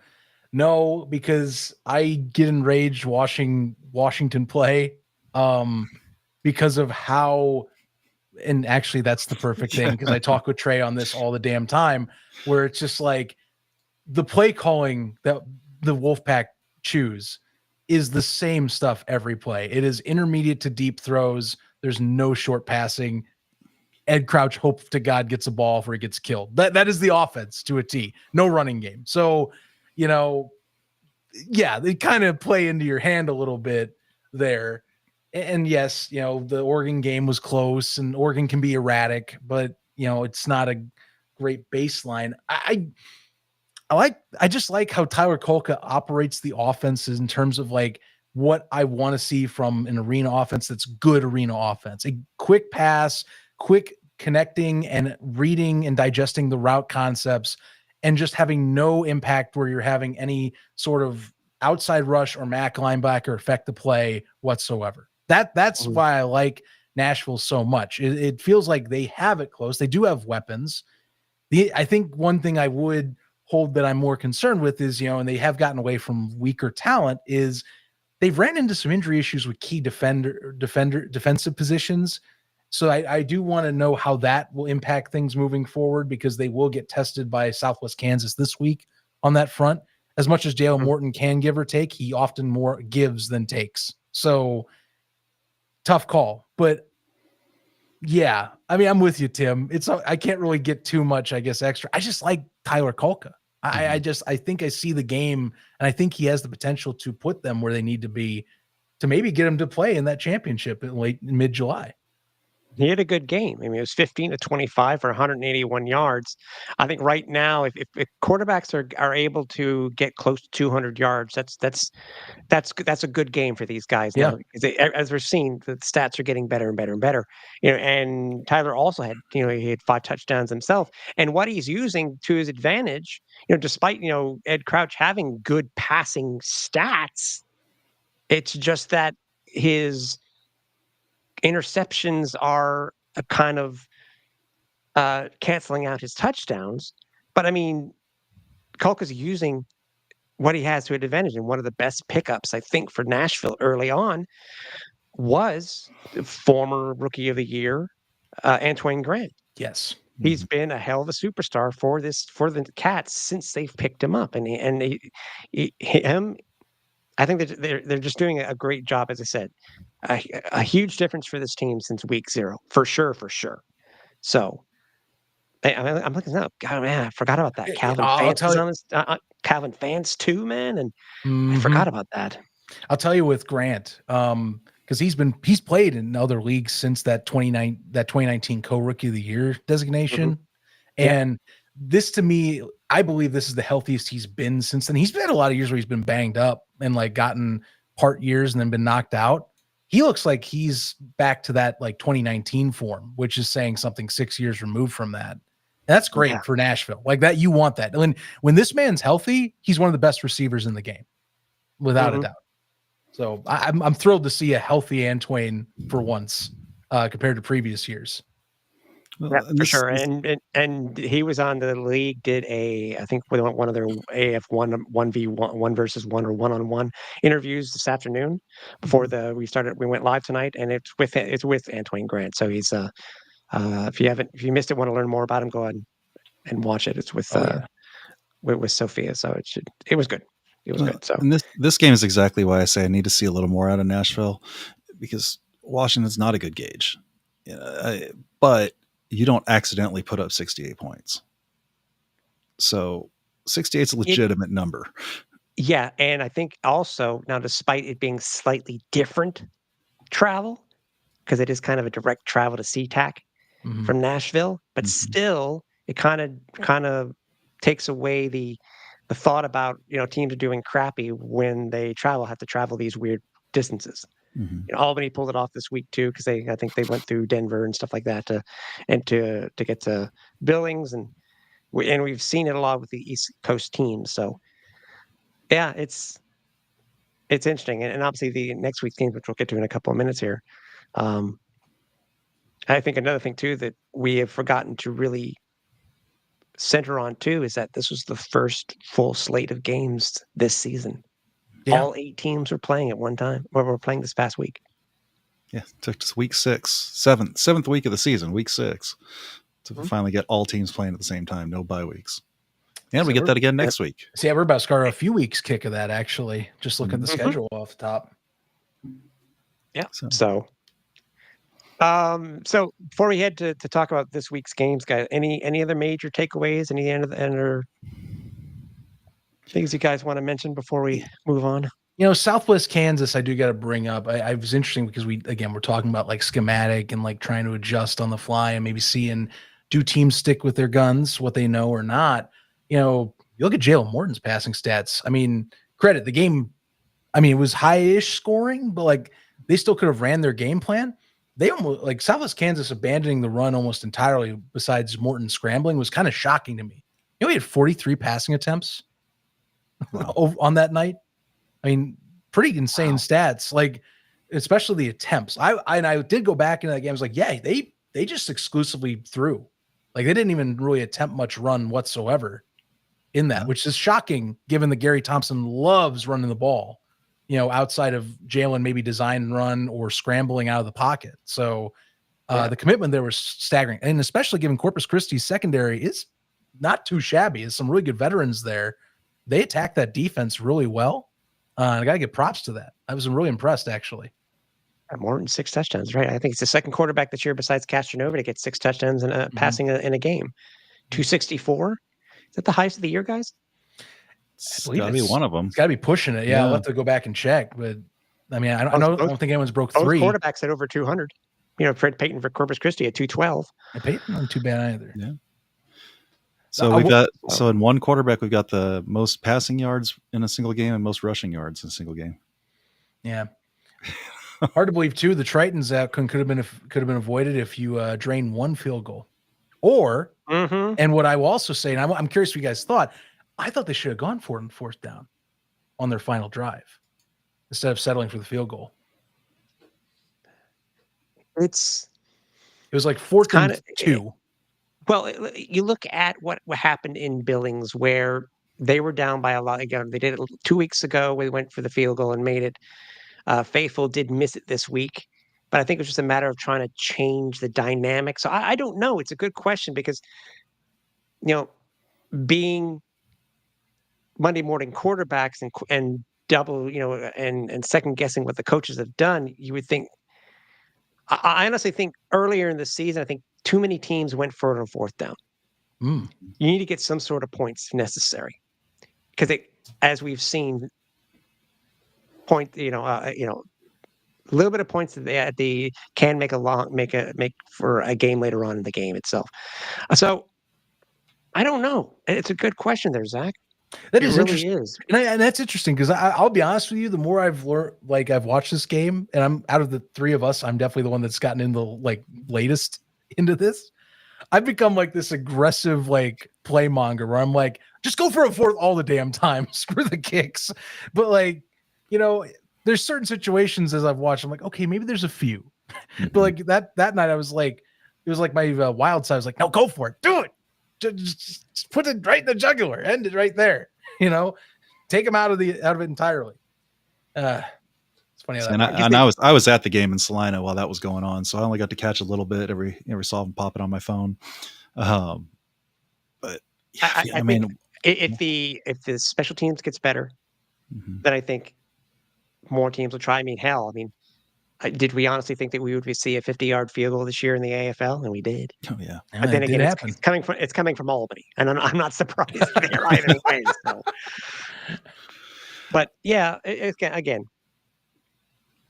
No, because I get enraged watching Washington play because of how, and actually that's the perfect thing, because I talk with Trey on this all the damn time, where it's just like the play calling that the Wolfpack choose is the same stuff every play. It is intermediate to deep throws. There's no short passing. Ed Crouch, hope to God, gets a ball before he gets killed. That is the offense to a T. No running game. So, they kind of play into your hand a little bit there. And yes, the Oregon game was close, and Oregon can be erratic, but it's not a great baseline. I just like how Tyler Kolka operates the offenses in terms of what I want to see from an arena offense that's good arena offense. A quick pass, quick connecting and reading and digesting the route concepts, and just having no impact where you're having any sort of outside rush or MAC linebacker affect the play whatsoever. That's why I like Nashville so much. It feels like they have it close. They do have weapons. I think one thing I would hold that I'm more concerned with is, and they have gotten away from weaker talent, is they've ran into some injury issues with key defensive positions. So I do want to know how that will impact things moving forward, because they will get tested by Southwest Kansas this week on that front. As much as Jalen Morton can give or take, he often more gives than takes. So tough call, but yeah, I mean, I'm with you, Tim. I can't really get too much, I guess, extra. I just like Tyler Kolka. I think I see the game, and I think he has the potential to put them where they need to be to maybe get him to play in that championship in mid-July. He had a good game. I mean, it was 15 to 25 for 181 yards. I think right now, if quarterbacks are able to get close to 200 yards, that's a good game for these guys Yeah. now. Because as we're seeing, the stats are getting better and better and better. And Tyler also had, he had 5 touchdowns himself. And what he's using to his advantage, despite Ed Crouch having good passing stats, it's just that his interceptions are a kind of canceling out his touchdowns. But I mean, Kolka's using what he has to an advantage. And one of the best pickups, I think, for Nashville early on was the former Rookie of the Year, Antoine Grant. Yes. He's been a hell of a superstar for the Cats since they've picked him up. Him, I think that they're just doing a great job, as I said. A huge difference for this team since week 0, for sure. So I'm looking up. God, man, I forgot about that. Calvin Fance is on this. Calvin Fance too, man, and I forgot about that. I'll tell you with Grant, because he's played in other leagues since that 2019 co-rookie of the year designation, and this to me, I believe this is the healthiest he's been since then. He's been a lot of years where he's been banged up and like gotten part years and then been knocked out. He looks like he's back to that like 2019 form, which is saying something 6 years removed from that. And that's great for Nashville. Like that, you want that. When this man's healthy, he's one of the best receivers in the game, without a doubt. So I'm thrilled to see a healthy Antoine for once compared to previous years. Yeah, for sure. And he was on the league, did I think one of their AF 1v1 versus 1 or 1-on-1 interviews this afternoon before we went live tonight, and it's with Antoine Grant. So he's if you missed it, want to learn more about him, go ahead and watch it. It's with Sophia. So it was good. It was good. So and this game is exactly why I say I need to see a little more out of Nashville, because Washington's not a good gauge. But you don't accidentally put up 68 points. So 68 is a legitimate number. Yeah. And I think also now, despite it being slightly different travel, because it is kind of a direct travel to SeaTac from Nashville, but still it kind of takes away the thought about, teams are doing crappy when they have to travel these weird distances. Albany pulled it off this week too, because I think they went through Denver and stuff like that to get to Billings, and we've seen it a lot with the East Coast teams. So yeah, it's interesting, and obviously the next week's games, which we'll get to in a couple of minutes here. I think another thing too that we have forgotten to really center on too is that this was the first full slate of games this season. Yeah. All 8 teams were playing at one time. Or we're playing this past week. Yeah, it took us week 6, seventh week of the season, week 6, to finally get all teams playing at the same time. No bye weeks. And we get that again next week. See, we're about to score a few weeks kick of that, actually. Just looking at the schedule off the top. Yeah. So before we head to talk about this week's games, guys, any other major takeaways? Any other things you guys want to mention before we move on? Southwest Kansas, I do got to bring up. I was interesting because we're talking about like schematic and like trying to adjust on the fly and maybe seeing, do teams stick with their guns, what they know or not. You look at Jalen Morton's passing stats. I mean, credit the game. I mean, it was high-ish scoring, but like they still could have ran their game plan. They almost like Southwest Kansas abandoning the run almost entirely, besides Morton scrambling, was kind of shocking to me. He had 43 passing attempts on that night. I mean, pretty insane stats, like especially the attempts. I did go back into that game. I was like, yeah, they just exclusively threw. Like they didn't even really attempt much run whatsoever in that, which is shocking given that Gary Thompson loves running the ball, outside of Jalen maybe design and run or scrambling out of the pocket. So the commitment there was staggering. And especially given Corpus Christi's secondary is not too shabby. There's some really good veterans there. They attacked that defense really well. I got to give props to that. I was really impressed, actually. More than 6 touchdowns, right? I think it's the second quarterback this year besides Castronova to get 6 touchdowns and passing in a game. 264. Is that the highest of the year, guys? It's believe got to be it's- one of them. It's got to be pushing it. Yeah, Yeah. I'll have to go back and check. But I mean, I Both- don't think anyone's broke Both 3. quarterbacks had over 200. You know, Fred Payton for Corpus Christi at 212. And Peyton wasn't too bad either. Yeah. So I we've will- got in one quarterback we've got the most passing yards in a single game and most rushing yards in a single game. Yeah. Hard to believe too. The Tritons outcome could have been avoided if you drain 1 field goal. Or Mm-hmm. and what I will also say, and I'm curious what you guys thought. I thought they should have gone for it on 4th down on their final drive instead of settling for the field goal. It was like 4th kinda- and 2. Well, you look at what happened in Billings where they were down by a lot. Again, they did it 2 weeks ago. We went for the field goal and made it. Faithful did miss it this week, but I think it was just a matter of trying to change the dynamic. So I don't know. It's a good question because, being Monday morning quarterbacks and double, and second guessing what the coaches have done, you would think. I honestly think earlier in the season, I think too many teams went for it on 4th down. Mm. You need to get some sort of points necessary because as we've seen, a little bit of points at the can make for a game later on in the game itself. So I don't know. It's a good question there, Zach. That It is really interesting. is. And that's interesting because I'll be honest with you, the more I've learned, I've watched this game, and I'm out of the 3 of us, I'm definitely the one that's gotten in the latest into this. I've become this aggressive play monger where I'm just go for a 4th all the damn time. Screw the kicks. But there's certain situations as I've watched, I'm like, okay, maybe there's a few. But that night I was it was my wild side. I was like, no, go for it. Do it. Just put it right in the jugular. End it right there. Take him out of it entirely. It's funny. And I was at the game in Salina while that was going on, so I only got to catch a little bit every so often, pop it on my phone. But I mean, if the special teams gets better, then I think more teams will try. I mean, hell, did we honestly think that we would see a 50-yard field goal this year in the AFL? And we did. Oh yeah. But then again, it's coming from Albany, and I'm not surprised there either way. So. But yeah, again,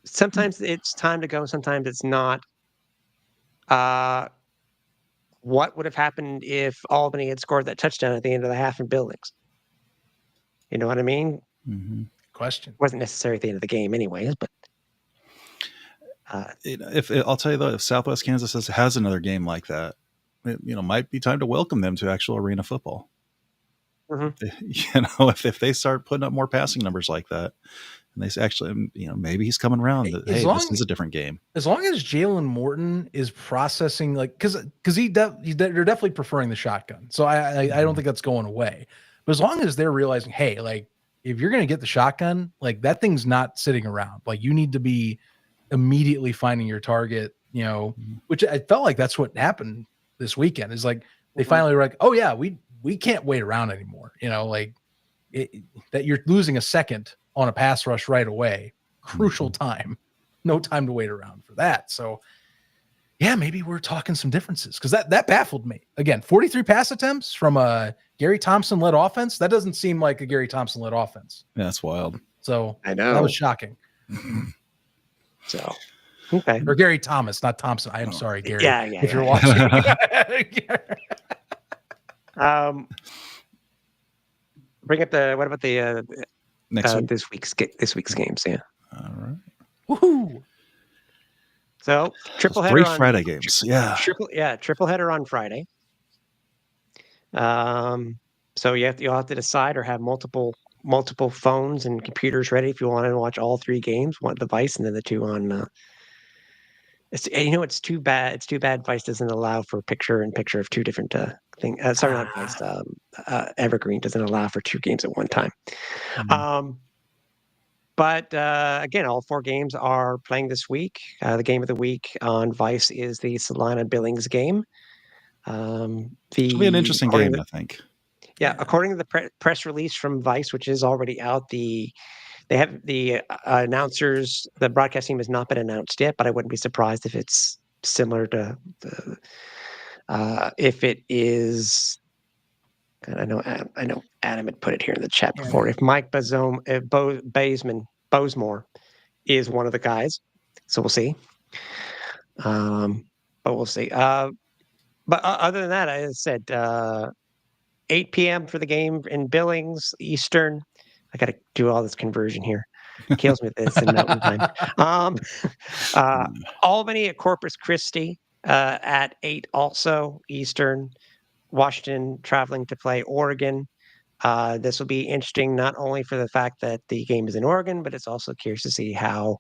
sometimes it's time to go. Sometimes it's not. What would have happened if Albany had scored that touchdown at the end of the half in Billings? You know what I mean? Mm-hmm. Question. Wasn't necessary at the end of the game, anyways. But if I'll tell you though, if Southwest Kansas has another game like that, it might be time to welcome them to actual arena football. Mm-hmm. If they start putting up more passing numbers like that, and they actually, maybe he's coming around. This is a different game. As long as Jalen Morton is processing, because they're definitely preferring the shotgun, so I don't think that's going away. But as long as they're realizing, hey, if you're going to get the shotgun, that thing's not sitting around. You need to be immediately finding your target. Which I felt like that's what happened this weekend. Is they finally were like, oh yeah, we can't wait around anymore. That you're losing a second on a pass rush right away. Crucial time. No time to wait around for that. So yeah, maybe we're talking some differences because that baffled me. Again, 43 pass attempts from a Gary Thompson-led offense. That doesn't seem like a Gary Thompson-led offense. Yeah, that's wild. So I know that was shocking. So okay, or Gary Thomas, not Thompson. I am sorry, Gary. Yeah. If you're watching. Bring up what about the Next week. this week's games? Yeah. All right. Woohoo! So triple header 3 on Friday games. Yeah. Triple header on Friday. So you'll have to decide or have multiple phones and computers ready if you want to watch all 3 games, one device and then the 2 on. It's too bad. It's too bad Vice doesn't allow for picture-in-picture of 2 different things. Sorry, not Vice. Evergreen doesn't allow for 2 games at one time. Mm-hmm. But again, all 4 games are playing this week. The game of the week on Vice is the Salina Billings game. It'll be an interesting game, I think. Yeah, according to the press release from Vice, which is already out, the They have the announcers. The broadcast team has not been announced yet, but I wouldn't be surprised if it's similar to the. If it is, and I know Adam had put it here in the chat before. If Mike Bosemore is one of the guys, so we'll see. But we'll see. But other than that, as I said, 8 p.m. for the game in Billings Eastern. I got to do all this conversion here. It kills me that it's in Mountain Time. Albany at Corpus Christi at 8 also Eastern. Washington traveling to play Oregon. This will be interesting not only for the fact that the game is in Oregon, but it's also curious to see how,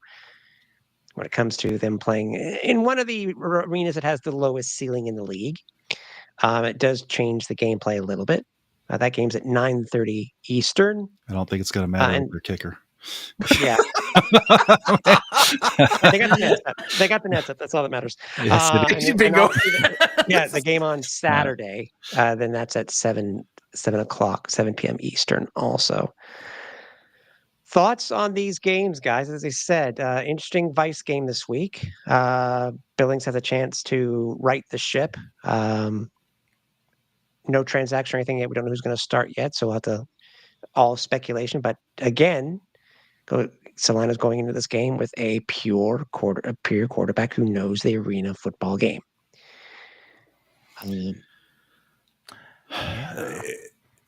when it comes to them playing in one of the arenas that has the lowest ceiling in the league, it does change the gameplay a little bit. That game's at 9:30 Eastern. I don't think it's going to matter and- if you're kicker. Yeah. They got the nets up. They got the nets up. That's all that matters. Yes, it And is. then- Bingo. yeah, the game on Saturday, then that's at 7 o'clock, 7 p.m. Eastern also. Thoughts on these games, guys? As I said, interesting Vice game this week. Billings has a chance to right the ship. No transaction or anything yet. We don't know who's going to start yet, so we'll have to all speculation. But again, Salina's going into this game with a pure quarterback who knows the arena football game.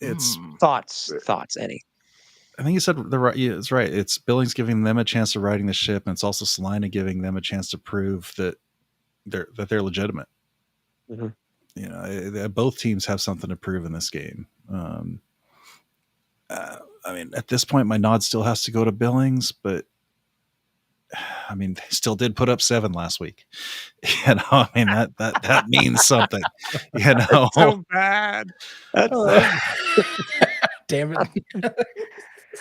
It's Thoughts, Eddie. I think you said the right. Yeah, it's right. It's Billings giving them a chance of riding the ship, and it's also Salina giving them a chance to prove that they're legitimate. Mm-hmm. You know, both teams have something to prove in this game. I mean, at this point, my nod still has to go to Billings, but I mean, they still did put up 7 last week. You know, I mean that means something. You know, So bad. Damn it.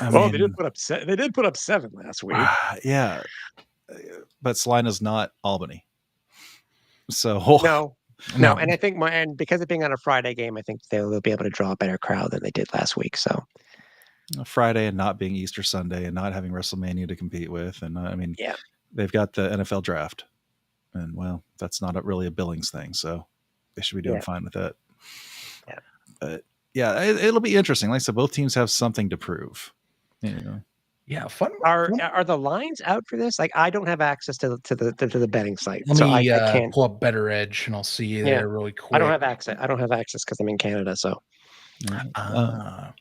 I Well, mean, they did put up. They did put up 7 last week. yeah, but Salina's not Albany, so No, and I think and because of being on a Friday game, I think they'll be able to draw a better crowd than they did last week. So Friday and not being Easter Sunday and not having WrestleMania to compete with, and I mean, yeah, they've got the NFL draft, and well, that's not really a Billings thing, so they should be doing fine with that. Yeah, but yeah, it'll be interesting. Like I said, both teams have something to prove. You know. Yeah, fun. Are the lines out for this? Like, I don't have access to the betting site, Let so me I can't pull up Better Edge and I'll see you there really quick. I don't have access. I don't have access because I'm in Canada. So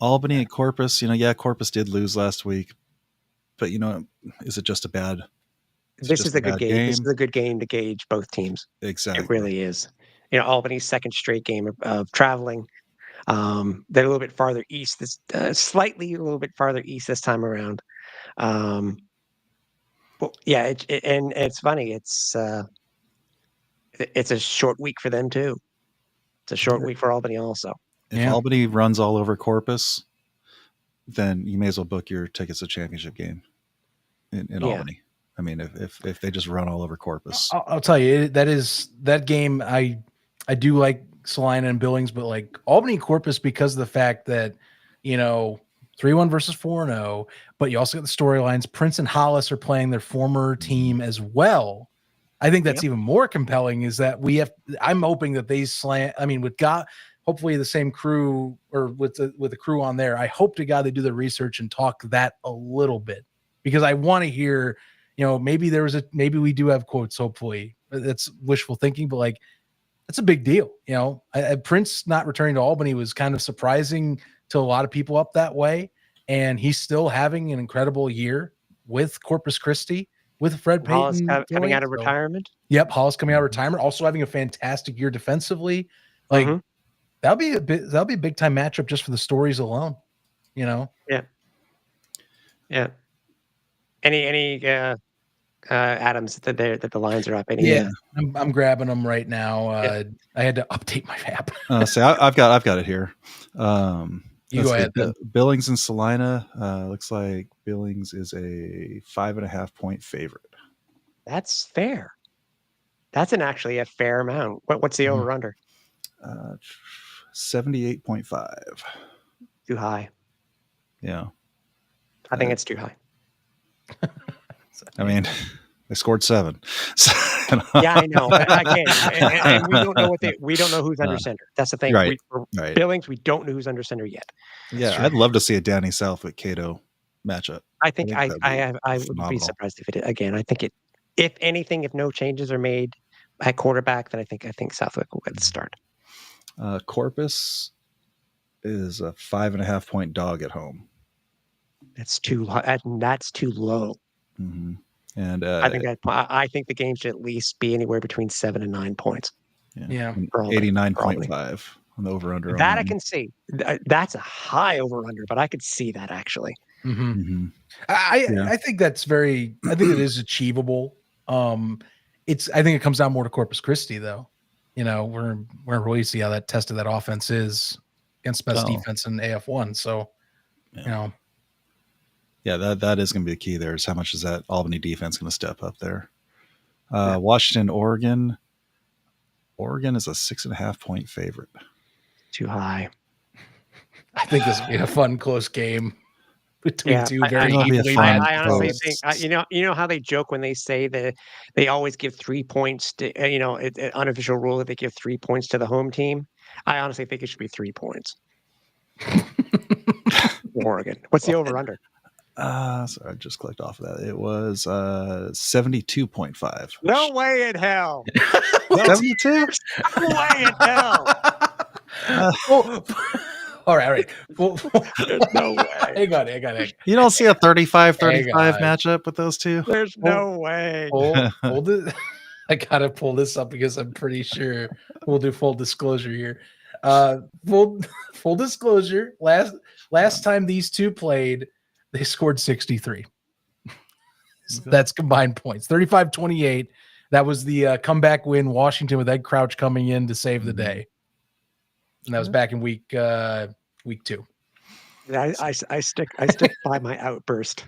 Albany and Corpus. You know, yeah, Corpus did lose last week, but you know, is it just a bad? This is a good game. This is a good game to gauge both teams. Exactly, it really is. You know, Albany's second straight game of traveling. They're a little bit farther east. This slightly a little bit farther east this time around. Well, yeah, and it's funny. It's a short week for them too. It's a short week for Albany also. If Albany runs all over Corpus, then you may as well book your tickets to championship game in Albany. I mean, if they just run all over Corpus, I'll tell you that game. I do like Salina and Billings, but like Albany Corpus because of the fact that 3-1 versus 4-0, but you also got the storylines. Prince and Hollis are playing their former team as well. I think that's even more compelling. Is that I'm hoping that they slant. I mean, hopefully the same crew or with the crew on there. I hope to God they do the research and talk that a little bit because I want to hear. Maybe maybe we do have quotes. Hopefully, that's wishful thinking, but like that's a big deal. Prince not returning to Albany was kind of surprising to a lot of people up that way, and he's still having an incredible year with Corpus Christi with Fred Payton coming out of retirement. Yep, Hollis coming out of retirement, also having a fantastic year defensively. Like that'll be a big time matchup just for the stories alone. Yeah. Any Adams that the lines are up? I'm grabbing them right now. I had to update my app. I've got it here. You go ahead. Billings and Salina. Looks like Billings is a 5.5 point favorite. That's fair. That's actually a fair amount. What's the over under? 78.5. Too high. Yeah. I think it's too high. I mean, they scored 7. So, Yeah, I know. Again, and we don't know we don't know who's under center. That's the thing. Right. For Right. Billings, we don't know who's under center yet. Yeah, I'd love to see a Danny Southwick Cato matchup. I think I that'd be would be phenomenal. surprised if it did. Again, I think if anything, if no changes are made at quarterback, then I think Southwick will get the start. Corpus is a 5.5 point dog at home. That's too low. Mm-hmm. And I think the game should at least be anywhere between 7 and 9 points. Yeah. 89.5 on the over under. That I can see. That's a high over under, but I could see that actually. Mm-hmm. Mm-hmm. I think that's I think it is achievable. I think it comes down more to Corpus Christi though. You know, we're really see how that tested that offense is against best defense in AF1. So, you know. Yeah, that is going to be the key there is how much is that Albany defense going to step up there. Washington, Oregon. Oregon is a 6.5 point favorite. Too high. I think this will be a fun, close game between two very evenly matched. I honestly think you know how they joke when they say that they always give 3 points to unofficial rule that they give 3 points to the home team. I honestly think it should be 3 points. Oregon. What's the over under? Sorry, I just clicked off of that. It was 72.5. No way in hell. 72? No way in hell. All right. Well, no way. Hang on. You don't see a 35-35 matchup with those two? There's no way. Hold it. I gotta pull this up because I'm pretty sure we'll do full disclosure here. Full disclosure. Last time these two played, they scored 63. That's combined points. 35-28. That was the comeback win. Washington with Ed Crouch coming in to save the day. And that was back in week 2. I stick by my outburst.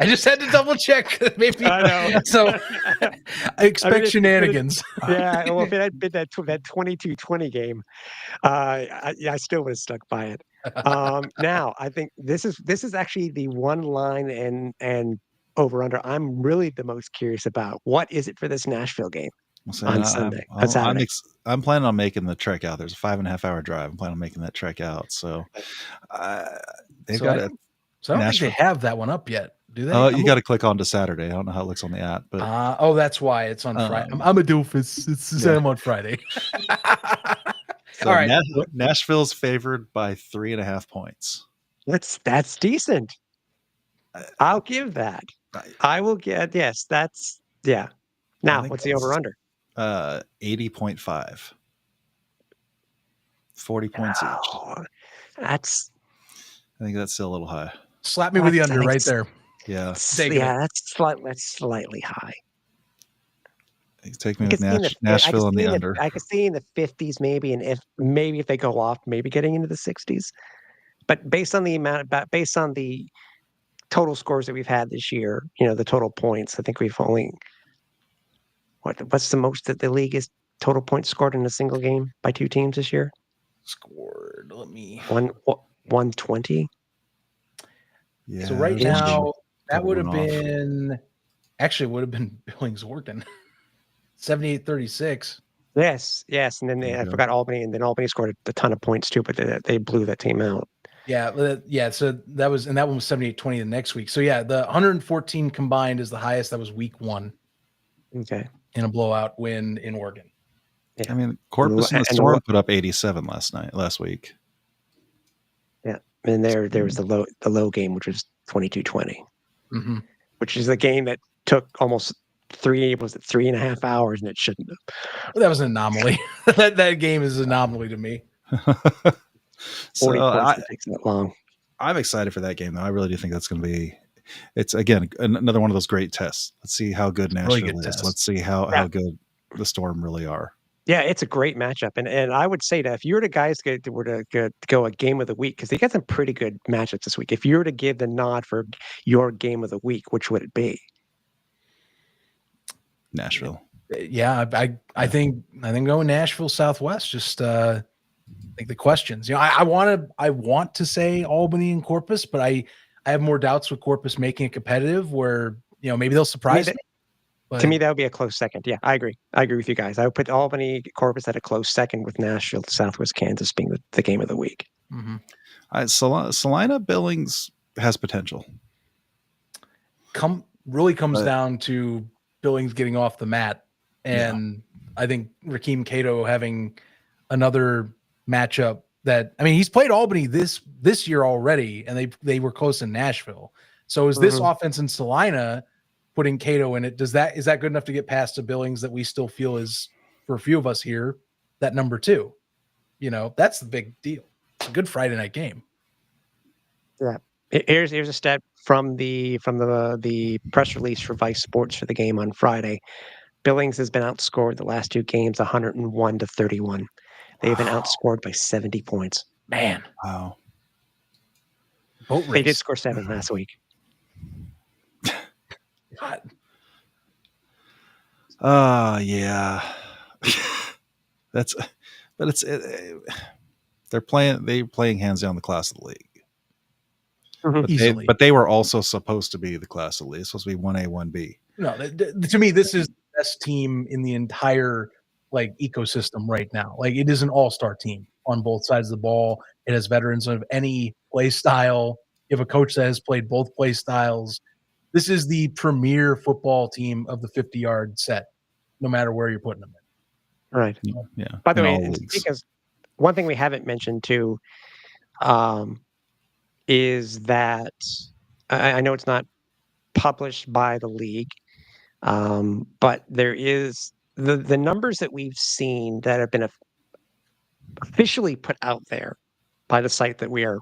I just had to double check. Maybe I know. So I expect shenanigans. Yeah. Well, if it had been that 22-20 game, I still would have stuck by it. Now I think this is actually the one line and over under I'm really the most curious about. What is it for this Nashville game on Sunday? I'm planning on making the trek out. There's a 5.5 hour drive. I'm planning on making that trek out. So they've got it. So I don't think they have that one up yet, do they? Oh, you got to click on to Saturday. I don't know how it looks on the app, but that's why it's on Friday. I'm a doofus. It's I'm on Friday. So all right. Nashville's favored by 3.5 points. That's decent. I'll give that. I will get that's Now, what's the over under? 80.5. 40 points each. I think that's still a little high. Slap me with the under right there. Yeah. That's slightly high. Take me with Nashville in the under. I could see in the 50s maybe, and if they go off, maybe getting into the 60s. But based on the total scores that we've had this year, the total points, I think we've only what's the most that the league is total points scored in a single game by two teams this year? Scored. Let me 120. Yeah. So right now that would have been Billings Oregon. 78-36. Yes, and then I forgot Albany, and then Albany scored a ton of points too, but they blew that team out. Yeah. So that one was 78-20 the next week. So yeah, the 114 combined is the highest. That was week 1. Okay. In a blowout win in Oregon. Yeah. I mean, Corpus and the Storm put up 87 last week. Yeah, and there was the low game, which was 22-20, which is a game that took almost 3.5 hours, and it shouldn't have. That was an anomaly. that game is an anomaly to me. 40 points takes that long. I'm excited for that game, though. I really do think that's going to be. It's again another one of those great tests. Let's see how good Nashville is. Test. Let's see how good the Storm really are. Yeah, it's a great matchup, and I would say that if you were to go a game of the week, because they got some pretty good matchups this week. If you were to give the nod for your game of the week, which would it be? Nashville. Yeah, I think going Nashville Southwest. Just think the questions. I want to say Albany and Corpus, but I have more doubts with Corpus making it competitive. Where maybe they'll surprise me. To me, that would be a close second. Yeah, I agree. I agree with you guys. I would put Albany Corpus at a close second, with Nashville, Southwest Kansas being the game of the week. Salina Billings has potential. Really comes down to Billings getting off the mat, and I think Rakeem Cato having another matchup that, I mean, he's played Albany this year already, and they were close in Nashville. So is this offense in Salina putting Cato in it? Is that good enough to get past a Billings that we still feel is, for a few of us here, that number 2? That's the big deal. It's a good Friday night game. Yeah. Here's a stat from the press release for Vice Sports for the game on Friday. Billings has been outscored the last 2 games 101-31. They've been outscored by 70 points. Man. Wow. They did score 7 last week. God. Yeah. They're playing hands down the class of the league. But they were also supposed to be the class of the league. It's supposed to be 1A, 1B. No, to me, this is the best team in the entire ecosystem right now. It is an all-star team on both sides of the ball. It has veterans of any play style. You have a coach that has played both play styles. This is the premier football team of the 50-yard set, no matter where you're putting them in. Right. Yeah. By the way, it's because one thing we haven't mentioned too is that I know it's not published by the league, but there is the numbers that we've seen that have been officially put out there by the site that we are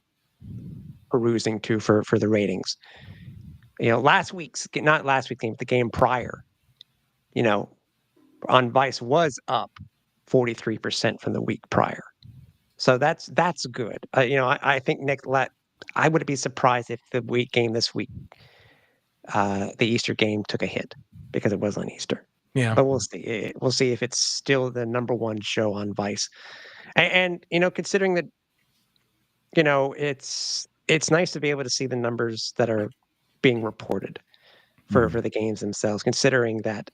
perusing to for the ratings. Not last week's game, the game prior, on Vice was up 43% from the week prior. So that's good. I think Nick, I wouldn't be surprised if the game this week, the Easter game, took a hit because it was on Easter. Yeah, but we'll see. We'll see if it's still the number 1 show on Vice, and considering that, it's nice to be able to see the numbers that are being reported for the games themselves, considering that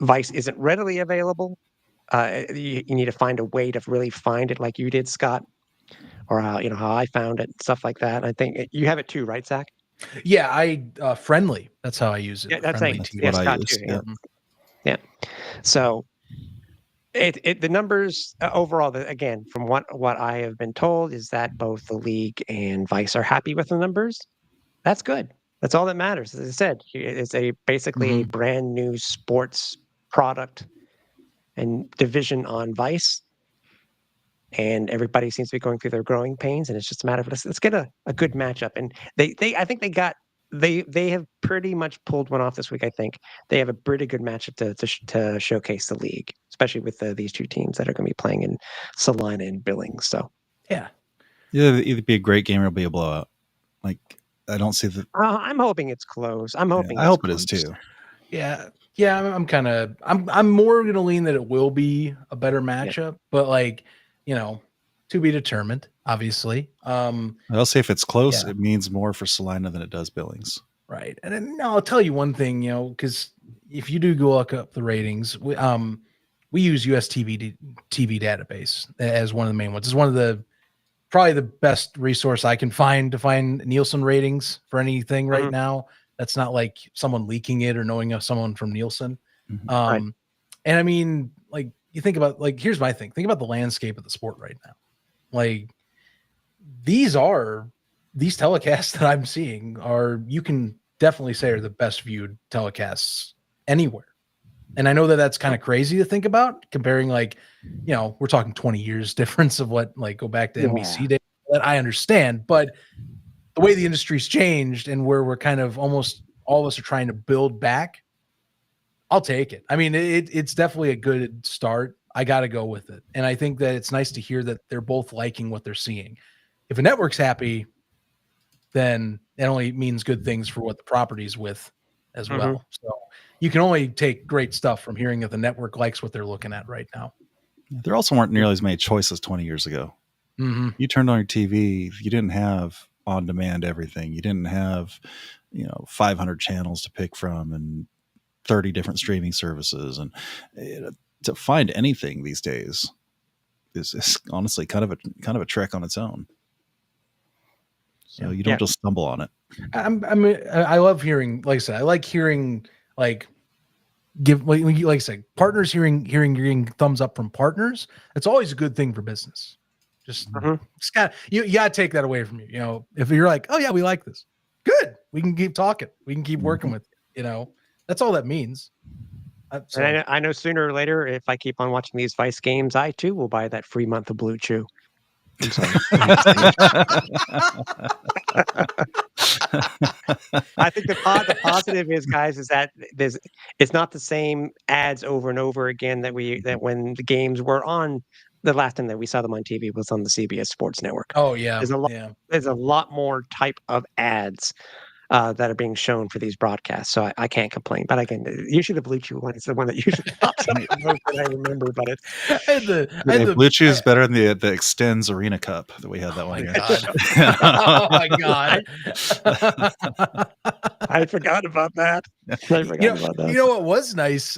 Vice isn't readily available. You need to find a way to really find it, like you did, Scott, or how I found it, stuff like that. I think you have it too, right, Zach? Yeah, Friendly. That's how I use it. Yeah, that's Friendly what Scott too. Yeah. So the numbers overall, again, from what I have been told, is that both the league and Vice are happy with the numbers. That's good. That's all that matters. As I said, it's basically a brand new sports product and division on Vice, and everybody seems to be going through their growing pains, and it's just a matter of let's get a good matchup. And I think they have pretty much pulled one off this week. I think they have a pretty good matchup to showcase the league, especially with these 2 teams that are going to be playing in Salina and Billings. So yeah, it'll either be a great game or it'll be a blowout. I don't see the. I'm hoping it's close. I hope it is too. Yeah. I'm more going to lean that it will be a better matchup, but to be determined, obviously. I'll say if it's close, it means more for Salina than it does Billings. Right. And then I'll tell you one thing, because if you do go look up the ratings, we use US TV database as one of the main ones. It's one of probably the best resource I can find to find Nielsen ratings for anything right now. That's not like someone leaking it or knowing of someone from Nielsen. Right. And I mean, you think about, here's my thing. Think about the landscape of the sport right now. These telecasts that I'm seeing you can definitely say are the best viewed telecasts anywhere. And I know that that's kind of crazy to think about, comparing we're talking 20 years difference of what go back to NBC days. That I understand, but the way the industry's changed and where we're kind of almost all of us are trying to build back, I'll take it. I mean, it's definitely a good start. I got to go with it. And I think that it's nice to hear that they're both liking what they're seeing. If a network's happy, then it only means good things for what the property's with as well. So you can only take great stuff from hearing that the network likes what they're looking at right now. There also weren't nearly as many choices 20 years ago. Mm-hmm. You turned on your TV, you didn't have on demand everything. You didn't have, 500 channels to pick from and 30 different streaming services. And to find anything these days is honestly kind of a trek on its own. So you don't just stumble on it. I love hearing, like I said, I like hearing like I said, partners hearing thumbs up from partners. It's always a good thing for business. Just you gotta take that away from you. You know, if you're like, oh yeah, we like this, good. We can keep talking. We can keep working with you. You know, that's all that means. So. And I know sooner or later, if I keep on watching these Vice games, I too will buy that free month of Blue Chew. I'm sorry. I think the positive is, guys, is that it's not the same ads over and over again that when the games were on. The last time that we saw them on TV was on the CBS Sports Network. Oh yeah, there's a lot more type of ads that are being shown for these broadcasts, so I can't complain. But again, usually the Blue Chew one is the one that usually pops up the most that I remember. But it's Blue Chew is better than the Extends Arena Cup that we had that one year. Oh my god! I forgot about that. You know what was nice?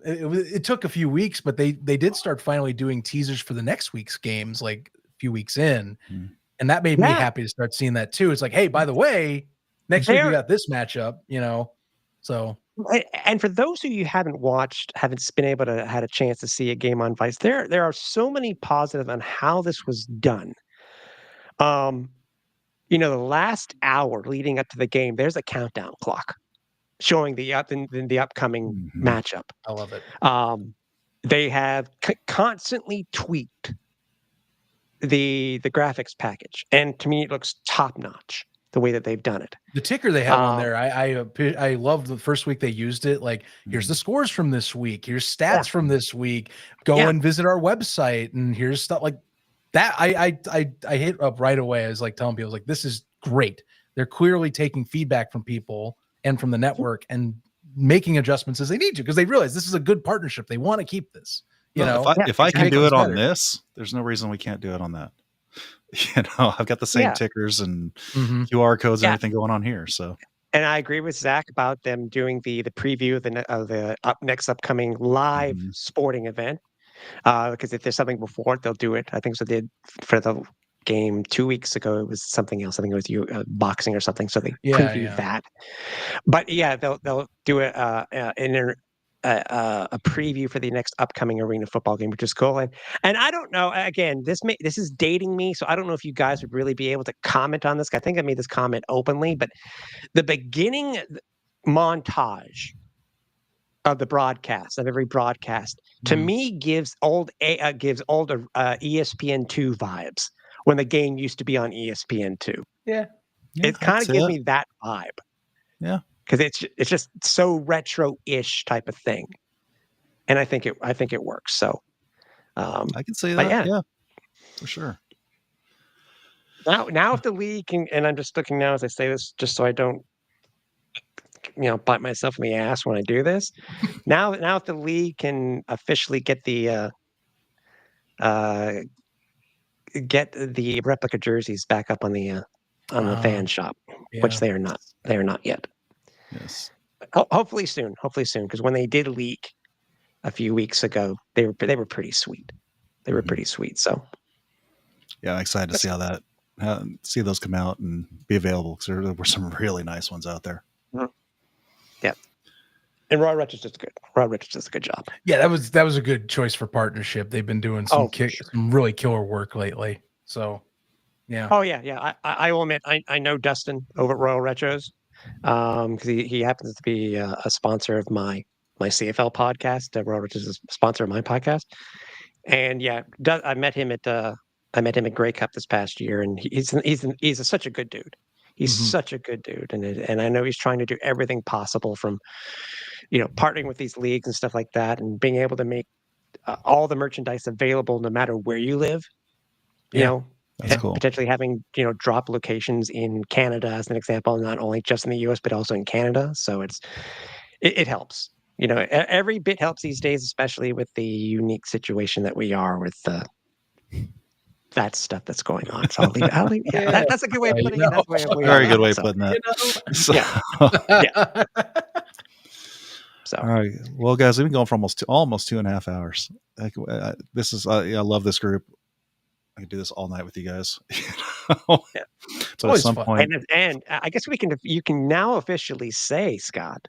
It took a few weeks, but they did start finally doing teasers for the next week's games, like a few weeks in, and that made me happy to start seeing that too. It's like, hey, by the way, next week we got this matchup, So, and for those of you who haven't been able to had a chance to see a game on Vice, there are so many positives on how this was done. The last hour leading up to the game, there's a countdown clock showing the upcoming matchup. I love it. They have constantly tweaked the graphics package, and to me, it looks top notch the way that they've done it. The ticker they have on there, I love the first week they used it. Like, here's the scores from this week. Here's stats from this week. Go and visit our website, and here's stuff like that. I hit up right away. I was like telling people, like, this is great. They're clearly taking feedback from people and from the network and making adjustments as they need to, because they realize this is a good partnership. They want to keep this. If I can do it on this, there's no reason we can't do it on that. I've got the same tickers and QR codes and everything going on here. So, and I agree with Zach about them doing the preview of the next upcoming live sporting event. Because if there's something before it, they'll do it. I think so. They did for the game 2 weeks ago. It was something else. I think it was boxing or something. So they previewed that. But they'll do a preview for the next upcoming arena football game, which is cool. And I don't know, again, this is dating me, so I don't know if you guys would really be able to comment on this. I think I made this comment openly, but the beginning montage of the broadcast, of every broadcast, to me gives older ESPN2 vibes when the game used to be on ESPN2. It kind of gives me that vibe. Yeah. Because it's just so retro-ish type of thing, and I think it works. So I can say that, yeah, for sure. Now if the league can, and I'm just looking now as I say this, just so I don't, bite myself in the ass when I do this. Now if the league can officially get the replica jerseys back up on the fan shop, which they are not yet. Yes. Hopefully soon, because when they did leak a few weeks ago, they were pretty sweet. They were pretty sweet. So, yeah, I'm excited to see see those come out and be available, because there were some really nice ones out there. Yeah, and Roy Rich does good. Roy Rich does a good job. Yeah, that was a good choice for partnership. They've been doing some really killer work lately. So, yeah. Oh yeah. I will admit, I know Dustin over at Royal Retros. Because he happens to be a sponsor of my CFL podcast. Royal Rich is a sponsor of my podcast, and I met him at Grey Cup this past year, and he's such a good dude. He's such a good dude, and I know he's trying to do everything possible, from partnering with these leagues and stuff like that, and being able to make all the merchandise available no matter where you live. That's cool. Potentially having drop locations in Canada as an example, not only just in the US but also in Canada. So it helps. every bit helps these days, especially with the unique situation that we are with that stuff that's going on. So I'll leave. Yeah, Yeah. that's a good way of You putting know. it. That's the way of Very good way of so, putting that. You So, Yeah. So all right. Well, guys, we've been going for almost 2.5 hours. This is I love this group. I could do this all night with you guys. Yeah. But at always some fun. point, and I guess you can now officially say, Scott,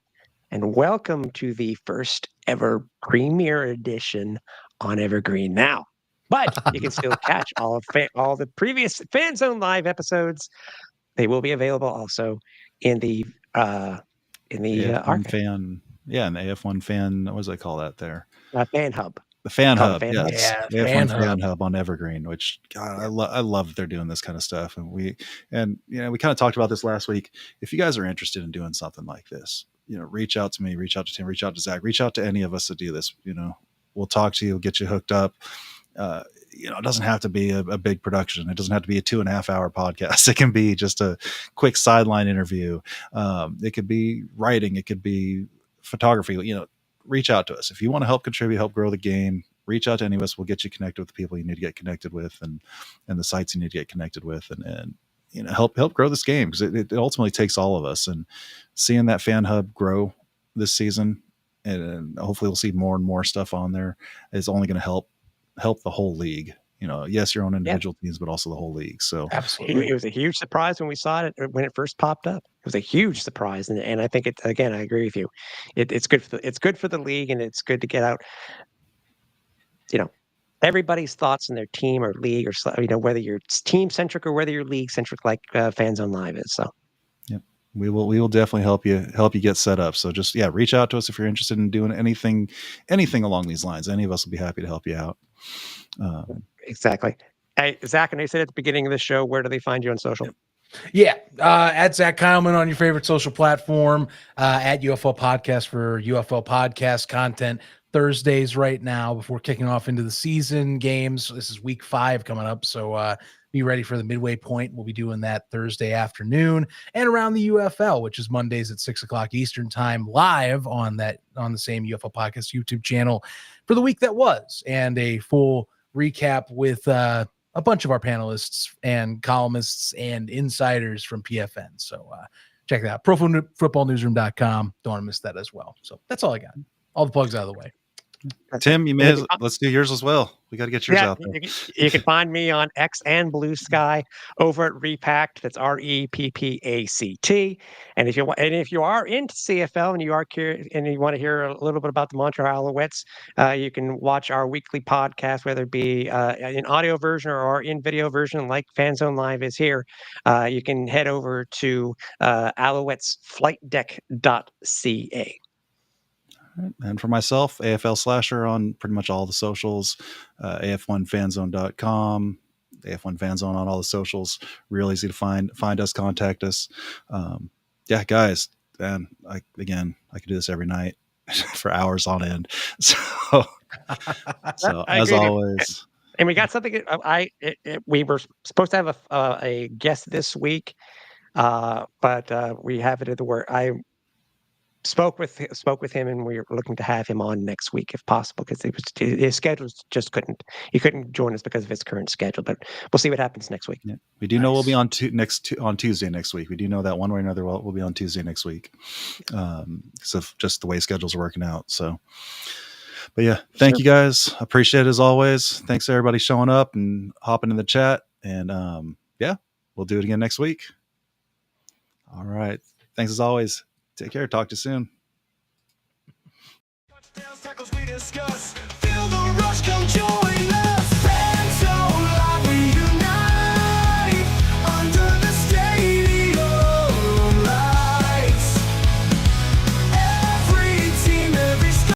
and welcome to the first ever premiere edition on Evergreen now. But you can still catch all the previous Fan Zone Live episodes. They will be available also in the AF1 archive, fan, yeah, and the AF1 fan. What does they call that there? Fan Hub. The fan Called hub, the Fan Hub. yes, Yeah, AF1 Fan fan Hub. hub on Evergreen. Which God, I love that they're doing this kind of stuff, and we kind of talked about this last week. If you guys are interested in doing something like this, reach out to me, reach out to Tim, reach out to Zach, reach out to any of us to do this. We'll talk to you, we'll get you hooked up. It doesn't have to be a big production. It doesn't have to be a 2.5 hour podcast. It can be just a quick sideline interview. It could be writing. It could be photography. Reach out to us. If you want to help contribute, help grow the game, reach out to any of us. We'll get you connected with the people you need to get connected with and the sites you need to get connected with and help grow this game, because it ultimately takes all of us. And seeing that fan hub grow this season, and hopefully we'll see more and more stuff on there, is only going to help the whole league. Yes, your own individual teams, but also the whole league. So Absolutely. It was a huge surprise when we saw it when it first popped up. It was a huge surprise, and I think I agree with you. It's good for the league, and it's good to get out. Everybody's thoughts on their team or league, or whether you're team centric or whether you're league centric, like Fan Zone Live is. So. Yep. We will definitely help you get set up. So just reach out to us if you're interested in doing anything along these lines. Any of us will be happy to help you out. Exactly. Hey, Zach, and I said at the beginning of the show, where do they find you on social? Yeah, at Zach Keilman on your favorite social platform, at UFL Podcast for UFL Podcast content. Thursdays right now before kicking off into the season games. This is week 5 coming up, so be ready for the midway point. We'll be doing that Thursday afternoon and around the UFL, which is Mondays at 6:00 Eastern time, live on the same UFL Podcast YouTube channel for the week that was, and a full recap with a bunch of our panelists and columnists and insiders from PFN. So check that out. ProFootballNewsroom.com. Don't want to miss that as well. So that's all I got. All the plugs out of the way. Tim, let's do yours as well. We got to get yours out there. You can find me on X and Blue Sky over at Repact. That's REPPACT. And if you are into CFL and you are curious and you want to hear a little bit about the Montreal Alouettes, you can watch our weekly podcast, whether it be in audio version or in video version, like Fan Zone Live is here. You can head over to alouettesflightdeck.ca. And for myself, AFL Slasher on pretty much all the socials, AF1fanzone.com, AF1fanzone on all the socials. Real easy to find us, contact us. Yeah, guys, and I could do this every night for hours on end. So as always. And we got something. We were supposed to have a guest this week, but we have it at the work. I spoke with him, and we're looking to have him on next week if possible, because his schedule just couldn't join us because of his current schedule. But we'll see what happens next week. Yeah. We do know we'll be on Tuesday next week. We do know that one way or another we'll be on Tuesday next week, so just the way schedules are working out. So, but yeah, thank you guys. Appreciate it as always. Thanks to everybody showing up and hopping in the chat. And yeah, we'll do it again next week. All right. Thanks as always. Take care. Talk to you soon. Touchdowns, tackles we discuss. Feel the rush, come join